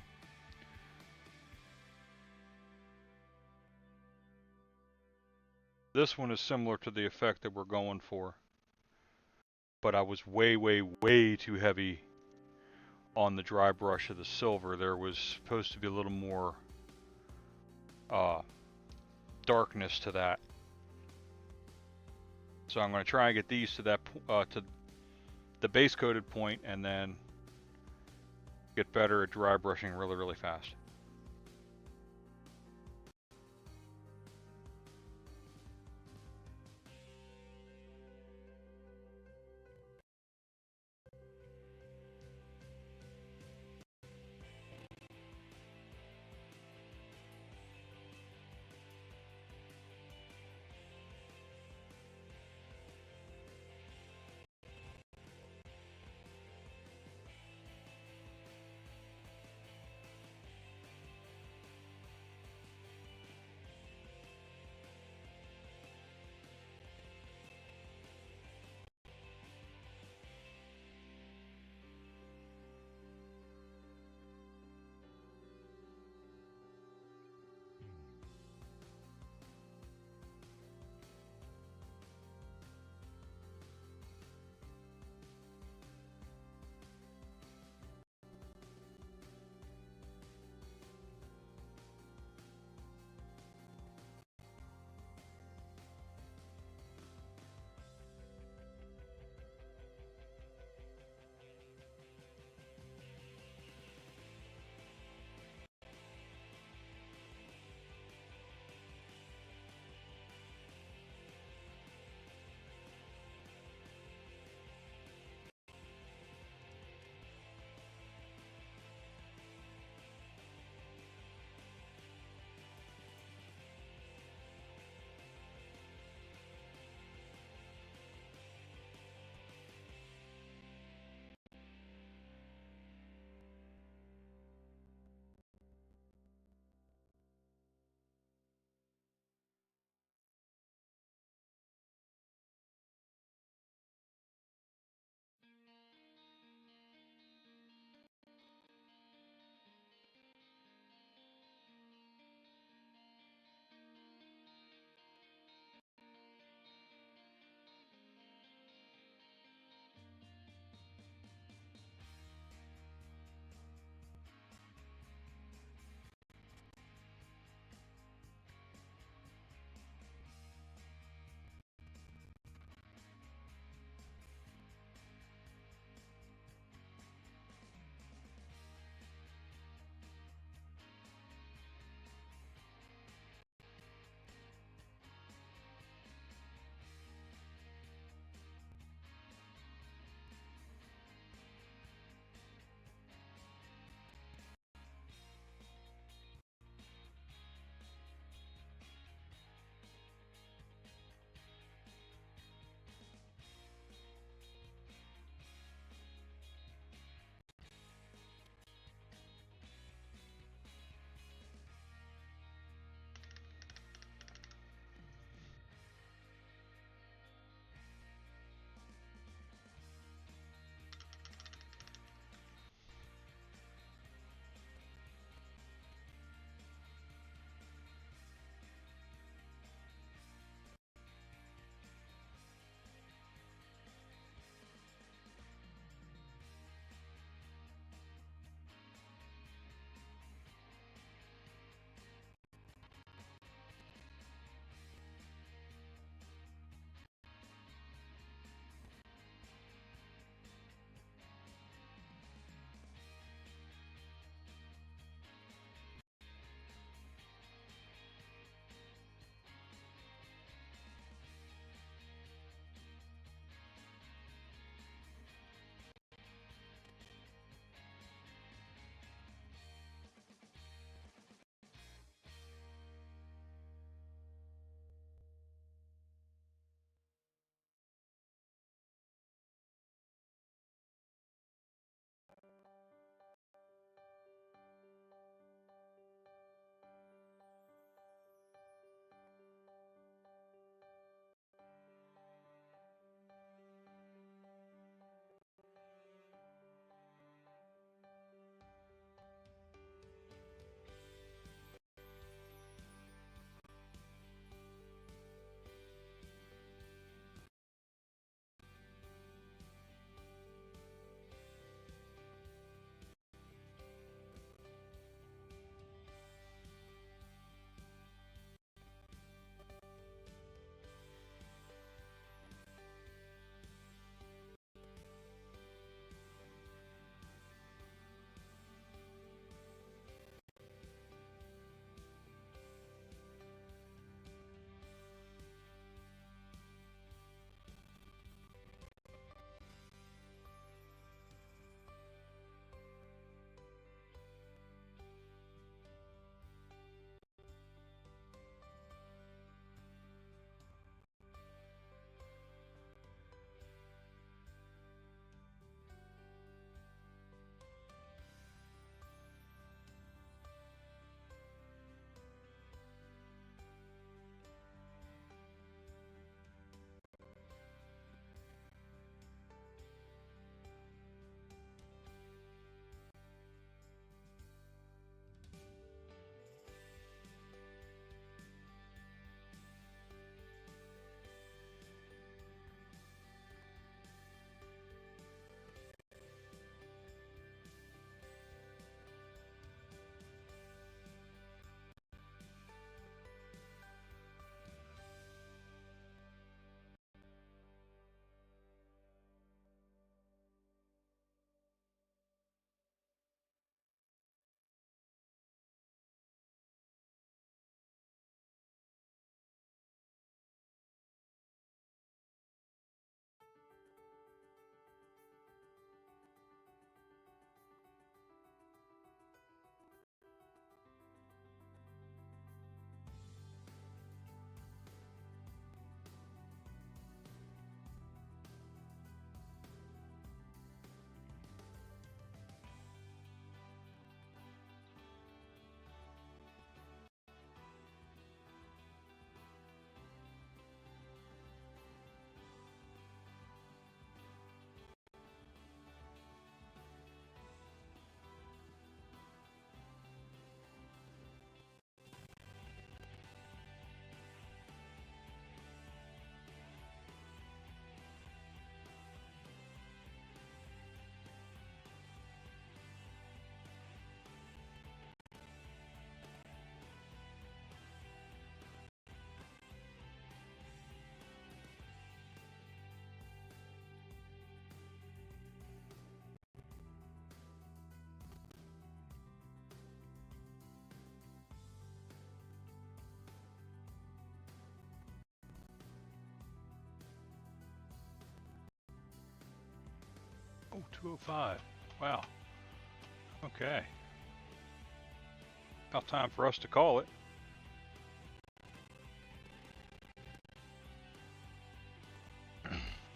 This one is similar to the effect that we're going for. But I was way, way, way too heavy on the dry brush of the silver. There was supposed to be a little more darkness to that. So I'm going to try and get these to that to the base coated point, and then get better at dry brushing really, really fast. Oh, 205. Wow. Okay. About time for us to call it.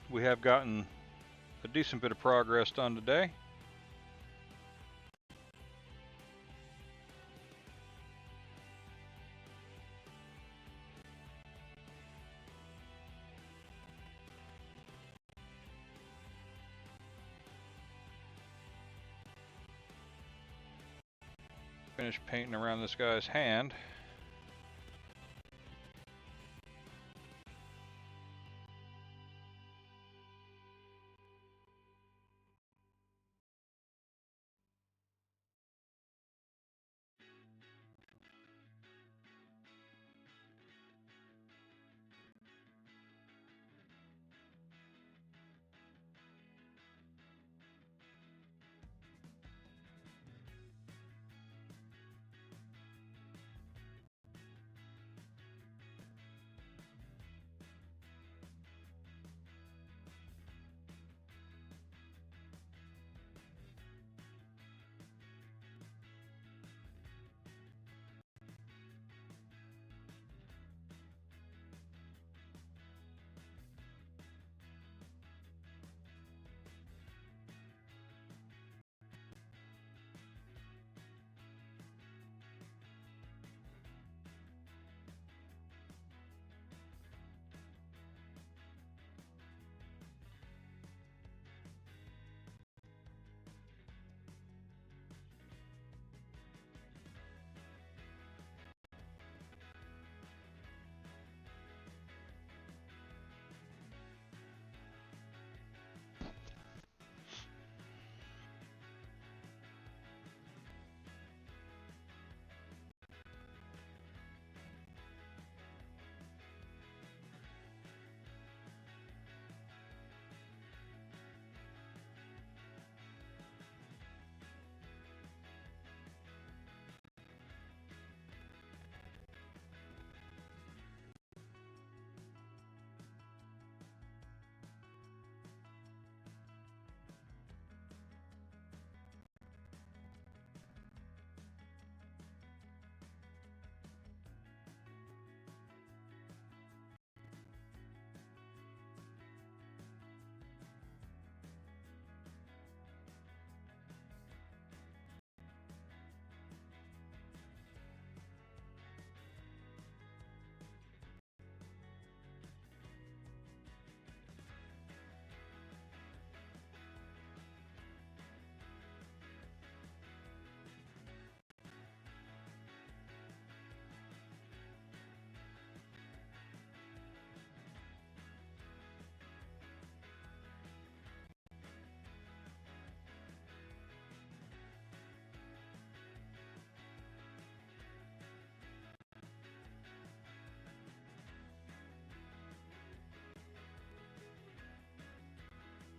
We have gotten a decent bit of progress done today. Finished painting around this guy's hand.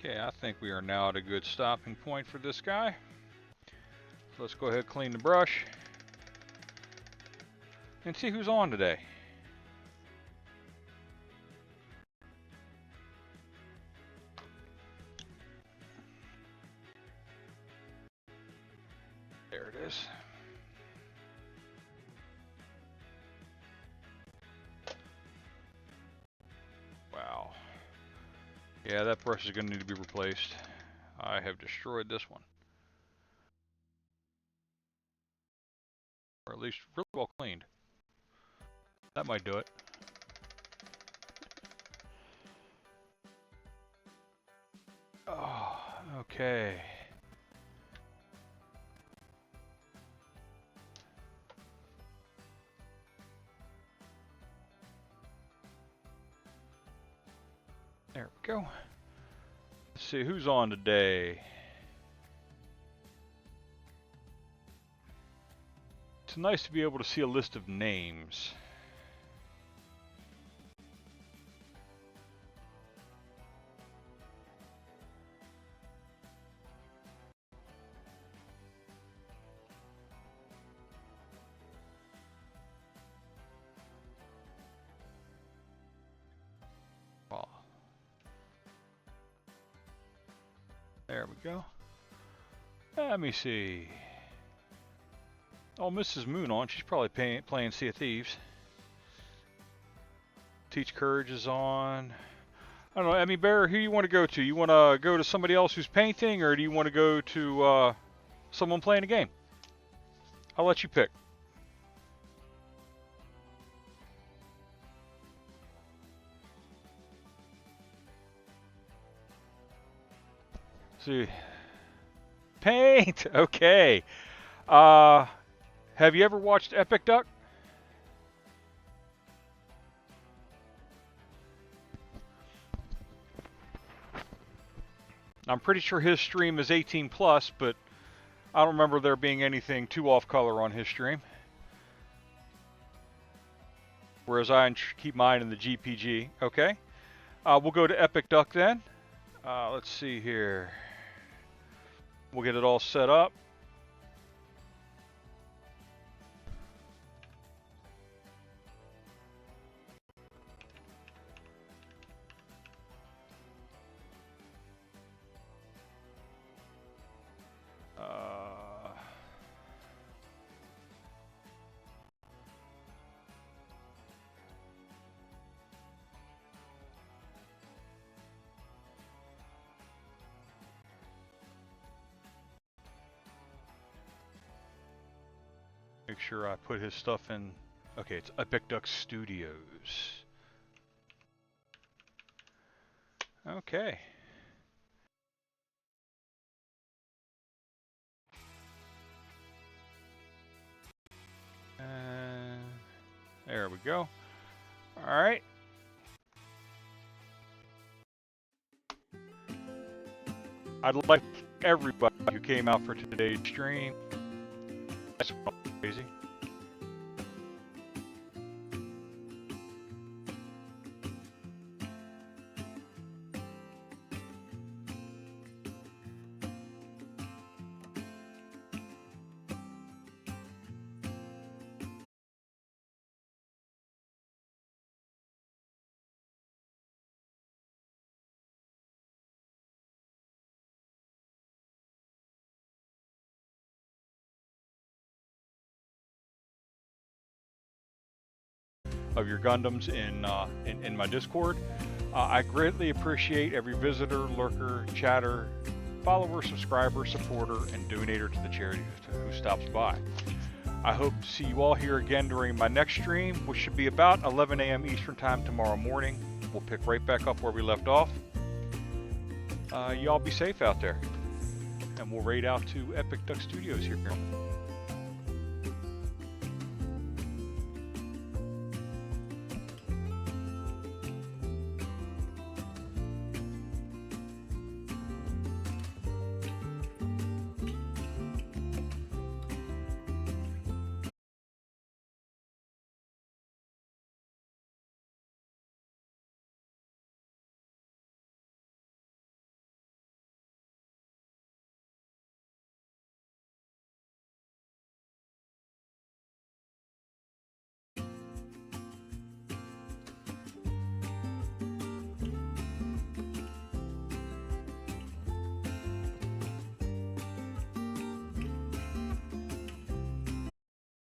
Okay, I think we are now at a good stopping point for this guy. So let's go ahead and clean the brush and see who's on today. There it is. Wow. Yeah, that brush is going to need to be replaced. I have destroyed this one. Or at least really well cleaned. That might do it. Oh, okay. There we go. Let's see who's on today. It's nice to be able to see a list of names. There we go. Let me see. Oh, Mrs. Moon on. She's probably playing Sea of Thieves. Teach Courage is on. I don't know, Emmy Bear, who you want to go to? You want to go to somebody else who's painting, or do you want to go to someone playing a game? I'll let you pick. See. Paint! Okay. Have you ever watched Epic Duck? I'm pretty sure his stream is 18 plus, but I don't remember there being anything too off color on his stream. Whereas I keep mine in the GPG. Okay. We'll go to Epic Duck then. Let's see here. We'll get it all set up. Make sure I put his stuff in. Okay, it's Epic Duck Studios. Okay. There we go. All right. I'd like everybody who came out for today's stream. That's crazy. Of your Gundams in my Discord. I greatly appreciate every visitor, lurker, chatter, follower, subscriber, supporter, and donator to the charity who stops by. I hope to see you all here again during my next stream, which should be about 11 a.m. Eastern Time tomorrow morning. We'll pick right back up where we left off. Y'all be safe out there, and we'll raid out to Epic Duck Studios here.